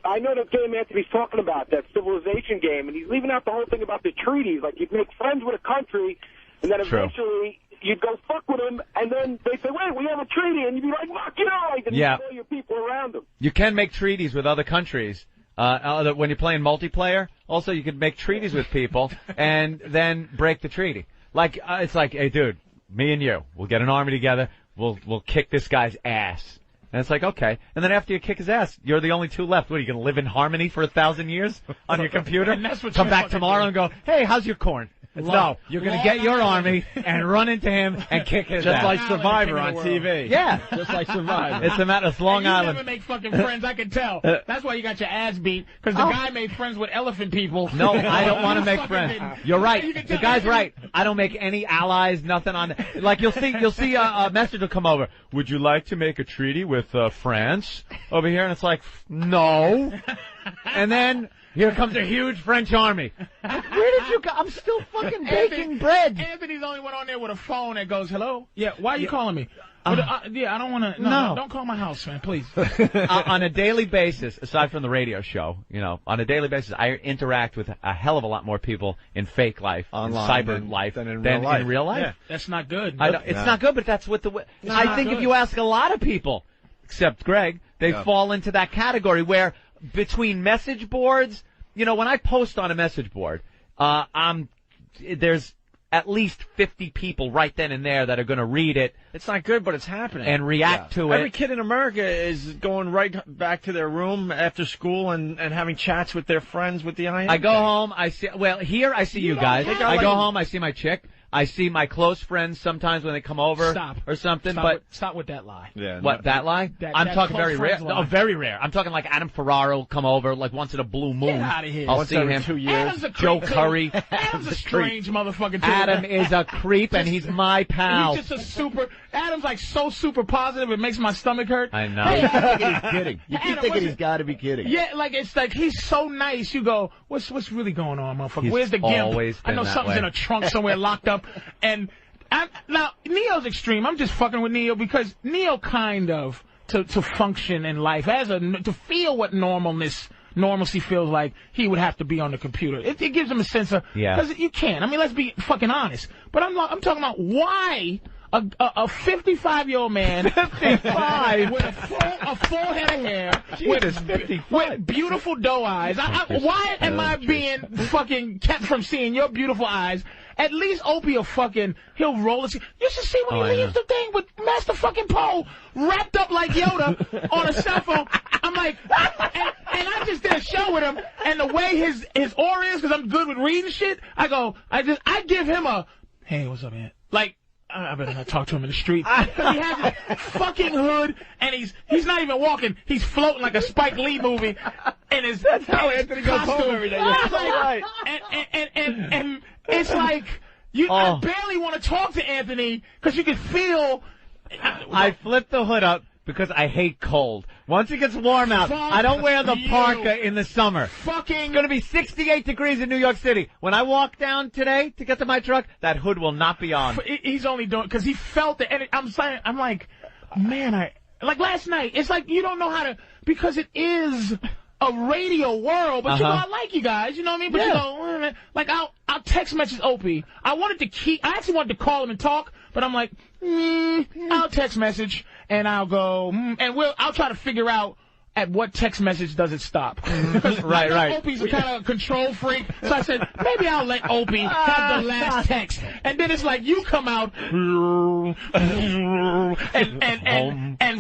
I know the game Anthony's talking about, that civilization game, and he's leaving out the whole thing about the treaties. Like, you'd make friends with a country, and then eventually you'd go fuck with them, and then they say, wait, we have a treaty, and you'd be like, fuck you, and you throw your people around them. You can make treaties with other countries. When you're playing multiplayer, also you can make treaties with people and then break the treaty. Like, it's like, hey, dude, me and you, we'll get an army together, we'll kick this guy's ass. And it's like, okay. And then after you kick his ass, you're the only two left. What, are you going to live in harmony for 1,000 years on your computer? And that's what come back tomorrow and go, hey, how's your corn? No, you're going to get your army and run into him and kick his ass. Just like Survivor on TV. Yeah. Just like Survivor. It's a matter of Long Island. You never make fucking friends, I can tell. That's why you got your ass beat, because the guy made friends with elephant people. No, I don't want to make friends. You're right. The guy's right. I don't make any allies, nothing on it. Like, you'll see a message will come over. Would you like to make a treaty with France over here? And it's like, no. And then here comes a huge French army. Where did you go? I'm still fucking baking bread. Anthony's the only one on there with a phone that goes, hello? Yeah, why are you calling me? I don't want to. No, don't call my house, man, please. On a daily basis, aside from the radio show, on a daily basis, I interact with a hell of a lot more people in fake life, online, cyber life, than in real life. Yeah. That's not good. It's not good, but that's what I think. If you ask a lot of people, except Greg, they fall into that category where between message boards, when I post on a message board, there's at least 50 people right then and there that are going to read it. It's not good, but it's happening. And react to it. Every kid in America is going right back to their room after school and having chats with their friends with the IM. I go home, here I see you guys. I go home, I see my chick. I see my close friends sometimes when they come over or something. Stop with that lie. Yeah, what, that lie? I'm talking very rare. Oh, very rare. I'm talking like Adam Ferraro will come over like once in a blue moon. Get out of here. I'll see him. 2 years. Adam's a Joe creep, Curry. Adam's a strange motherfucker, too. Adam is a creep, and he's my pal. He's just Adam's like so super positive, it makes my stomach hurt. I know. You keep thinking he's kidding. You keep thinking he's got to be kidding. Yeah, like it's like he's so nice. You go, what's really going on, motherfucker? Where's the gimp? I know something's in a trunk somewhere locked up. And now Neo's extreme. I'm just fucking with Neo because Neo kind of to function in life to feel what normalcy feels like, he would have to be on the computer. It gives him a sense of because you can't. I mean, let's be fucking honest. But I'm talking about why. A 55-year-old man, 55 with a full head of hair, with beautiful doe eyes. Why am I being fucking kept from seeing your beautiful eyes? At least Opie he'll roll his. You should see when he leaves the thing with Master fucking Poe wrapped up like Yoda on a cell phone. I'm like, and I just did a show with him, and the way his aura is, because I'm good with reading shit. I give him a, hey, what's up, man? Like. I better not talk to him in the street. He has his fucking hood, and he's not even walking. He's floating like a Spike Lee movie. And that's how Anthony goes home every day. Right. And it's like I barely want to talk to Anthony because you can feel. I flip the hood up because I hate cold. Once it gets warm out, I don't wear the parka in the summer. It's going to be 68 degrees in New York City. When I walk down today to get to my truck, that hood will not be on. He's only doing because he felt it. And I'm like, man, like last night. It's like you don't know how to because it is a radio world. But I like you guys. You know what I mean? But you go like I'll text message Opie. I actually wanted to call him and talk, but I'm like, I'll text message. And I'll go, I'll try to figure out at what text message does it stop. Right. Opie's a kind of control freak. So I said, maybe I'll let Opie have the last text. And then it's like, you come out, and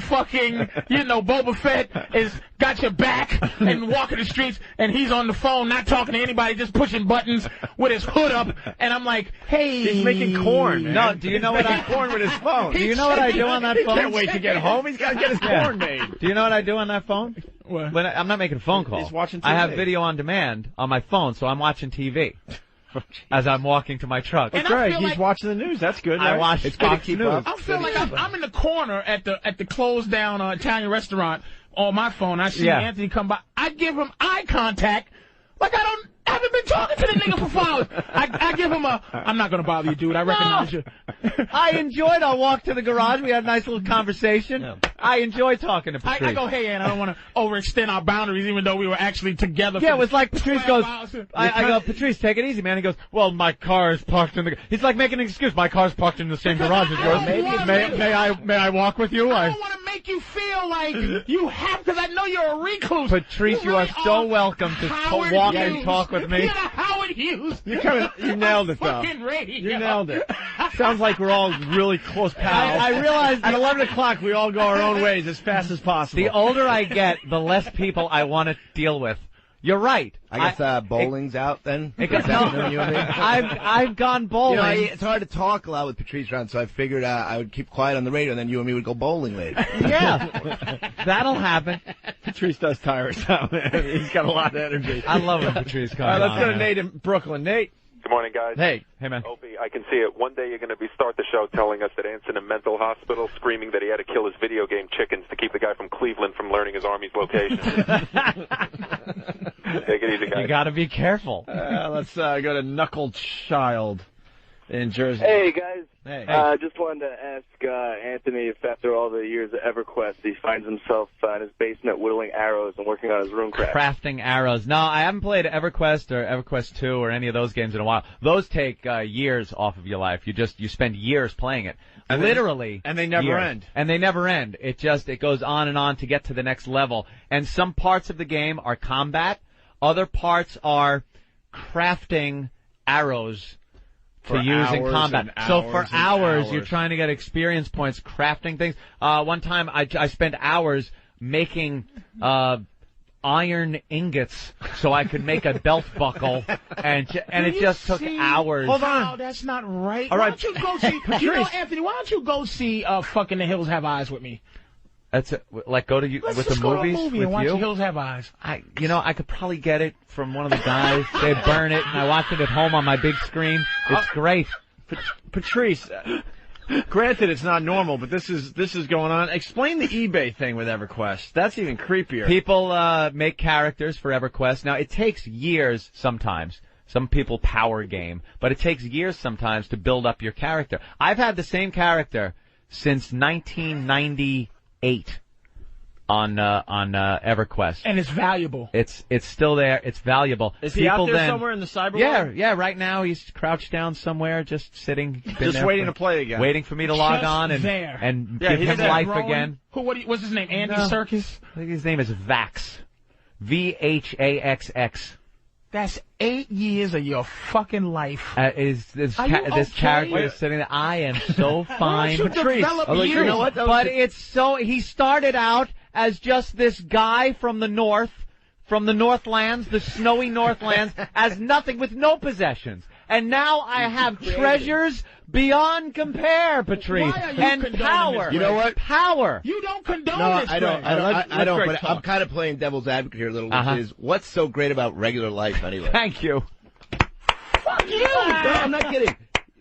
fucking, Boba Fett is got your back and walking the streets, and he's on the phone, not talking to anybody, just pushing buttons with his hood up. And I'm like, hey. He's making corn, man. No, do you know what corn with his phone? Do you know what I do on that phone? He can't wait to get home. He's got to get his corn made. Do you know what I do on that phone? What? When I'm not making a phone call. He's watching TV. I have video on demand on my phone, so I'm watching TV. as I'm walking to my truck. Well, Greg, he's watching the news. That's good, right? I watch Fox News. I feel like I'm in the corner at the closed down Italian restaurant on my phone. I see Anthony come by. I give him eye contact like I haven't been talking to the nigga for 4 hours. I give him I'm not going to bother you, dude. I recognize you. I enjoyed our walk to the garage. We had a nice little conversation. Yeah. I enjoy talking to Patrice. I go, hey, and I don't want to overextend our boundaries, even though we were actually together. Yeah, it was like Patrice goes, I go, go, Patrice, take it easy, man. He goes, well, my car is parked in the. He's like making an excuse. My car's parked in the same garage as yours. May I walk with you? I don't want to make you feel like you have, because I know you're a recluse. Patrice, you are so welcome to walk and talk with me. Howard Hughes. You nailed it, though. You nailed it. Sounds like we're all really close pals. I realized at 11 o'clock we all go our own ways as fast as possible. The older I get, the less people I want to deal with. You're right. I guess bowling's out then. I've gone bowling. You know, it's hard to talk a lot with Patrice around, so I figured I would keep quiet on the radio, and then you and me would go bowling later. Yeah, that'll happen. Patrice does tire us out, man. He's got a lot of energy. I love when Patrice comes on. All right, let's go to Nate in Brooklyn. Nate. Good morning, guys. Hey man. Opie, I can see it. One day you're going to start the show telling us that Ant's in a mental hospital, screaming that he had to kill his video game chickens to keep the guy from Cleveland from learning his Army's location. Take it easy, guys. You got to be careful. Let's go to Knuckle Child in Jersey. Hey, guys. Hey. Just wanted to ask Anthony if after all the years of EverQuest, he finds himself in his basement whittling arrows and working on his runecraft. Crafting arrows. No, I haven't played EverQuest or EverQuest 2 or any of those games in a while. Those take years off of your life. You spend years playing it. And literally. And they never end. And they never end. It goes on and on to get to the next level. And some parts of the game are combat. Other parts are crafting arrows to use in combat. So for hours, you're trying to get experience points crafting things. One time I spent hours making iron ingots so I could make a belt buckle, and it just took hours. Hold on. No, that's not right. All right. Why don't you go see, Anthony, why don't you go see fucking The Hills Have Eyes with me? That's it. Like go to you Let's with just the go movies to a movie with and watch you. The Hills Have Eyes. I could probably get it from one of the guys. They burn it, and I watch it at home on my big screen. It's great. Patrice, granted it's not normal, but this is going on. Explain the eBay thing with EverQuest. That's even creepier. People make characters for EverQuest. Now it takes years sometimes. Some people power game, but it takes years sometimes to build up your character. I've had the same character since 1998 on EverQuest, and it's valuable. It's still there. It's valuable. Is he out there somewhere in the cyber world? Yeah. Right now he's crouched down somewhere, just sitting, just waiting to play again, waiting for me to log on and give him life again. What's his name? Andy Serkis. I think his name is Vax, VHAXX. That's 8 years of your fucking life. This character is sitting there. I am so fine. You know what? But it's so. He started out as just this guy from the Northlands, the snowy Northlands, as nothing with no possessions. And now I have treasures beyond compare, Patrice, and power. You know what? Power. You don't condone this. I don't. But I'm kind of playing devil's advocate here a little, which is what's so great about regular life anyway. Thank you. Fuck you. No, I'm not kidding.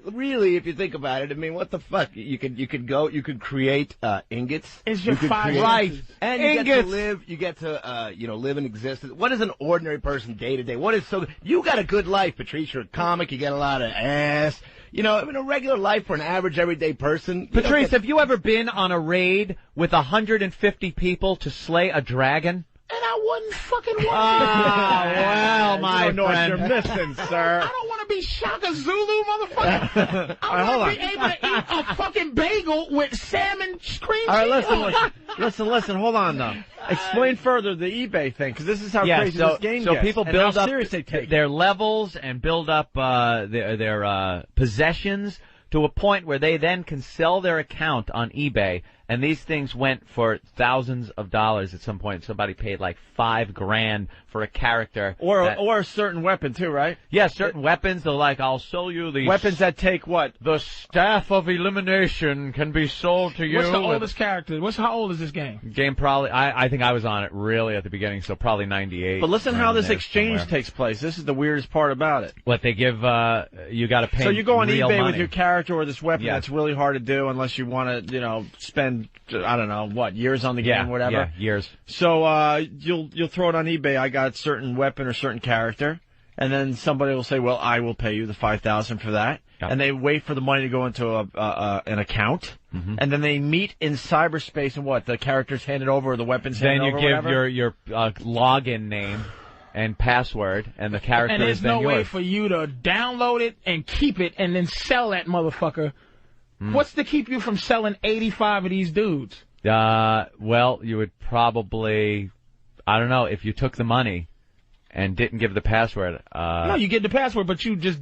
Really, if you think about it, I mean, what the fuck? You could create ingots. It's your right. And you get to live. You get to live in existence. What is an ordinary person day to day? What is so? You got a good life, Patrice. You're a comic. You get a lot of ass. A regular life for an average everyday person. Patrice, have you ever been on a raid with 150 people to slay a dragon? And I wasn't fucking working. Well, my friend. What you're missing, sir. I don't want to be Shaka Zulu, motherfucker. I want to be able to eat a fucking bagel with salmon cream cheese. All right, listen. Hold on, though. Explain further the eBay thing, because this is how crazy this game gets. So people and build how up serious they take their levels and build up their possessions to a point where they then can sell their account on eBay And these things went for thousands of dollars at some point. Somebody paid like $5,000 for a character. Or a certain weapon, too, right? Yeah, certain weapons. They're like, I'll sell you these. Weapons that take what? The staff of elimination can be sold to you. What's the oldest character? How old is this game? Game probably, I think I was on it really at the beginning, so probably 98. But listen how this exchange takes place. This is the weirdest part about it. What they give, you got to pay. So you go on eBay money with your character or this weapon Yeah. that's really hard to do unless you want to, spend, I don't know, years on the game or whatever. Yeah, years. So you'll throw it on eBay. I got a certain weapon or certain character, and then somebody will say, well, I will pay you the $5,000 for that. Yep. And they wait for the money to go into an account, and then they meet in cyberspace, and the character's handed over or the weapon's handed over. Then you give your login name and password, and the character and is then there's no way yours. for you to download it and keep it and then sell that motherfucker. What's to keep you from selling 85 of these dudes? Well, you would probably, I don't know, if you took the money and didn't give the password. No, you get the password, but you just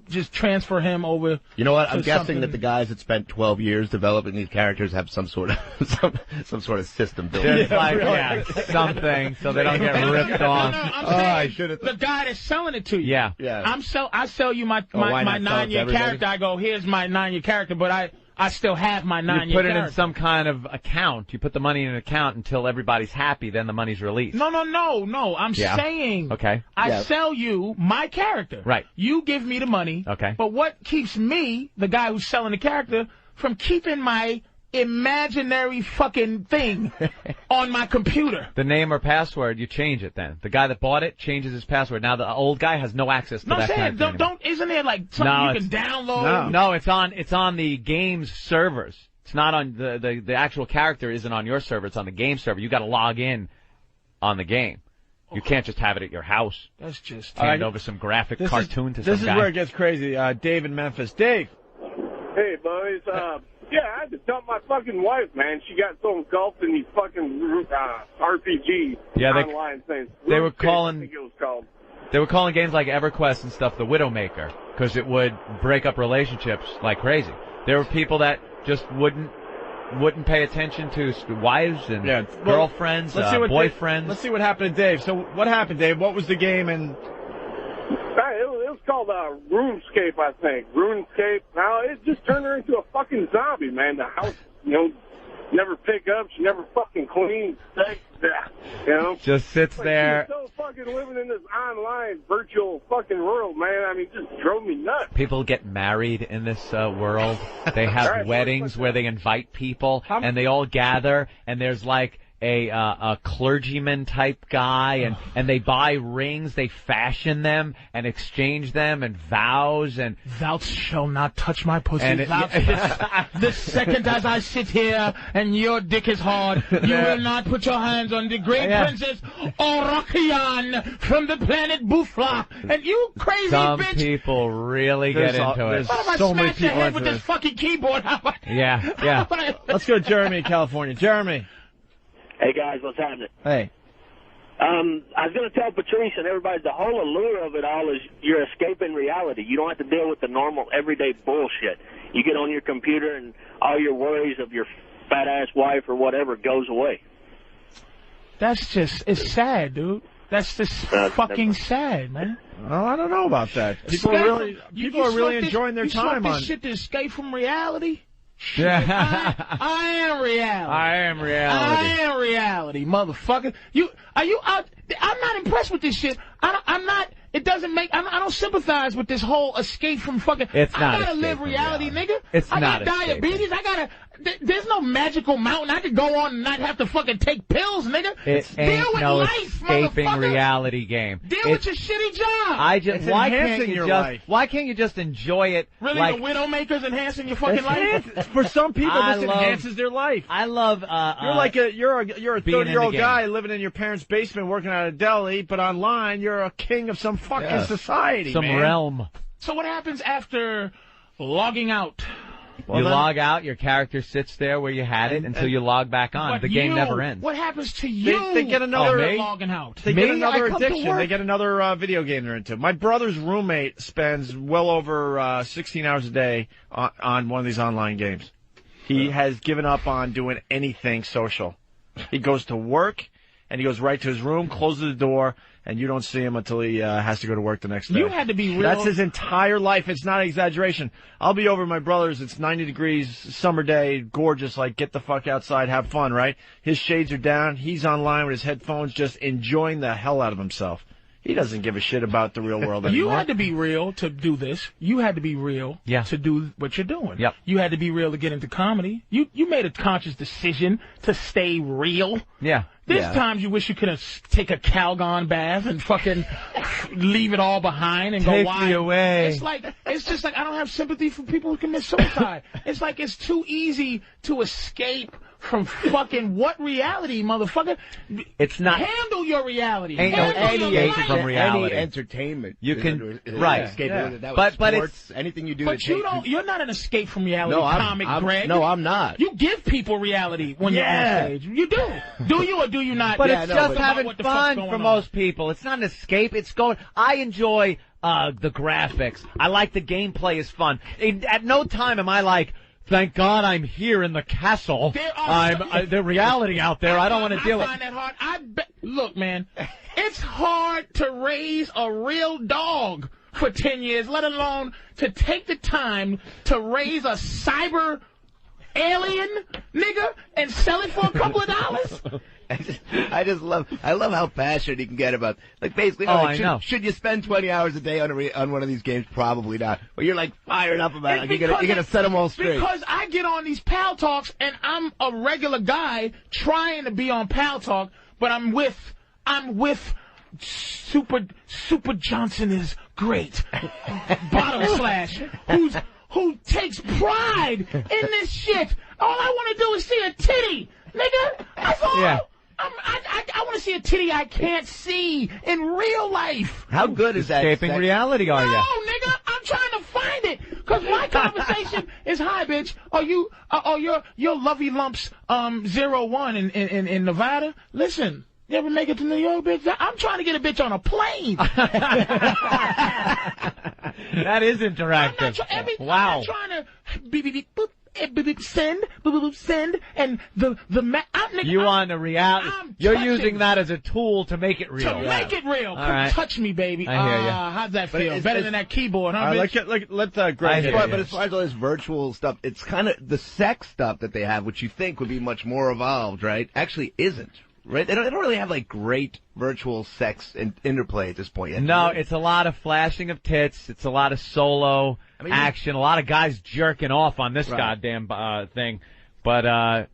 just transfer him over. You know what? I'm guessing that the guys that spent 12 years developing these characters have some sort of some sort of system built. Something so they don't get ripped off. I should have. The guy that's selling it to you. Yeah. I sell you my 9-year character. I go, here's my 9-year character, but I still have my 9-year character. You put it in some kind of account. You put the money in an account until everybody's happy, then the money's released. No. I'm saying Okay. I sell you my character. Right. You give me the money. Okay. But what keeps me, the guy who's selling the character, from keeping my imaginary fucking thing on my computer? The name or password, you change it then. The guy that bought it changes his password. Now the old guy has no access to that kind of thing anymore. Isn't there like something you can download? No, it's on the game's servers. It's not on the actual character isn't on your server. It's on the game server. You got to log in on the game. You can't just have it at your house. That's just hand over some graphic cartoon to some guy. This is where it gets crazy. Dave in Memphis. Dave. Hey, boys. Yeah, I had to dump my fucking wife, man. She got so engulfed in these fucking RPG online things. They were calling. I think it was called. They were calling games like EverQuest and stuff the Widowmaker because it would break up relationships like crazy. There were people that just wouldn't pay attention to wives and girlfriends, boyfriends. Let's see what happened to Dave. So what happened, Dave? What was the game? And it was called RuneScape, I think. RuneScape. Now it just turned her into a fucking zombie, man. The house, never pick up. She never fucking cleans. Just sits there. She's so fucking living in this online virtual fucking world, man. I mean, it just drove me nuts. People get married in this world. They have weddings where they invite people, and they all gather, and there's like a clergyman type guy, and they buy rings, they fashion them and exchange them, and vows, and thou shalt not touch my pussy. The second as I sit here and your dick is hard, you will not put your hands on the great princess Orokian from the planet Bufla. And you crazy some bitch. people really get into it. What am I smash your head with this fucking keyboard? Yeah. Let's go to Jeremy in California. Jeremy. Hey, guys, what's happening? Hey. I was going to tell Patrice and everybody, the whole allure of it all is you're escaping reality. You don't have to deal with the normal, everyday bullshit. You get on your computer and all your worries of your fat-ass wife or whatever goes away. It's sad, dude. That's just fucking sad, man. Well, I don't know about that. People are really enjoying their time on this shit to escape from reality. Yeah. I am reality. I am reality, motherfucker. Are you out? I'm not impressed with this shit. I'm not. It doesn't make. I don't sympathize with this whole escape from fucking. It's not. I gotta live reality, nigga. I got diabetes. There's no magical mountain I could go on and not have to fucking take pills, nigga. It ain't Deal with no life, escaping motherfucker. reality game. Deal with your shitty job. Why can't you just enjoy it? Really, like, the Widowmaker's enhancing your fucking life? For some people, this enhances their life. I love. You're a 30-year-old guy living in your parents' basement working at a deli, but online you're a king of some fucking society, some realm. So what happens after logging out? You log out, your character sits there where you had it until you log back on. The game never ends. What happens to you? They get another logging out. They get another addiction. They get another video game they're into. My brother's roommate spends well over 16 hours a day on one of these online games. He has given up on doing anything social. He goes to work, and he goes right to his room, closes the door, and you don't see him until he has to go to work the next day. You had to be real. That's his entire life. It's not an exaggeration. I'll be over at my brother's. It's 90 degrees, summer day, gorgeous, like get the fuck outside, have fun, right? His shades are down. He's online with his headphones, just enjoying the hell out of himself. He doesn't give a shit about the real world anymore. You had to be real to do this. You had to be real to do what you're doing. Yep. You had to be real to get into comedy. You made a conscious decision to stay real. Yeah. There's times you wish you could have take a Calgon bath and fucking leave it all behind and Take go wild. me away. It's just like I don't have sympathy for people who commit suicide. It's like it's too easy to escape from fucking what reality, motherfucker? It's not. Handle your reality. Ain't no escape from reality. Any entertainment. You can escape. Yeah. That but sports, it's anything you do. But you're not an escape from reality, No, comic Greg. No, I'm not. You give people reality when you're on stage. You do. Do you or do you not? But it's just having fun for most people. It's not an escape. It's going. I enjoy the graphics. I like the gameplay is fun. At no time am I like, thank God I'm here in the castle. The reality out there. I don't want to deal with. I find that hard. Look, man, it's hard to raise a real dog for 10 years, let alone to take the time to raise a cyber alien nigga and sell it for a couple of dollars. I love how passionate he can get about, like, basically, I know. Should you spend 20 hours a day on one of these games? Probably not. But you're like fired up about it. Like, you're gonna set them all straight. Because I get on these Pal Talks and I'm a regular guy trying to be on Pal Talk, but I'm with Super Johnson is great. Bottom slash who takes pride in this shit. All I want to do is see a titty, nigga. That's all. Yeah. I want to see a titty I can't see in real life. How good is that? Escaping reality, are you? No, nigga, I'm trying to find it. Because my conversation is, hi, bitch. Your Lovey Lumps 01 in Nevada? Listen, you ever make it to New York, bitch? I'm trying to get a bitch on a plane. That is interactive. Wow. I'm trying to beep, boop, send, and you want a reality. You're using that as a tool to make it real. To make it real. All right. Touch me, baby. I hear you. How's that feel? Better than that keyboard, huh, bitch? Let Greg. But as far as all this virtual stuff, it's kind of the sex stuff that they have, which you think would be much more evolved, right? Actually isn't. Right? They don't really have, like, great virtual sex and interplay at this point yet. No, it's a lot of flashing of tits. It's a lot of solo action. A lot of guys jerking off on this goddamn thing. But,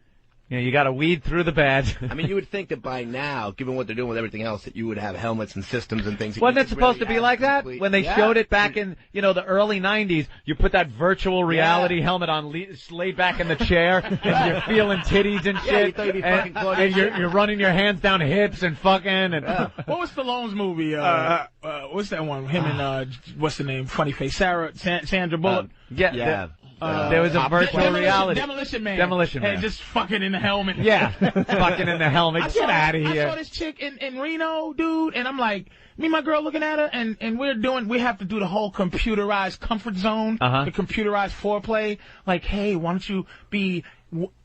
you got to weed through the bad. I mean, you would think that by now, given what they're doing with everything else, that you would have helmets and systems and things. Wasn't it supposed to be like that? When they showed it back in, the early 90s, you put that virtual reality helmet on, laid back in the chair, and you're feeling titties and shit, and you're running your hands down hips and fucking. And what was Stallone's movie? What's that one? Him and, what's the name? Funny face. Sandra Bullock. There was a virtual reality. Demolition Man. And just fucking in the helmet. Yeah, fucking in the helmet. Get out of here. I saw this chick in Reno, dude, and I'm like, me and my girl looking at her, and we have to do the whole computerized comfort zone, the computerized foreplay. Like, hey, why don't you be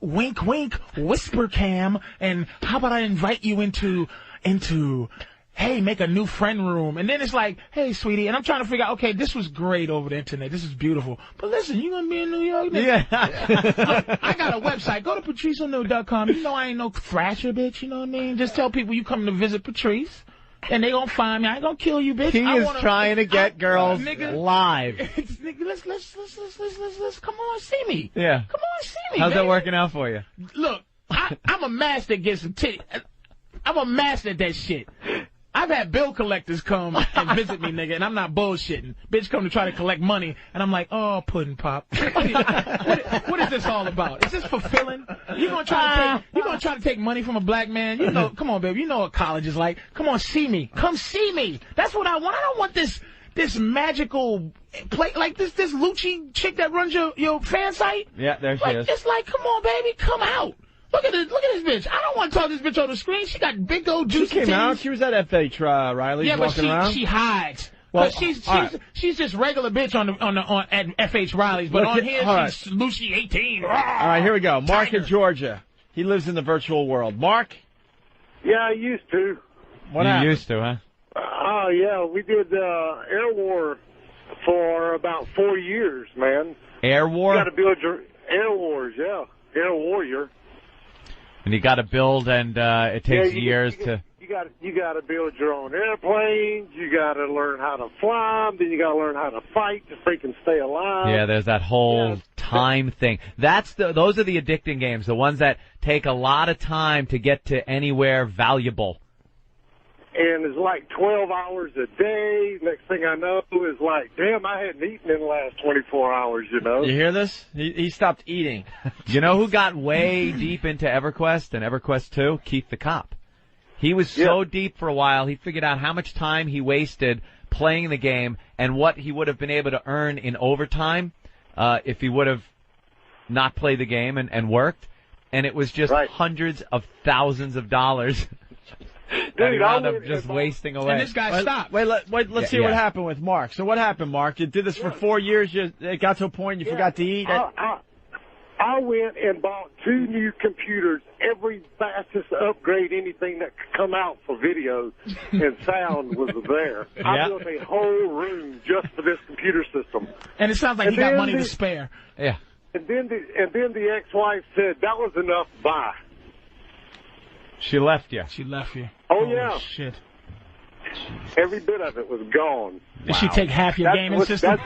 wink, wink, whisper cam, and how about I invite you into hey, make a new friend room. And then it's like, hey, sweetie. And I'm trying to figure out, okay, this was great over the internet. This is beautiful. But listen, you going to be in New York? Yeah. Look, I got a website. Go to PatriceO'Neal.com. You know I ain't no thrasher, bitch. You know what I mean? Just tell people you come to visit Patrice. And they gonna find me. I ain't gonna kill you, bitch. He is trying to get girls live. Nigga, let's come on, see me. Yeah. Come on, see me. How's baby. that working out for you? Look, I'm a master at getting some titty. I'm a master at that shit. I've had bill collectors come and visit me, nigga, and I'm not bullshitting. Bitch come to try to collect money, and I'm like, oh, pudding pop. What is this all about? Is this fulfilling? You gonna try to take money from a black man? You know, come on, baby. You know what college is like. Come on, see me. Come see me. That's what I want. I don't want this magical play like this Lucci chick that runs your fan site. Yeah, there she is. It's like, come on, baby, come out. Look at this bitch. I don't want to talk to this bitch on the screen. She got big old juicy She came titties. out. She was at FH Riley's walking around. She hides. Well, she's just regular bitch at F.H. Riley's, but on here she's Lucy 18. All right, here we go. Mark in Georgia. He lives in the virtual world. Mark? Yeah, I used to. What happened? used to, huh? Oh, yeah, we did Air War for about 4 years, man. Air War? You got to build your Air Wars, yeah. Air Warrior. And you got to build, and it takes years to... You got to build your own airplanes. You got to learn how to fly them. Then you got to learn how to fight to freaking stay alive. Yeah, there's that whole time thing. Those are the addicting games, the ones that take a lot of time to get to anywhere valuable. And it's like 12 hours a day. Next thing I know is like, damn, I hadn't eaten in the last 24 hours, you know. You hear this? He stopped eating. You know who got way deep into EverQuest and EverQuest 2? Keith the Cop. He was so deep for a while, he figured out how much time he wasted playing the game and what he would have been able to earn in overtime if he would have not played the game and worked. And it was just hundreds of thousands of dollars. That he wound up just wasting away. And this guy stopped. Let's see what happened with Mark. So what happened, Mark? You did this for 4 years. It got to a point you forgot to eat. I went and bought 2 new computers, every fastest upgrade, anything that could come out for video and sound was there. I built a whole room just for this computer system. And it sounds like he got money to spare. Yeah. And then the ex-wife said, that was enough, bye. She left you. She left you. Oh, Holy yeah. Shit. Every bit of it was gone. Did she take half your gaming system?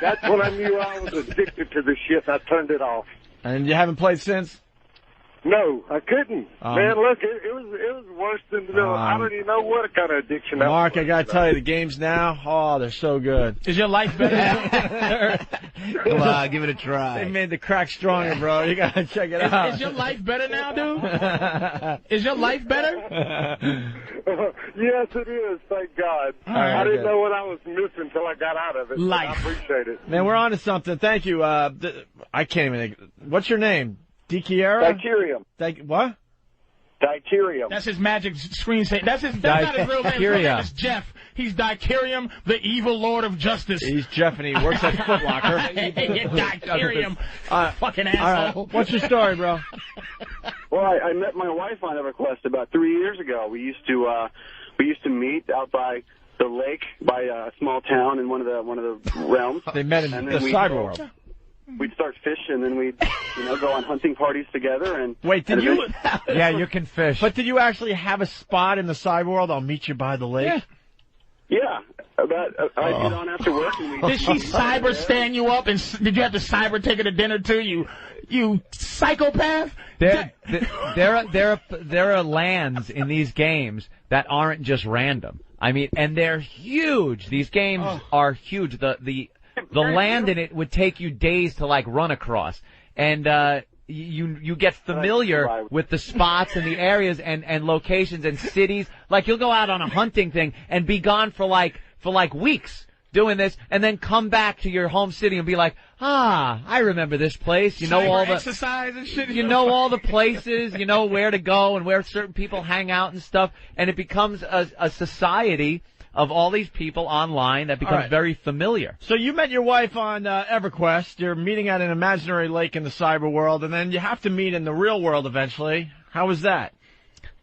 That's when I knew I was addicted to the shit. I turned it off. And you haven't played since? No, I couldn't. Man, look, it was worse than I don't even know what kind of addiction that was. Mark, I gotta tell you, the games now, they're so good. Is your life better? Come on, give it a try. They made the crack stronger, bro. You gotta check it out. Is your life better now, dude? Is your life better? Yes, it is. Thank God. Right, I didn't know what I was missing until I got out of it. Life. I appreciate it. Man, we're on to something. Thank you. I can't even think. What's your name? DiChiara? Dicterium. What? Dicterium. That's his magic screen say. That's not his real name. His real name is Jeff. He's Dicterium, the evil lord of justice. He's Jeff, and he works at Foot Locker. Dicterium. Fucking asshole. All right. What's your story, bro? Well, I met my wife on EverQuest about 3 years ago. We used to meet out by the lake by a small town in one of the realms. They met in the cyber world. We'd start fishing, and then we'd, go on hunting parties together. And wait, did you? Yeah, you can fish. But did you actually have a spot in the cyber world? I'll meet you by the lake. Yeah. I'd get on after work. And did she cyber stand you up, and did you have to cyber take her to dinner too? You psychopath. There are lands in these games that aren't just random. I mean, and they're huge. These games are huge. The land in it would take you days to run across, and you get familiar with the spots and the areas and locations and cities. Like you'll go out on a hunting thing and be gone for weeks doing this, and then come back to your home city and be like, I remember this place. You know all the exercise and shit. You know all the places. You know where to go and where certain people hang out and stuff, and it becomes a society of all these people online that becomes very familiar. So you met your wife on EverQuest. You're meeting at an imaginary lake in the cyber world, and then you have to meet in the real world eventually. How was that?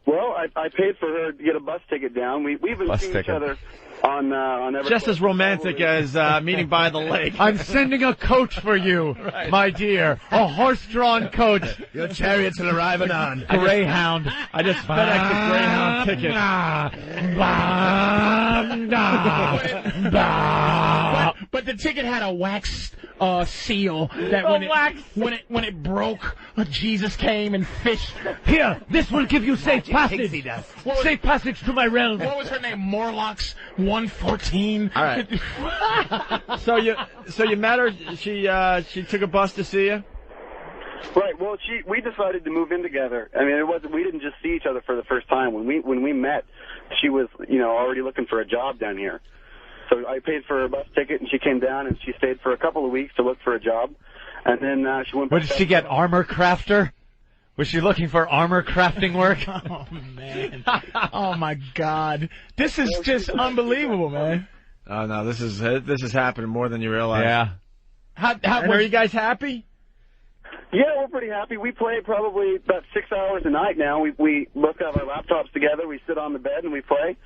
Well, I paid for her to get a bus ticket down. We've been seeing each other on EverQuest. Just as romantic as meeting by the lake. I'm sending a coach for you, my dear. A horse-drawn coach. Your chariots will arrive anon. Greyhound. I just FedExed a Greyhound ticket. But the ticket had a wax seal that when it broke, Jesus came and fished. Here, this will give you safe passage. Safe passage to my realm. What was her name? Morlocks 114. All right. So you met her. She took a bus to see you. Right. Well, we decided to move in together. I mean, we didn't just see each other for the first time. When we met, she was already looking for a job down here. So I paid for her bus ticket, and she came down, and she stayed for a couple of weeks to look for a job. And then she went back. What, did she get armor crafter? Was she looking for armor crafting work? Oh, man. Oh, my God. This is just unbelievable, man. Oh no, this is happening more than you realize. Yeah. Are you guys happy? Yeah, we're pretty happy. We play probably about 6 hours a night now. We both have our laptops together. We sit on the bed and we play,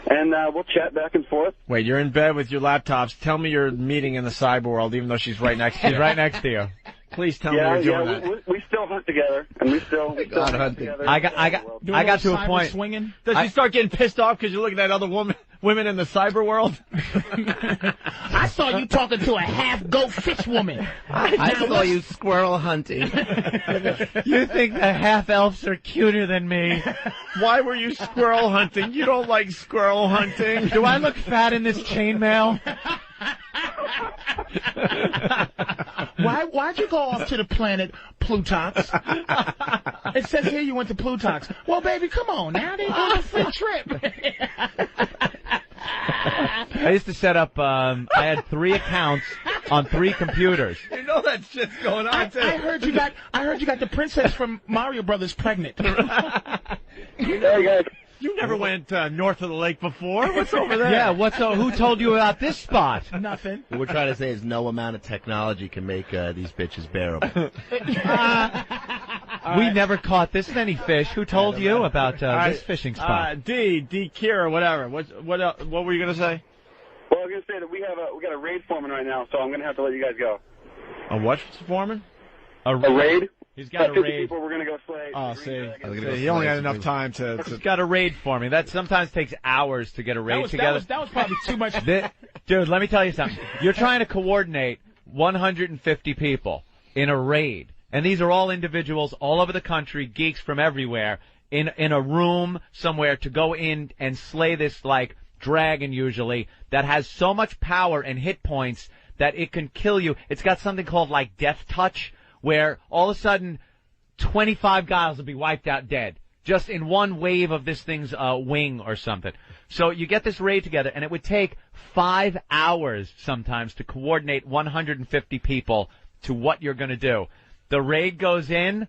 and we'll chat back and forth. Wait, you're in bed with your laptops. Tell me you're meeting in the cyber world, even though she's right next to you. She's right next to you. Please tell me you're doing that. We still hunt together, and we still hunt together. I got to a point. Swinging? Does she start getting pissed off because you're looking at other women in the cyber world? I saw you talking to a half-goat fish woman. I saw you squirrel hunting. You think the half-elves are cuter than me? Why were you squirrel hunting? You don't like squirrel hunting. Do I look fat in this chainmail? Why'd you go off to the planet Plutox? It says here you went to Plutox. Well, baby, come on now. They got a free trip. I used to set up, I had 3 accounts on 3 computers. You know that shit's going on, too. I heard you got the princess from Mario Brothers pregnant. You never went north of the lake before. What's over there? Yeah, who told you about this spot? Nothing. What we're trying to say is no amount of technology can make these bitches bearable. We never caught this many fish. Who told you about this fishing spot? D, Kira, whatever. What were you gonna say? Well, I was gonna say that we got a raid foreman right now, so I'm gonna have to let you guys go. A what foreman? A raid. He's got a 50 raid. People we're gonna go slay. Oh, see, he only had enough time to. He's got a raid for me. That sometimes takes hours to get a raid together. That was probably too much. Dude, let me tell you something. You're trying to coordinate 150 people in a raid, and these are all individuals all over the country, geeks from everywhere, in a room somewhere to go in and slay this like dragon usually that has so much power and hit points that it can kill you. It's got something called like death touch, where all of a sudden 25 guys will be wiped out dead just in one wave of this thing's wing or something. So you get this raid together, and it would take 5 hours sometimes to coordinate 150 people to what you're going to do. The raid goes in,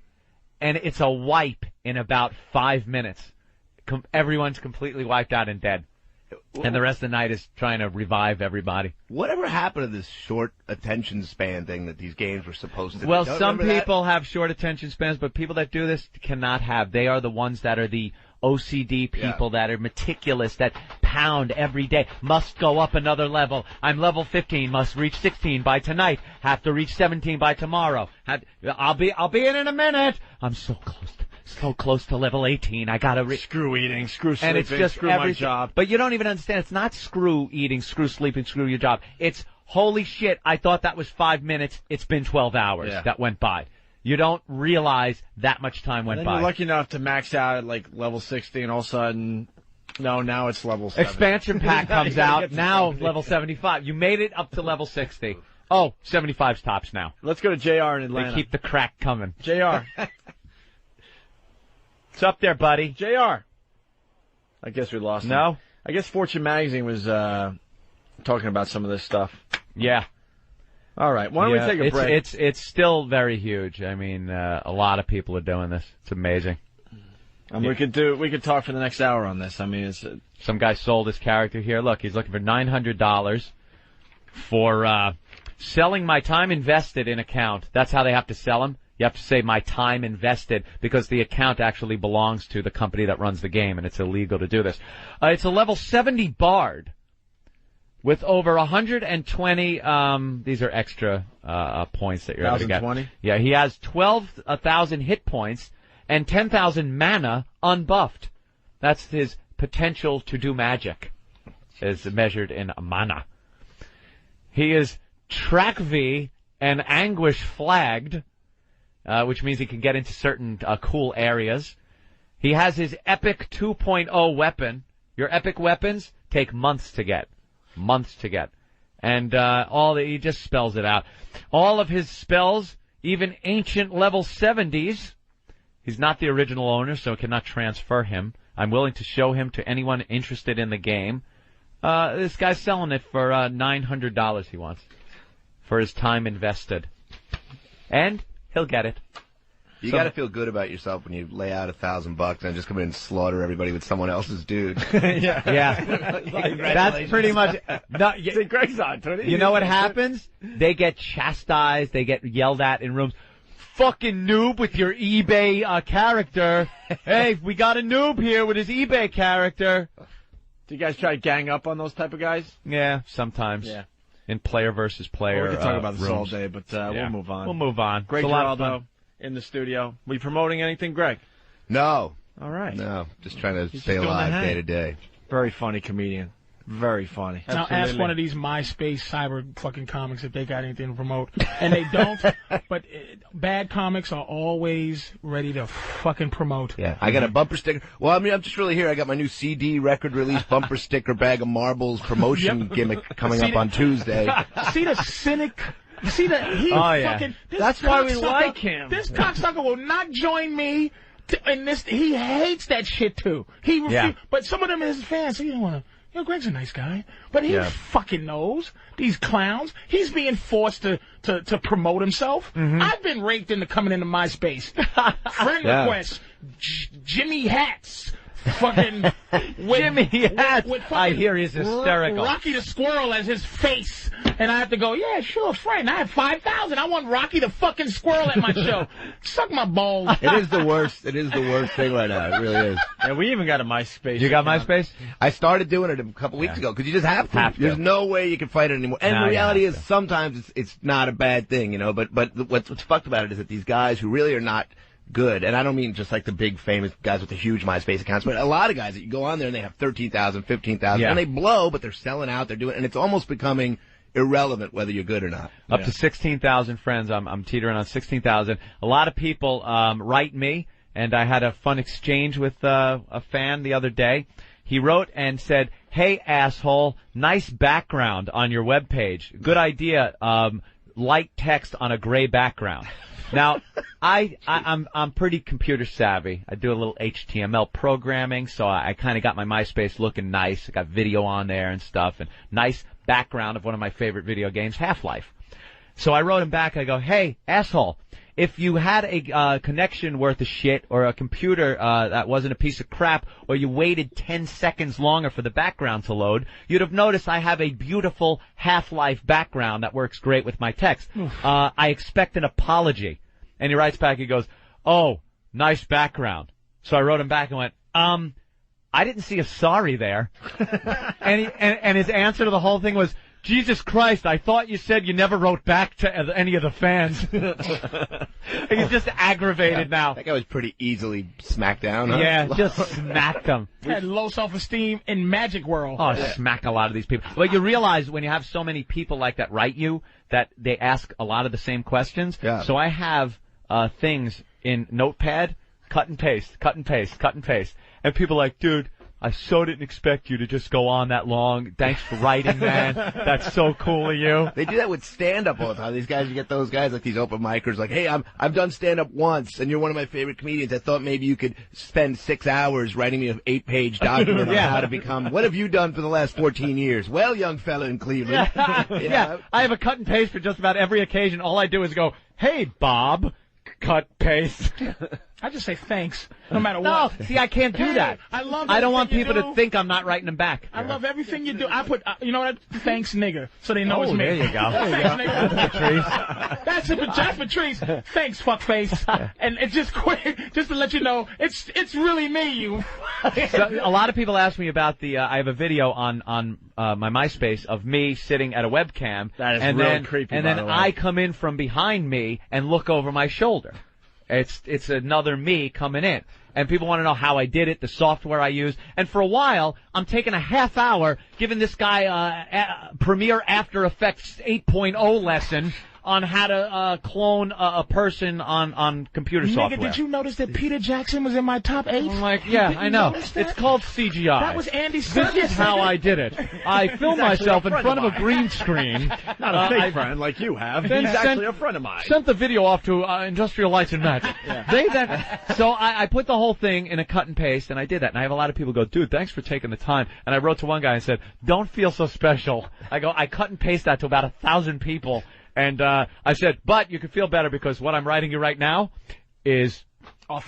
and it's a wipe in about 5 minutes. Everyone's completely wiped out and dead. And the rest of the night is trying to revive everybody. Whatever happened to this short attention span thing that these games were supposed to Well, do? some people have short attention spans, but people that do this cannot have. They are the ones that are the OCD people that are meticulous, that pound every day. Must go up another level. I'm level 15. Must reach 16 by tonight. Have to reach 17 by tomorrow. I'll be in a minute. I'm so close to level 18. I gotta screw eating, screw sleeping, and it's just screw my job. But you don't even understand. It's not screw eating, screw sleeping, screw your job. It's holy shit. I thought that was 5 minutes. It's been 12 hours that went by. You don't realize that much time went by. You're lucky enough to max out at like level 60, and all of a sudden, now it's level 70. Expansion pack comes out, now level 75. You made it up to level 60. Oh, 75's tops now. Let's go to JR in Atlanta. They keep the crack coming. JR. What's up there, buddy? JR. I guess we lost him. No? I guess Fortune Magazine was talking about some of this stuff. Yeah. All right. Why don't we take a break? It's still very huge. I mean, a lot of people are doing this. It's amazing. We could talk for the next hour on this. I mean, it's some guy sold his character here. Look, he's looking for $900 for selling my time invested in account. That's how they have to sell him. You have to say my time invested because the account actually belongs to the company that runs the game, and it's illegal to do this. It's a level 70 bard with over 120. These are extra points that you're able to get. 1,020? Yeah, he has 12,000 hit points and 10,000 mana unbuffed. That's his potential to do magic, as measured in mana. He is track V and anguish flagged. Which means he can get into certain cool areas. He has his Epic 2.0 weapon. Your epic weapons take months to get. And he just spells it out. All of his spells, even ancient level 70s, he's not the original owner, so cannot transfer him. I'm willing to show him to anyone interested in the game. This guy's selling it for $900 he wants for his time invested. And he'll get it. You got to feel good about yourself when you lay out $1,000 and just come in and slaughter everybody with someone else's dude. Yeah. That's pretty much. No, Greg's on to it. You know what happens? They get chastised. They get yelled at in rooms. Fucking noob with your eBay character. Hey, we got a noob here with his eBay character. Do you guys try to gang up on those type of guys? Yeah, sometimes. Yeah. In player versus player. Well, we can talk about this rooms. all day, but we'll move on. We'll move on. Greg It's a lot of Giraldo fun. in the studio. We promoting anything, Greg? No. All right. No, just trying to He's stay just doing alive the hang. day to day. Very funny comedian. Very funny. Now ask one of these MySpace cyber fucking comics if they got anything to promote, and they don't. But bad comics are always ready to fucking promote. Yeah, I got a bumper sticker. Well, I mean, I'm just really here. I got my new CD record release bumper sticker bag of marbles promotion gimmick coming up on Tuesday. See the cynic. See the he fucking. This That's why we cocksucker- like him. This cocksucker will not join me. In this, he hates that shit too. He but some of them are his fans, so you don't want to. You know, Greg's a nice guy, but he fucking knows these clowns. He's being forced to promote himself. I've been raped into coming into MySpace. Friend requests, Jimmy Hats. Fucking Jimmy Hats. I hear he's hysterical. Rocky the Squirrel as his face, and I have to go. Yeah, sure, friend. I have 5,000. I want Rocky the fucking Squirrel at my show. Suck my balls. It is the worst. It is the worst thing right now. It really is. Yeah, we even got a MySpace. You got account. MySpace? I started doing it a couple weeks ago because you just have to. There's no way you can fight it anymore. And the reality is sometimes it's not a bad thing, you know. But what's fucked about it is that these guys who really are not good, and I don't mean just like the big famous guys with the huge MySpace accounts, but a lot of guys that you go on there and they have 13,000, 15,000, and they blow, but they're selling out, they're doing, and it's almost becoming irrelevant whether you're good or not. Up to 16,000 friends. I'm teetering on 16,000. A lot of people write me, and I had a fun exchange with a fan the other day. He wrote and said, "Hey asshole, nice background on your webpage. Good idea. Light text on a gray background." Now, I'm pretty computer savvy. I do a little HTML programming, so I kind of got my MySpace looking nice. I got video on there and stuff, and nice background of one of my favorite video games, Half-Life. So I wrote him back. I go, "Hey, asshole, if you had a connection worth of shit or a computer that wasn't a piece of crap, or you waited 10 seconds longer for the background to load, you'd have noticed I have a beautiful Half-Life background that works great with my text. I expect an apology." And he writes back, he goes, "Oh, nice background." So I wrote him back and went, I didn't see a sorry there. and his answer to the whole thing was, "Jesus Christ, I thought you said you never wrote back to any of the fans." He's just aggravated now. That guy was pretty easily smacked down, huh? Yeah, just smacked him. Had low self-esteem in Magic World. Oh, smack a lot of these people. But you realize when you have so many people like that write you, that they ask a lot of the same questions. Yeah. So I have things in Notepad, cut and paste, cut and paste, cut and paste. And people are like, "Dude, I so didn't expect you to just go on that long. Thanks for writing, man. That's so cool of you." They do that with stand-up all the time. These guys, you get those guys like these open micers, like, "Hey, I've done stand-up once, and you're one of my favorite comedians. I thought maybe you could spend 6 hours writing me an 8-page document on how to become. What have you done for the last 14 years? Well, young fella in Cleveland." Yeah, I have a cut and paste for just about every occasion. All I do is go, "Hey, Bob," cut, paste. I just say thanks, no matter what. No, see, I can't do that. I love. I don't want everything people you to do. think I'm not writing them back. I love everything you do. I put, you know what? Thanks, nigga, so they know it's me. There you go. Thanks, nigga. That's Patrice. That's it, that's Patrice. Thanks, fuckface. And it's just quick, just to let you know, it's really me. You. So, a lot of people ask me about the. I have a video on my MySpace of me sitting at a webcam. That is and real then, creepy. And by then the way. I come in from behind me and look over my shoulder. It's another me coming in. And people want to know how I did it, the software I use. And for a while, I'm taking a half hour giving this guy Premiere After Effects 8.0 lesson on how to clone a person on computer software. Nigga, did you notice that Peter Jackson was in my top 8? I'm like, yeah, I know. It's called CGI. That was Andy This Serkis. is how I did it. I filmed myself in front of a green screen. Not a fake friend like you have. He's then actually a friend of mine. Sent the video off to Industrial Lights and Magic. They then, so I put the whole thing in a cut and paste, and I did that. And I have a lot of people go, "Dude, thanks for taking the time." And I wrote to one guy and said, "Don't feel so special." I cut and paste that to about 1,000 people. And I said, "But you can feel better because what I'm writing you right now is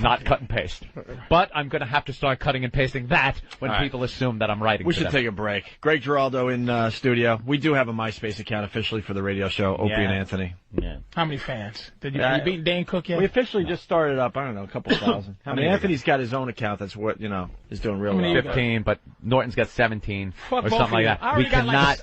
not cut and paste. But I'm going to have to start cutting and pasting that when All right. people assume that I'm writing We to should them. take a break. Greg Giraldo in studio. We do have a MySpace account officially for the radio show, Opie and Anthony. Yeah. How many fans? Did you beat Dan Cook yet? We officially just started up, I don't know, a couple thousand. How many Anthony's got his own account that's what, is doing real well. 15, but Norton's got 17 Fuck or both something of like you. that.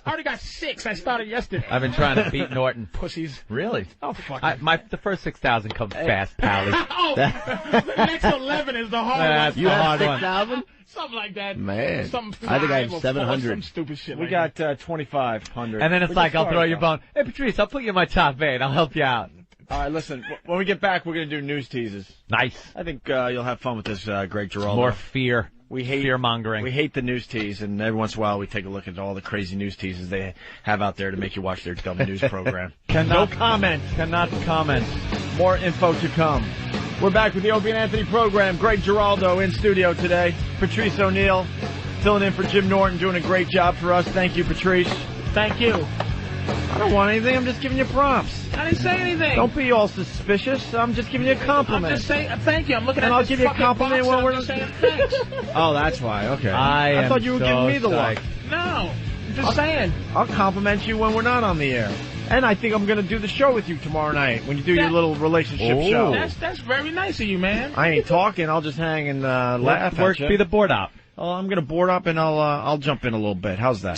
I already got 6. I started yesterday. I've been trying to beat Norton. Pussies. Really? Oh, fuck. The first 6,000 come fast, Pally. The next 11 is the hard That's one. the hard one. 6,000? Something like that. Man, Something I think I have 5 or 700. Some stupid shit. We like got 2,500. And then it's We like, just I'll throw started you a out. bone. Hey, Patrice, I'll put you in my top 8. I'll help you out. All right, listen. When we get back, we're going to do news teases. Nice. I think you'll have fun with this, Greg Giraldo. More fear. We hate fear-mongering. We hate the news tease, and every once in a while we take a look at all the crazy news teases they have out there to make you watch their dumb news program. No comment. Cannot comment. More info to come. We're back with the Opie and Anthony program. Greg Giraldo in studio today. Patrice O'Neal filling in for Jim Norton, doing a great job for us. Thank you, Patrice. Thank you. I don't want anything. I'm just giving you props. I didn't say anything. Don't be all suspicious. I'm just giving you a compliment. I'm just saying thank you. I'm looking And at I'll this give you a fucking compliment box when and we're I'm just saying thanks. Oh, that's why. Okay. I thought you were am giving so me the look. psyched. No, I'm just saying. I'll compliment you when we're not on the air. And I think I'm going to do the show with you tomorrow night when you do your little relationship show. That's very nice of you, man. I ain't talking. I'll just hang and laugh Work, at you. be the board op. Oh, I'm going to board up and I'll jump in a little bit. How's that?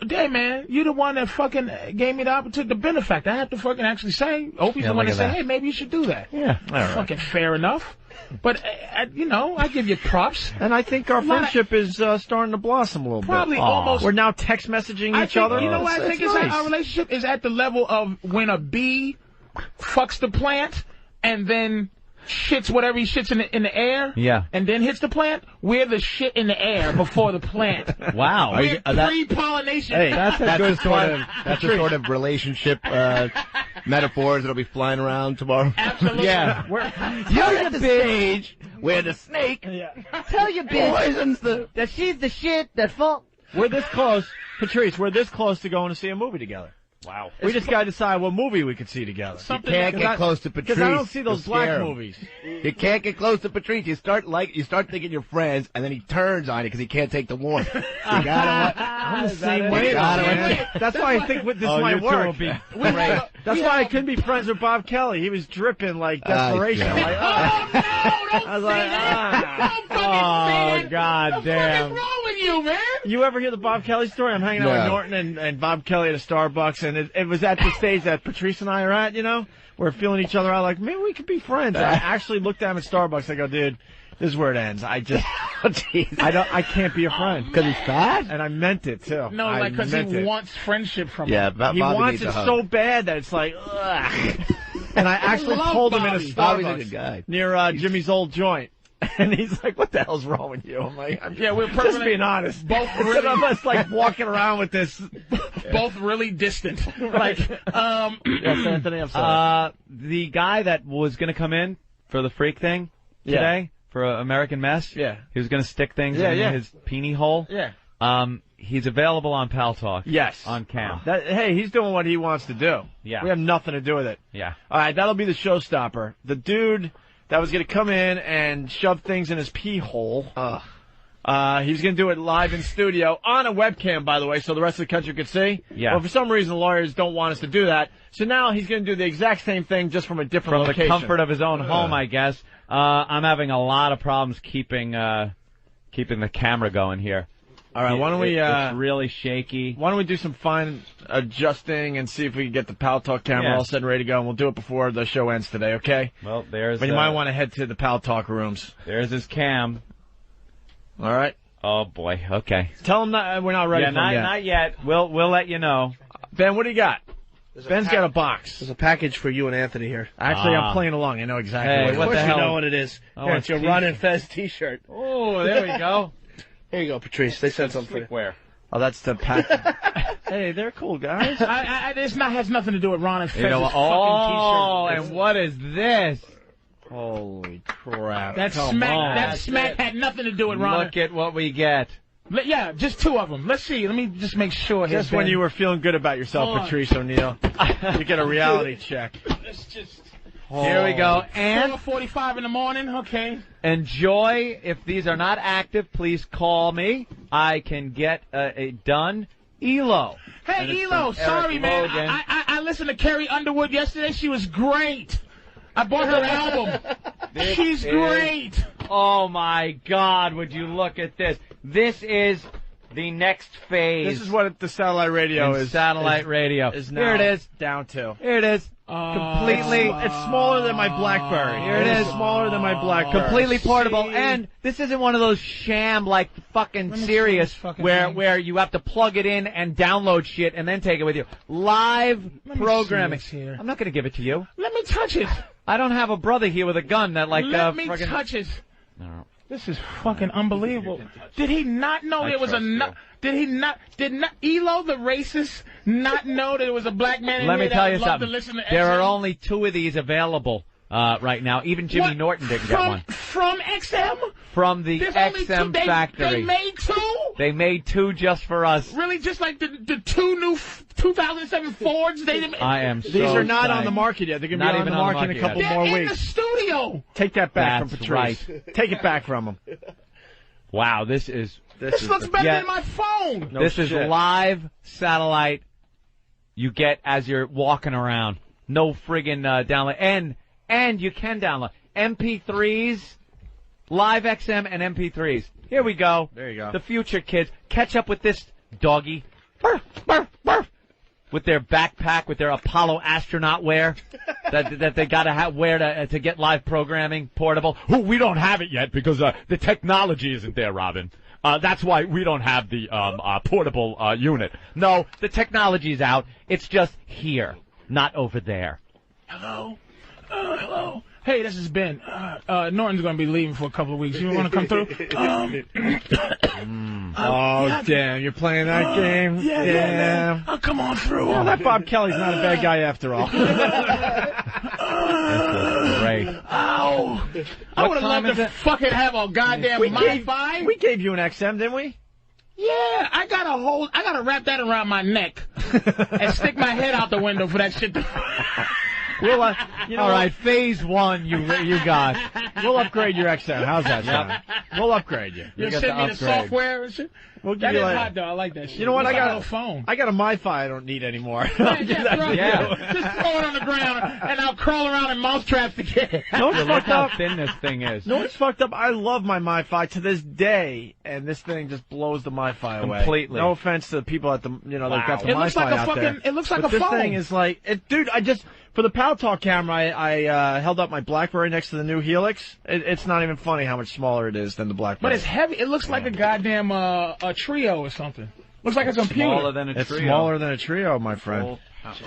Hey, man, you're the one that fucking gave me the opportunity, the benefactor. I have to fucking actually say, Opie's the one that said, hey, maybe you should do that. Yeah. All right. Fucking fair enough. But, I give you props. And I think our friendship is starting to blossom a little Probably bit. almost. We're now text messaging each other. You know what I think is nice. our relationship is at the level of when a bee fucks the plant and then shits whatever he shits in the air. Yeah. And then hits the plant. We're the shit in the air before the plant. Wow. We're pre-pollination. Hey, That's a good that's a sort of relationship metaphors that'll be flying around tomorrow. Absolutely. Yeah. You're at the stage where the snake Tell your bitch poisons the... that she's the shit that fuck. We're this close. Patrice, we're this close to going to see a movie together. Wow. We just got to decide what movie we could see together. You can't get close to Patrice. Because I don't see those You'll black scare him. movies. You can't get close to Patrice. You start thinking you're friends, and then he turns on you because he can't take the warmth. You gotta. I'm the same way. Gotta- man. That's why I think this might work. That's why I couldn't be friends with Bob Kelly. He was dripping like desperation. I'm like, I was like, Oh, God damn. What's wrong with you, man? You ever hear the Bob Kelly story? I'm hanging out with No. Norton and Bob Kelly at a Starbucks, and it was at the stage that Patrice and I are at, We're feeling each other out like, maybe we could be friends. I actually looked at him at Starbucks. I go, dude, this is where it ends. I can't be a friend. Because he's fat? And I meant it, too. No, I like, because meant he it. wants friendship from Yeah, him. Bobby He wants needs a it hug. so bad that it's like, ugh. And I actually love pulled him in a Bobby. Bobby's a Starbucks good guy. near Jimmy's old joint. And he's like, what the hell's wrong with you? I'm like, Yeah, we're just perfect. being honest. Both Instead really, of us like walking around with this. both really distant. Like, Yes, Anthony, I'm sorry. The guy that was going to come in for the freak thing today, for American Mess, Yeah. he was going to stick things Yeah, in yeah. his peenie hole. Yeah. He's available on Pal Talk. Yes. On cam. Hey, he's doing what he wants to do. Yeah. We have nothing to do with it. Yeah. All right, that'll be the showstopper. The dude that was going to come in and shove things in his pee hole. He's going to do it live in studio on a webcam, by the way, so the rest of the country could see. Yeah. Well, for some reason, lawyers don't want us to do that. So now he's going to do the exact same thing, just from a different From location. the comfort of his own home, I guess. I'm having a lot of problems keeping the camera going here. All right, why don't we? It's really shaky. Why don't we do some fine adjusting and see if we can get the Pal Talk camera Yeah. all set and ready to go, and we'll do it before the show ends today, okay? Well, there's. But you might want to head to the Pal Talk rooms. There's his cam. All right. Oh boy. Okay. Tell him we're not ready Yeah, for him yet. not yet. We'll let you know. Ben, what do you got? Ben's got a box. There's a package for you and Anthony here. Actually, I'm playing along. I know exactly Hey, what it Of is. course the you hell? know what it is. Oh, Here, a it's your t-shirt. Run and Fez T-shirt. Oh, there we go. Here you go, Patrice. They sent something for you. Where? Oh, that's the package. Hey, they're cool guys. This has nothing to do with Ron and Fez's You know, fucking oh, T-shirt. and what is this? Holy crap. That Come smack, on. that smack had nothing to do with Ron. Look at what we get. Yeah, just two of them. Let's see. Let me just make sure. Just when you were feeling good about yourself, Hold on. Patrice O'Neal, you get a reality check. Let's just. Here we go. And 4:45 in the morning. Okay. Enjoy. If these are not active, please call me. I can get it done. ELO. Hey, ELO. Sorry, man. I listened to Carrie Underwood yesterday. She was great. I bought her album. She's great. Oh, my God. Would you look at this? This is the next phase. This is what the satellite radio is. Satellite radio. Is now Here it is. Down to. Here it is. Completely. It's smaller than my BlackBerry. Here it is. Smaller than my BlackBerry. Completely portable. And this isn't one of those sham, like, fucking serious where you have to plug it in and download shit and then take it with you. Live programming. I'm not going to give it to you. Let me touch it. I don't have a brother here with a gun that, like, Let me touch it. No. This is fucking unbelievable. Did he not know there was Did ELO the racist not know that it was a black man in Let me here tell that you loved something. to listen to There XM? are only 2 of these available right now. Even Jimmy Norton didn't get one. From XM? From the There's only XM two, factory. They made 2? They made 2 just for us. Really? Just like the 2 new 2007 Fords? I am so These are not on psyched. the market yet. They're going to Not be on even the market in a couple They're more in weeks. the studio. Take that back That's from Patrice. right. Take it back from him. Wow, this is... This looks better than my phone. This is live satellite you get as you're walking around. No friggin' download. And you can download MP3s, live XM and MP3s. Here we go. There you go. The future kids. Catch up with this doggy. Barf, barf, barf. With their backpack, with their Apollo astronaut wear that they gotta wear to get live programming portable. Oh, we don't have it yet because the technology isn't there, Robin. That's why we don't have the portable unit. No, the technology's out. It's just here, not over there. Hello? Hello? Hey, this is Ben. Norton's going to be leaving for a couple of weeks. You want to come through? Damn, you're playing that game? Yeah. I'll come on through. Well, that Bob Kelly's not a bad guy after all. Great. Ow. I would have loved to fucking have a goddamn Wi-Fi. We gave you an XM, didn't we? Yeah, I gotta wrap that around my neck and stick my head out the window for that shit to... We'll, all right, phase 1 you got. We'll upgrade your XM. How's that sound? We'll upgrade you. You'll send me the software and shit? We'll give That you is like, hot, though. I like that shit. You know what? I got a phone. I got a MiFi I don't need anymore. Just throw it on the ground, and I'll crawl around in mousetraps to get it. No, it's Look fucked how up. thin this thing is. No, it's fucked up. I love my MiFi to this day, and this thing just blows the MiFi away. Completely. No offense to the people at the, they've got the It MiFi looks like a out fucking. there. It looks like But a this phone. thing is like, dude. For the Pal Talk camera, I held up my BlackBerry next to the new Helix. It's not even funny how much smaller it is than the BlackBerry. But it's heavy. It looks like a goddamn a Trio or something. Looks like a computer. Smaller than a It's trio. smaller than a Trio, my friend.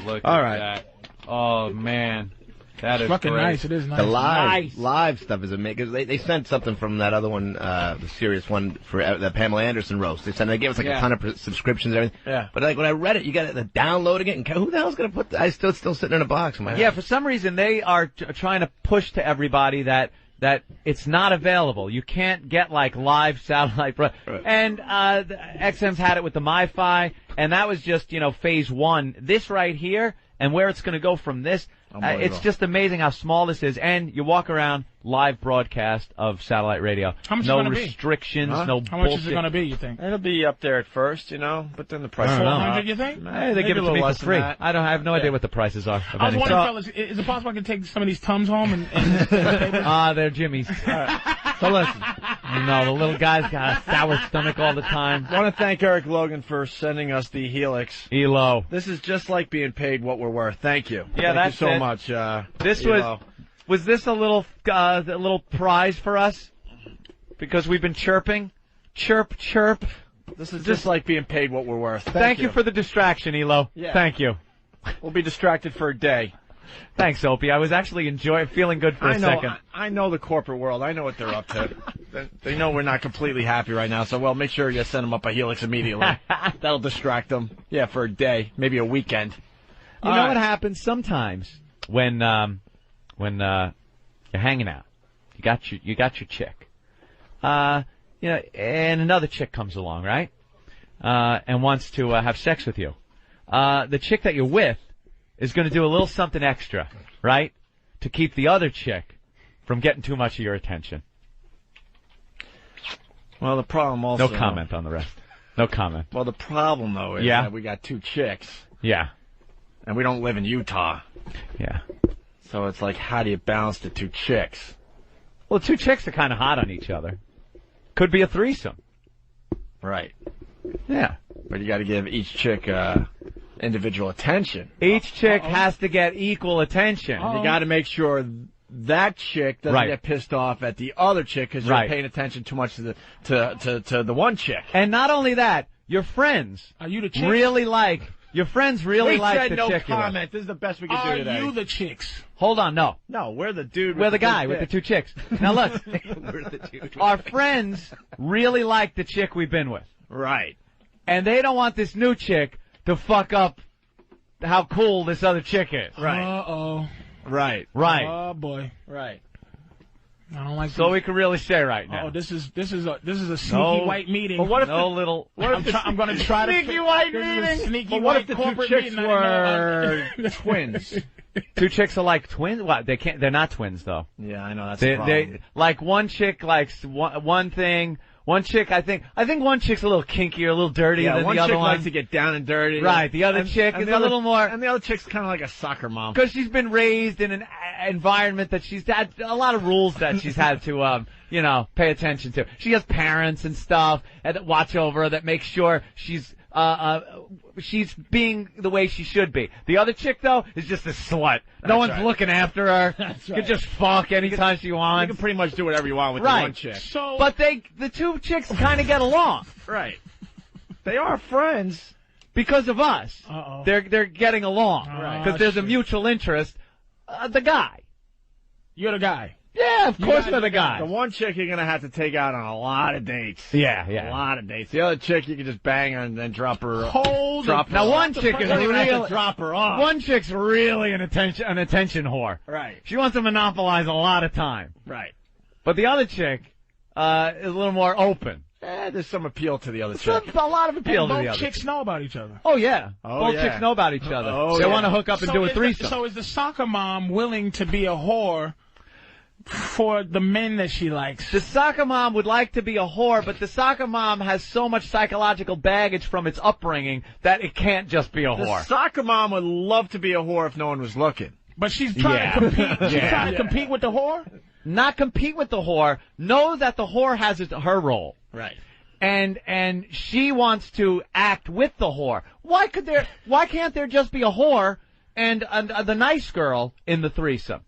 Look All at right. that. Oh, man. That is fucking great. nice. It is nice. The live stuff is amazing. They sent something from that other one, the serious one for the Pamela Anderson roast. They gave us like a ton of subscriptions and everything. Yeah. But like when I read it, you got the downloading it, and who the hell's gonna put? It's still sitting in a box. Yeah, for some reason they are trying to push to everybody that it's not available. You can't get like live satellite. And XM's had it with the MiFi, and that was just phase 1. This right here, and where it's going to go from this. It's just amazing how small this is, and you walk around live broadcast of satellite radio. How much no is it gonna restrictions, be? no How much bullshit. is it going to be, you think? It'll be up there at first, but then the price. $400, you think? Hey, they give it to me for free. I have no idea what the prices are. Of I was anything. wondering, fellas, is it possible I can take some of these Tums home and They're Jimmy's. So listen. No, the little guy's got a sour stomach all the time. I want to thank Eric Logan for sending us the Helix. ELO. This is just like being paid what we're worth. Thank you. Yeah, Thank that's you so it. much. This ELO. was this a little prize for us because we've been chirping, chirp. This is just like being paid what we're worth. Thank you for the distraction, ELO. Yeah. Thank you. We'll be distracted for a day. Thanks, Opie. I was actually feeling good for a second. I know the corporate world. I know what they're up to. They know we're not completely happy right now, so make sure you send them up a Helix immediately. That'll distract them. Yeah, for a day, maybe a weekend. You know what happens sometimes when you're hanging out. You got your chick. And another chick comes along, right? And wants to have sex with you. The chick that you're with is going to do a little something extra, right? to keep the other chick from getting too much of your attention? Well, the problem also... No comment on the rest. No comment. Well, the problem, though, is that we got 2 chicks. Yeah. And we don't live in Utah. Yeah. So it's like, how do you balance the 2 chicks? Well, 2 chicks are kind of hot on each other. Could be a threesome. Right. Yeah. But you got to give each chick individual attention. Each chick has to get equal attention. You got to make sure that chick doesn't get pissed off at the other chick because you're paying attention too much to the one chick. And not only that, your friends are you the chick? really like your friends really we like said the no chick. Comment. This is the best we can do today. Are you the chicks? Hold on, no. No, we're the dude. We're the guy with the 2 chicks. Now look, we're the dude. Our friends really like the chick we've been with. Right. And they don't want this new chick to fuck up how cool this other chick is. Right. Uh-oh. Right. Right. Oh, boy. Right. I don't like So these. we can really say right now. Oh, this is a sneaky white meeting. But what if I'm going to try to sneaky white meeting? Sneaky but what white if the 2 corporate chicks meeting? were twins? 2 chicks are like twins. What? They can't. They're not twins though. Yeah, I know that's the problem. They like one chick likes one thing. One chick, I think one chick's a little kinkier, a little dirtier than the other one. One chick likes to get down and dirty. Right. The other chick is a little more. And the other chick's kind of like a soccer mom. Because she's been raised in an environment that she's had a lot of rules that she's had to, pay attention to. She has parents and stuff that watch over her that make sure she's being the way she should be. The other chick, though, is just a slut. No one's looking after her. That's You can just fuck anytime she wants. You can pretty much do whatever you want with the one chick. But the 2 chicks kind of get along. Right. They are friends. Because of us. Uh-oh. They're getting along. Right. Because there's a mutual interest. The guy. You're the guy. Yeah, of course they're the guy. The one chick you're going to have to take out on a lot of dates. Yeah. A lot of dates. The other chick you can just bang her and then drop her. Now one chick is really drop her off. One chick's really an attention whore. Right. She wants to monopolize a lot of time. Right. But the other chick is a little more open. There's some appeal to the other chick. A lot of appeal And to the both other. chicks know about each other. Oh yeah. Oh, Both yeah. chicks know about each other. Oh, they yeah. want to hook up and do a threesome. So is the soccer mom willing to be a whore for the men that she likes? The soccer mom would like to be a whore, but the soccer mom has so much psychological baggage from its upbringing that it can't just be a The whore. soccer mom would love to be a whore if no one was looking. But she's trying to compete. She's trying to compete with the whore? Not compete with the whore. Know that the whore has her role. Right. And she wants to act with the whore. Why can't there just be a whore and the nice girl in the threesome?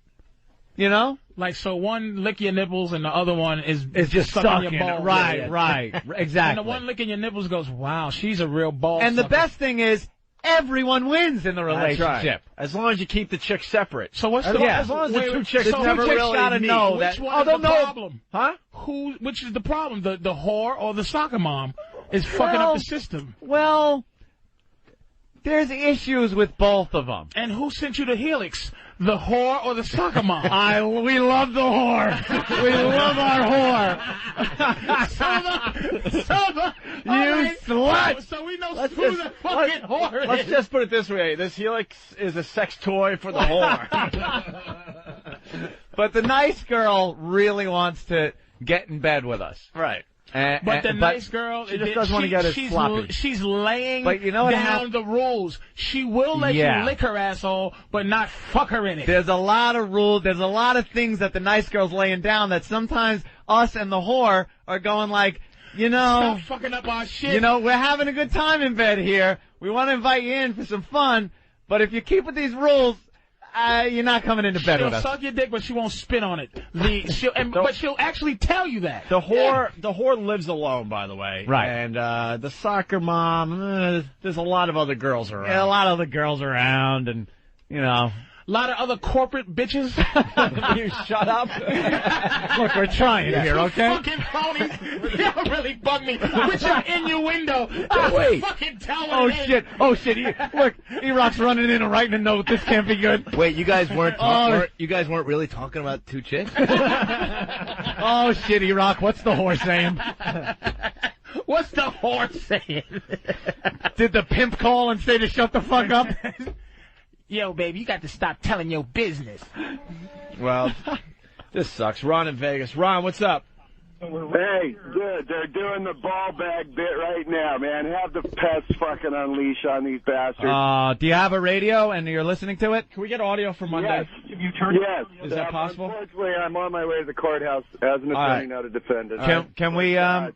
You know? Like, so one lick your nipples and the other one is just sucking your balls. Right, exactly. And the one licking your nipples goes, wow, she's a real ball And the sucker. best thing is, everyone wins in the relationship. That's right. As long as you keep the chicks separate. So what's as long as the 2 chicks never really gotta meet. know Which that. one is the problem? Huh? Which is the problem? The whore or the soccer mom is fucking up the system? Well, there's issues with both of them. And who sent you to Helix? The whore or the soccer mom? We love the whore. We love our whore. You slut. So we know who the fucking whore is. Let's just put it this way. This Helix is a sex toy for the whore. But the nice girl really wants to get in bed with us. Right. But the nice girl, she just doesn't want to get as sloppy. She's laying But you know what down the rules. She will let you lick her asshole, but not fuck her in it. There's a lot of rules. There's a lot of things that the nice girl's laying down that sometimes us and the whore are going like, stop fucking up our shit. We're having a good time in bed here. We want to invite you in for some fun, but if you keep with these rules, you're not coming into bed with us. She'll suck your dick, but she won't spit on it. But she'll actually tell you that. The whore lives alone, by the way. Right. And the soccer mom, there's a lot of other girls around. Yeah, a lot of other girls around, and a lot of other corporate bitches. You shut up. Look, we're trying here, okay? Fucking phonies. Y'all really bug me with your innuendo. Wait. Fucking tell Oh it shit! Oh shit! Look, E-Rock's running in and writing a note. This can't be good. Wait, you guys weren't really talking about 2 chicks? Oh shit, E-Rock! What's the whore saying? What's the whore saying? Did the pimp call and say to shut the fuck up? Yo, baby, you got to stop telling your business. Well, this sucks. Ron in Vegas. Ron, what's up? Hey, good. They're doing the ball bag bit right now, man. Have the pests fucking unleash on these bastards. Do you have a radio and you're listening to it? Can we get audio for Monday? Yes. Is that possible? Unfortunately, I'm on my way to the courthouse as an attorney, not a defendant. Can we Yeah,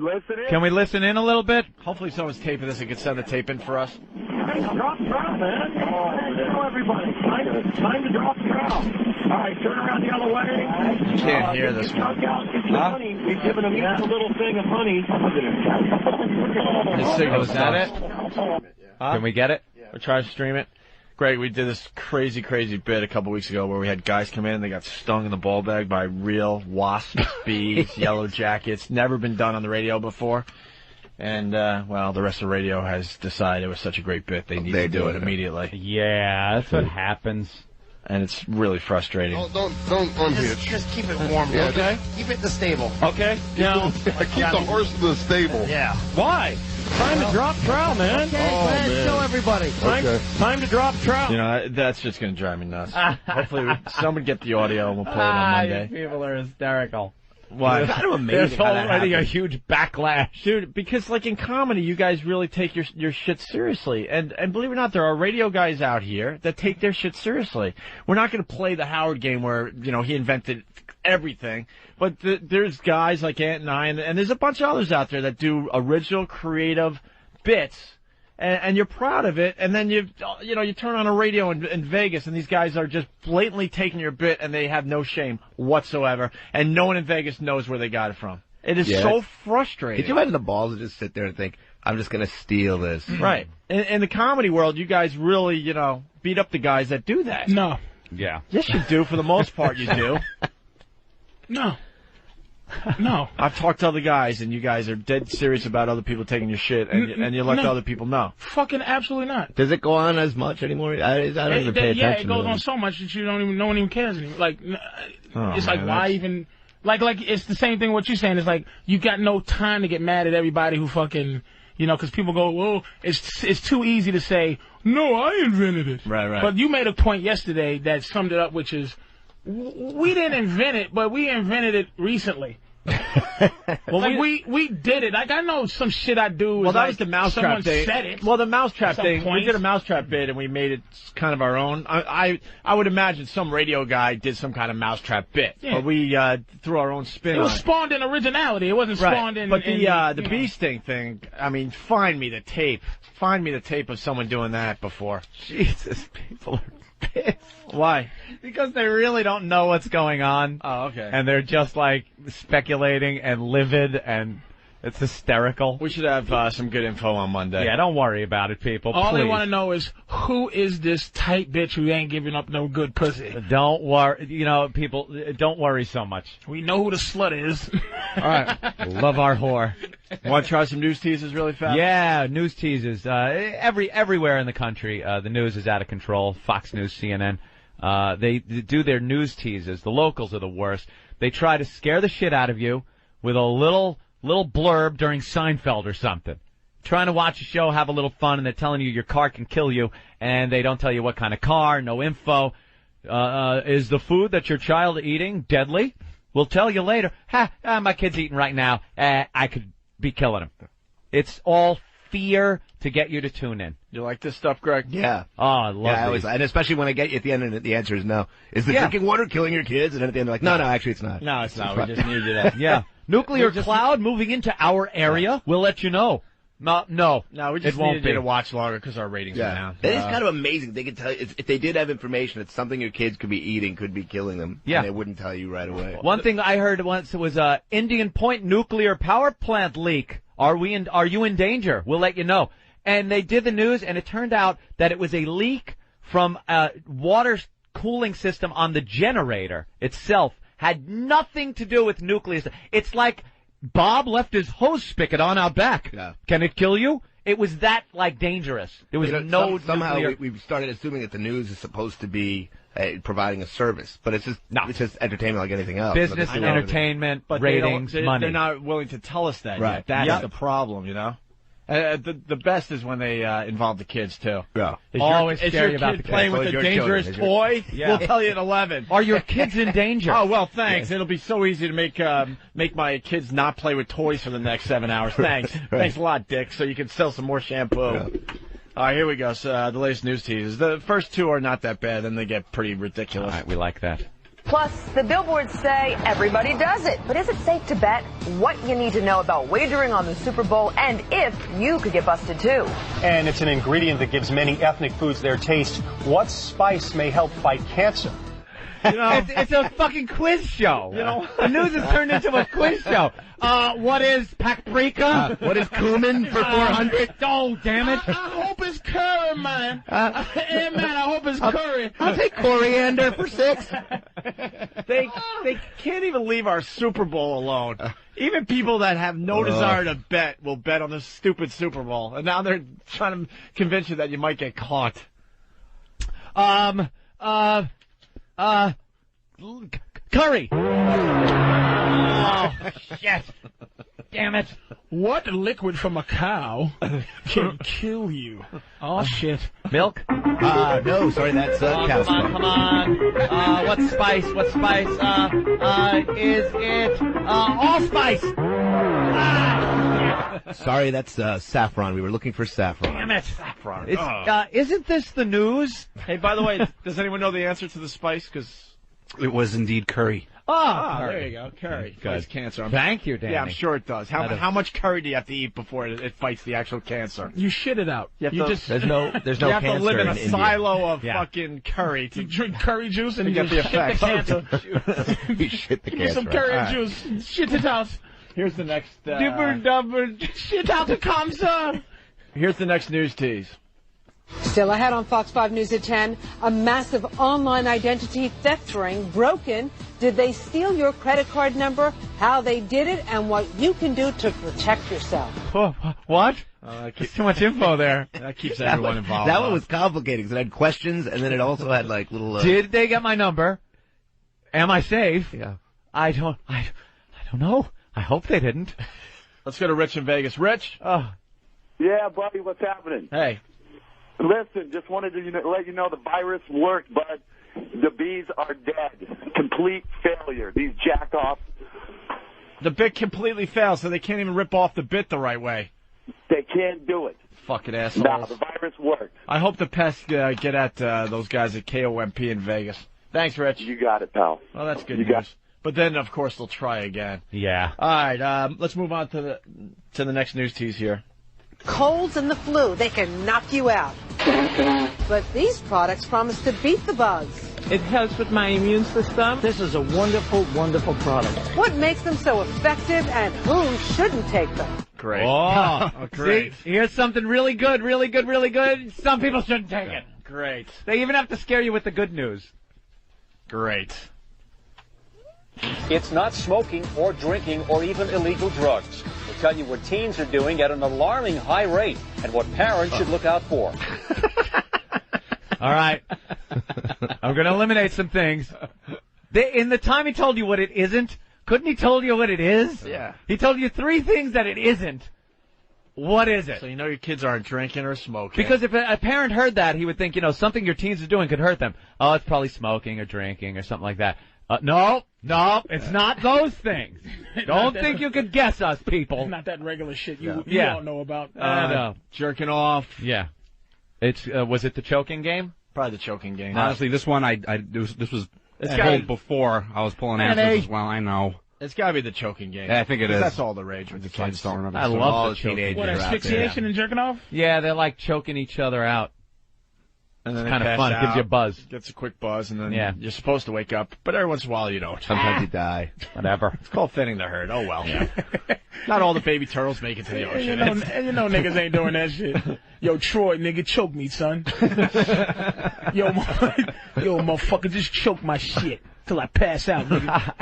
listen in. Can we listen in a little bit? Hopefully someone's taping this and can send the tape in for us. Hey, drop trout, man. Show everybody. Time to drop trout. All right, turn around the other way. You can't hear this one. Honey. We've given him each a little thing of honey. His signal, is that it? Can we get it? We'll try to stream it. Greg, we did this crazy bit a couple weeks ago where we had guys come in and they got stung in the ball bag by real wasps, bees, yellow jackets. Never been done on the radio before. And, well, the rest of the radio has decided it was such a great bit they need to do it immediately. Yeah, that's what happens. And it's really frustrating. Don't unhitch. Just keep it warm, Yeah, okay? Keep it in the stable. Okay. Yeah. Keep the horse in the stable. Yeah. Why? Time to drop trout, man. Okay, go ahead, show everybody. Time to drop trout. You know, that's just going to drive me nuts. Hopefully someone get the audio and we'll play it on Monday. People are hysterical. Why? It's kind of amazing. There's already a huge backlash. Dude, because like in comedy, you guys really take your shit seriously. And believe it or not, there are radio guys out here that take their shit seriously. We're not going to play the Howard game where, you know, he invented everything. But there's guys like Ant and I, and there's a bunch of others out there that do original, creative bits. And you're proud of it, and then you turn on a radio in Vegas, and these guys are just blatantly taking your bit, and they have no shame whatsoever, and no one in Vegas knows where they got it from. It is so frustrating. Could you imagine the balls to just sit there and think, I'm just going to steal this? Right. In the comedy world, you guys really, you know, beat up the guys that do that. No. Yeah. Yes, you do. For the most part, you do. No. No. I've talked to other guys, and you guys are dead serious about other people taking your shit, and you let the other people know. Fucking absolutely not. Does it go on as much anymore? I don't even pay attention. Yeah, it goes on so much that no one even cares anymore. Like, it's like, why even... Like, it's the same thing what you're saying. It's like, you got no time to get mad at everybody who fucking... You know, because people go, well, it's too easy to say, no, I invented it. Right. But you made a point yesterday that summed it up, which is... We didn't invent it, but we invented it recently. Well, like we did it. Like I know some shit I do. Well, that like was the mousetrap thing. Said it. Well, the mousetrap thing. Point. We did a mousetrap bit and we made it kind of our own. I would imagine some radio guy did some kind of mousetrap bit, but we threw our own spin. It was spawned in originality. It wasn't spawned in. But the bee sting thing. I mean, find me the tape. Find me the tape of someone doing that before. Jesus, people are pissed. Why? Because they really don't know what's going on. Oh, okay. And they're just like speculating and livid, and it's hysterical. We should have some good info on Monday. Yeah, don't worry about it, people. All please. they want to know is who is this tight bitch who ain't giving up no good pussy. Don't worry, people. Don't worry so much. We know who the slut is. All right, love our whore. Want to try some news teasers really fast? Yeah, news teasers. Everywhere in the country, the news is out of control. Fox News, CNN. They do their news teasers. The locals are the worst. They try to scare the shit out of you with a little blurb during Seinfeld or something. Trying to watch a show, have a little fun, and they're telling you your car can kill you, and they don't tell you what kind of car, no info. Is the food that your child is eating deadly? We'll tell you later. My kid's eating right now. I could be killing him. It's all fear to get you to tune in. You like this stuff, Greg? Yeah. Oh, I love these. And especially when I get you at the end and the answer is no. Is the drinking water killing your kids? And then at the end they're like, no, actually it's not. No, it's not. We just need you to. Yeah. Nuclear cloud moving into our area. We'll let you know. No, we just needed you to watch longer because our ratings are down. That is kind of amazing. They could tell if they did have information that something your kids could be eating could be killing them. Yeah. And they wouldn't tell you right away. One thing I heard once was Indian Point nuclear power plant leak. Are you in danger? We'll let you know. And they did the news, and it turned out that it was a leak from a water cooling system on the generator itself. Had nothing to do with nuclear. It's like Bob left his hose spigot on out back. Yeah. Can it kill you? It was that, dangerous. There was somehow nuclear... we've started assuming that the news is supposed to be providing a service, but it's just entertainment like anything else. Business, entertainment, but ratings, money. They're not willing to tell us that yet. That's the problem, The best is when they involve the kids, too. Yeah. Always scary about the kid kids. playing with a dangerous toy? Yeah. We'll tell you at 11. Are your kids in danger? Oh, well, thanks. It'll be so easy to make my kids not play with toys for the next 7 hours. Thanks. Thanks a lot, Dick, so you can sell some more shampoo. Yeah. All right, here we go. So, the latest news teasers. The first two are not that bad, then they get pretty ridiculous. All right, we like that. Plus, the billboards say everybody does it. But is it safe to bet what you need to know about wagering on the Super Bowl and if you could get busted too? And it's an ingredient that gives many ethnic foods their taste. What spice may help fight cancer? You know, it's a fucking quiz show. You know, the news has turned into a quiz show. What is paprika? What is cumin for 400? Oh, damn it! I hope it's curry, man. Hey, man, I hope it's curry. I'll take coriander for 6. They can't even leave our Super Bowl alone. Even people that have no desire to bet will bet on this stupid Super Bowl, and now they're trying to convince you that you might get caught. Curry. Oh, shit. Damn it. What liquid from a cow can kill you? Oh, shit. Milk? No, sorry, that's cow come on. What spice? Is it allspice? Sorry, that's saffron. We were looking for saffron. Damn it. Saffron. Isn't this the news? Hey, by the way, does anyone know the answer to the spice? Because it was indeed curry. There you go. Curry. Fights cancer. Thank you, Danny. Yeah, I'm sure it does. How much curry do you have to eat before it fights the actual cancer? You shit it out. There's no you cancer have to live in a silo of fucking curry. You drink curry juice and you get the shit effect. the cancer. You shit the Get cancer. some curry All right. juice. Shit it out. Here's the next... Shit out the cancer. Here's the next news tease. Still ahead on Fox 5 News at 10, a massive online identity theft ring broken. Did they steal your credit card number, how they did it, and what you can do to protect yourself? What? There's too much info there. That keeps everyone involved. That one was complicated because it had questions, and then it also had like little... Did they get my number? Am I safe? Yeah. I don't know. I hope they didn't. Let's go to Rich in Vegas. Rich? Yeah, buddy, what's happening? Hey. Listen, just wanted to let you know the virus worked, but the bees are dead. Complete failure. These jack-offs. The bit completely fails, so they can't even rip off the bit the right way. They can't do it. Fucking assholes. Nah, the virus worked. I hope the pests get at those guys at KOMP in Vegas. Thanks, Rich. You got it, pal. Well, that's good news. But then, of course, they'll try again. Yeah. All right, let's move on to the next news tease here. Colds and the flu, they can knock you out. But these products promise to beat the bugs. It helps with my immune system. This is a wonderful, wonderful product. What makes them so effective and who shouldn't take them? Great. Oh, great. See, here's something really good. Some people shouldn't take it. Great. They even have to scare you with the good news. Great. It's not smoking or drinking or even illegal drugs. We'll tell you what teens are doing at an alarming high rate and what parents should look out for. All right. I'm going to eliminate some things. In the time he told you what it isn't, couldn't he told you what it is? Yeah. He told you 3 things that it isn't. What is it? So you know your kids aren't drinking or smoking. Because if a parent heard that, he would think, something your teens are doing could hurt them. Oh, it's probably smoking or drinking or something like that. No, it's not those things. Don't think you could guess us, people. Not that regular shit you Yeah. all know about. Jerking off. Yeah. It's was it the choking game? Probably the choking game. Honestly, this one this was It's told before I was pulling answers as well. I know. It's got to be the choking game. Yeah, I think it is. That's all the rage with the kids. I just don't remember. I love the teenagers. What, asphyxiation and jerking off? Yeah, they're like choking each other out. And then It's they kind of pass fun. It gives out, you a buzz. Gets a quick buzz, and then Yeah. you're supposed to wake up. But every once in a while, you don't. Sometimes you die. Whatever. It's called thinning the herd. Oh, well. Not all the baby turtles make it to the ocean. And you know niggas ain't doing that shit. Yo, Troy, nigga, choke me, son. Yo, motherfucker, just choke my shit till I pass out, nigga.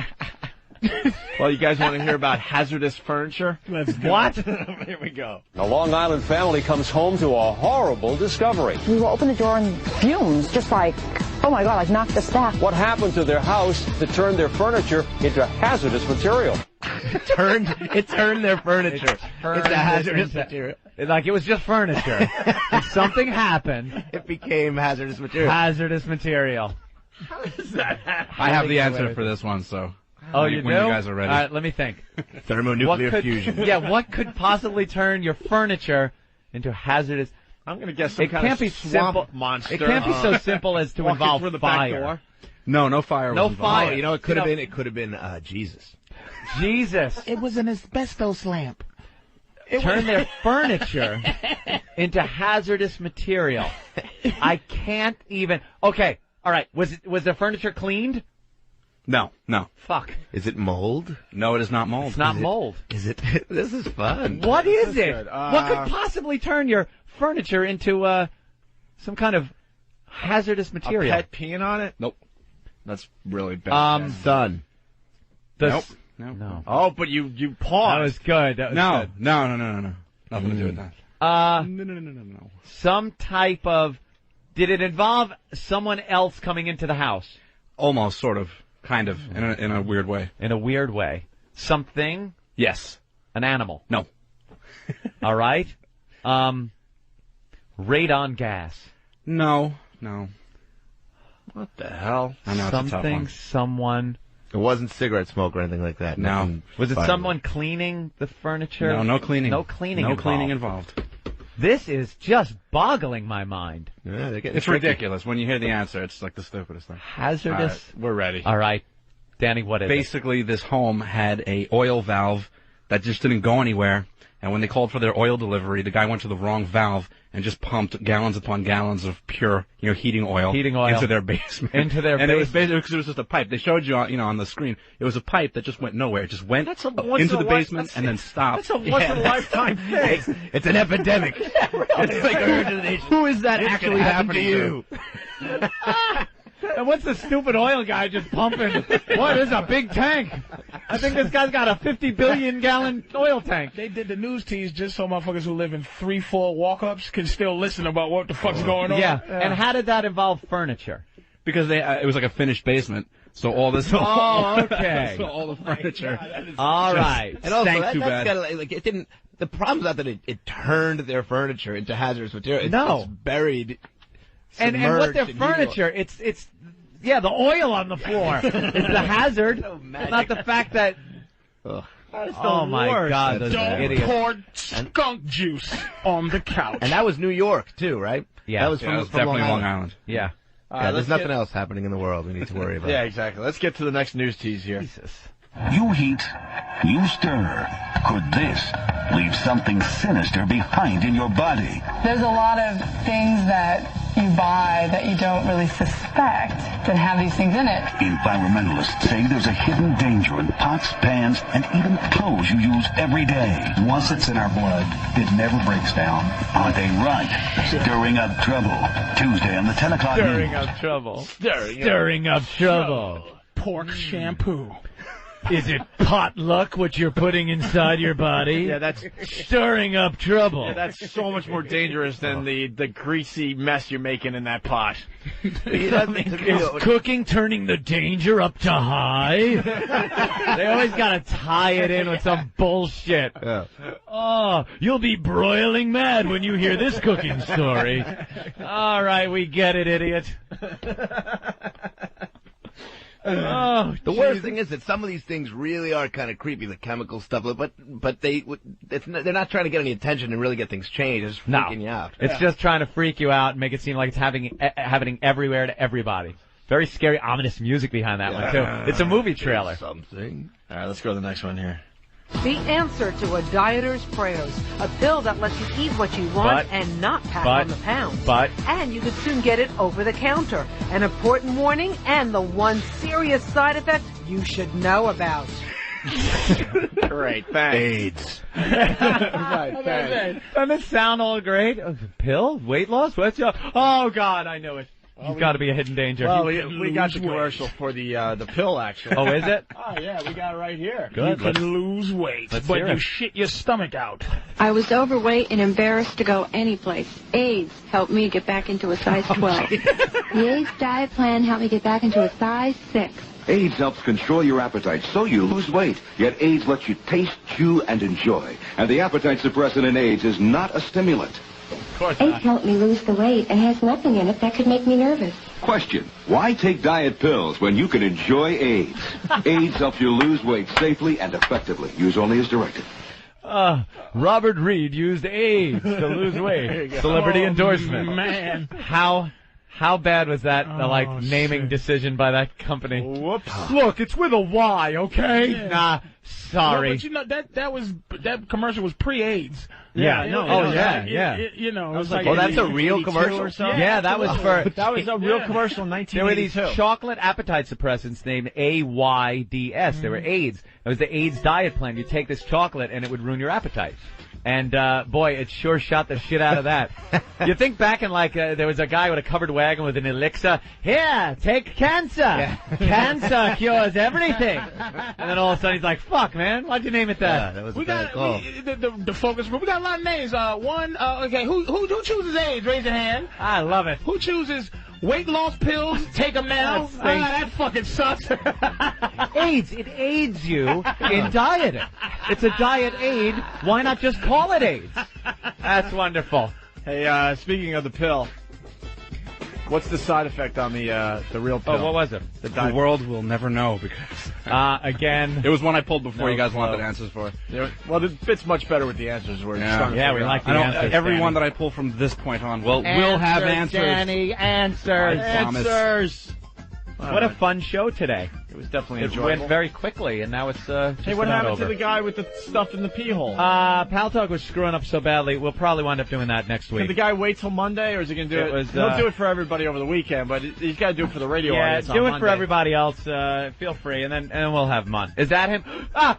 Well, you guys want to hear about hazardous furniture? Let's go. What? Here we go. A Long Island family comes home to a horrible discovery. We will open the door and fumes, just like, oh my God, like knocked us back. What happened to their house that turned their furniture into hazardous material? It turned their furniture into hazardous material. Like it was just furniture. If something happened, it became hazardous material. Hazardous material. How does that happen? I have the answer for this one, so. Oh, when you do? When you guys are ready. All right, let me think. Thermonuclear fusion. Yeah, what could possibly turn your furniture into hazardous? I'm going to guess some it kind can't of be swamp simple. monster. It can't be so simple as to Walking involve through the fire. back door. No fire. No was involved. fire. Oh, you know, it could have been. It could have been Jesus. Jesus. It was an asbestos lamp. Turn their furniture into hazardous material. I can't even. Okay, all right. Was the furniture cleaned? No. Fuck. Is it mold? No, it is not mold. It's not mold. Is it? This is fun. What is it? Good. What could possibly turn your furniture into some kind of hazardous material? A pet peeing on it? Nope. That's really bad. Sun. Nope. No. Oh, but you paused. That was good. That was good. No. Nothing to do with that. No. Some type of. Did it involve someone else coming into the house? Almost, sort of, kind of, in a weird way. In a weird way. Something? Yes. An animal? No. All right. Radon gas? No. What the hell? I know, it's a tough Something, one. someone. It wasn't cigarette smoke or anything like that. No. Nothing Was it fire. someone cleaning the furniture? No cleaning. No cleaning No involved. cleaning involved. This is just boggling my mind. Yeah, they're getting It's tricky. ridiculous. When you hear the answer, it's like the stupidest thing. Hazardous. All right, we're ready. All right. Danny, what is it? Basically, this home had a oil valve that just didn't go anywhere. And when they called for their oil delivery, the guy went to the wrong valve and just pumped gallons upon gallons of pure, heating oil into their basement. And it was basically because it was just a pipe. They showed you, on the screen. It was a pipe that just went nowhere. It just went into the basement and then stopped. That's a once-in-a-lifetime thing. It's an epidemic. It's like a herd of the nation. Who is that This actually could happen happening to you? And what's the stupid oil guy just pumping? What is a big tank? I think this guy's got a 50 billion gallon oil tank. They did the news tease just so motherfuckers who live in 3-4 walk-ups can still listen about what the fuck's going on. Yeah. And how did that involve furniture? Because it was like a finished basement. So all this. Oh, okay. So all the furniture. All right. And also, stank too bad. Gotta, like, it didn't. The problem's not that it turned their furniture into hazardous material. It's, No. it's buried. And what their submerged in furniture, it's the oil on the floor. It's the hazard, not the fact that. Oh my God, those Don't idiots. pour skunk juice on the couch. And that was New York too, right? Yeah. that was from, Yeah, it was from definitely Long Long Island. Island. Yeah. Yeah, there's nothing else happening in the world we need to worry about. Yeah, exactly. Let's get to the next news tease here. You heat, you stir. Could this leave something sinister behind in your body? There's a lot of things that you buy that you don't really suspect that have these things in it. Environmentalists say there's a hidden danger in pots, pans, and even clothes you use every day. Once it's in our blood, it never breaks down. Are they right? Stirring up trouble. Tuesday on the 10 o'clock Stirring news. up trouble. Stirring up trouble. Pork shampoo. Is it potluck what you're putting inside your body? Yeah, that's stirring up trouble. Yeah, that's so much more dangerous than the greasy mess you're making in that pot. Is cooking turning the danger up to high? They always gotta tie it in with some bullshit. Yeah. Oh, you'll be broiling mad when you hear this cooking story. All right, we get it, idiot. Oh, the worst thing is that some of these things really are kind of creepy, the chemical stuff. But they're not trying to get any attention and really get things changed. It's just freaking you out. It's just trying to freak you out and make it seem like it's happening everywhere to everybody. Very scary, ominous music behind that one too. It's a movie trailer. Something. All right, let's go to the next one here. The answer to a dieter's prayers, a pill that lets you eat what you want and not pack on the pounds. And you could soon get it over the counter. An important warning and the one serious side effect you should know about. Great, thanks. AIDS. Right, thanks. Doesn't it sound all great? Pill? Weight loss? What's your... Oh, God, I know it. He's got to be a hidden danger. Well, we got the commercial for the pill, actually. Oh, is it? Oh, yeah, we got it right here. Good. You can lose weight, but you shit your stomach out. I was overweight and embarrassed to go anyplace. AIDS helped me get back into a size 12. The AIDS diet plan helped me get back into a size 6. AIDS helps control your appetite so you lose weight. Yet AIDS lets you taste, chew, and enjoy. And the appetite suppressant in AIDS is not a stimulant. AIDS helped me lose the weight and has nothing in it that could make me nervous. Question: why take diet pills when you can enjoy AIDS? AIDS helps you lose weight safely and effectively. Use only as directed. Robert Reed used AIDS to lose weight. Celebrity endorsement. Man. How bad was that, naming decision by that company? Whoops. Look, it's with a Y, okay? Yeah. Nah, sorry. No, but you know, that commercial was pre-AIDS. Yeah. Yeah. It was like that's a real commercial or something? Yeah, that was for... That was a real commercial in 1982. There were these chocolate appetite suppressants named AYDS. They were AIDS. It was the AIDS diet plan. You take this chocolate and it would ruin your appetite. And, boy, it sure shot the shit out of that. You think back in, there was a guy with a covered wagon with an elixir. Here, take cancer. Yeah. Cancer cures everything. And then all of a sudden he's like, fuck, man, why'd you name it that? Yeah, that was We got the focus group. We got a lot of names. Okay, who chooses AIDS? Raise your hand. I love it. Who chooses weight loss pills? Take them now. That fucking sucks. AIDS. It aids you in dieting. It's a diet aid. Why not just call it AIDS? That's wonderful. Hey, speaking of the pill, what's the side effect on the real pill? Oh, what was it? The world will never know because again, it was one I pulled before you guys wanted answers for. Well, it fits much better with the answers. We like the answers. Every one that I pull from this point on will have answers. Danny, answers. Answers. What a fun show today. It was definitely enjoyable. It went very quickly, and now it's Hey, what happened to the guy with the stuff in the pee hole? Paltalk was screwing up so badly. We'll probably wind up doing that next week. Can the guy wait till Monday, or is he going to do it? He'll do it for everybody over the weekend, but he's got to do it for the radio audience on do it Monday. for everybody else. Feel free, and then we'll have him on. Is that him? Ow!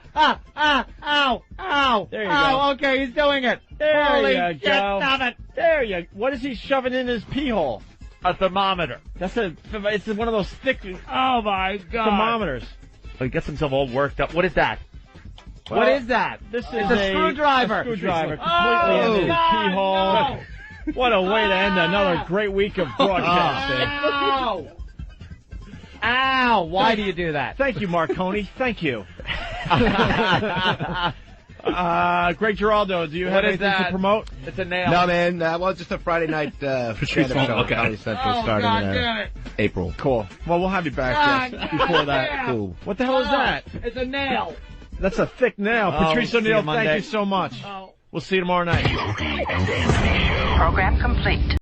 There you go. Okay, he's doing it. There you shit, go. Stop it. There you. What is he shoving in his pee hole? A thermometer. It's one of those thick. Oh my God. Thermometers. Oh, he gets himself all worked up. What is that? Well, what is that? This is a screwdriver. A screwdriver. Completely into his pee hole. No. What a way to end another great week of broadcasting. Ow! Ow! Why do you do that? Thank you, Marconi. Thank you. Greg Giraldo, do you have anything to promote? It's a nail. No, man. Just a Friday night stand-up show on Comedy Central starting in April. Cool. Well, we'll have you back before that. Cool. What the hell is that? It's a nail. That's a thick nail. Patrice O'Neal, thank you so much. We'll see you tomorrow night. Program complete.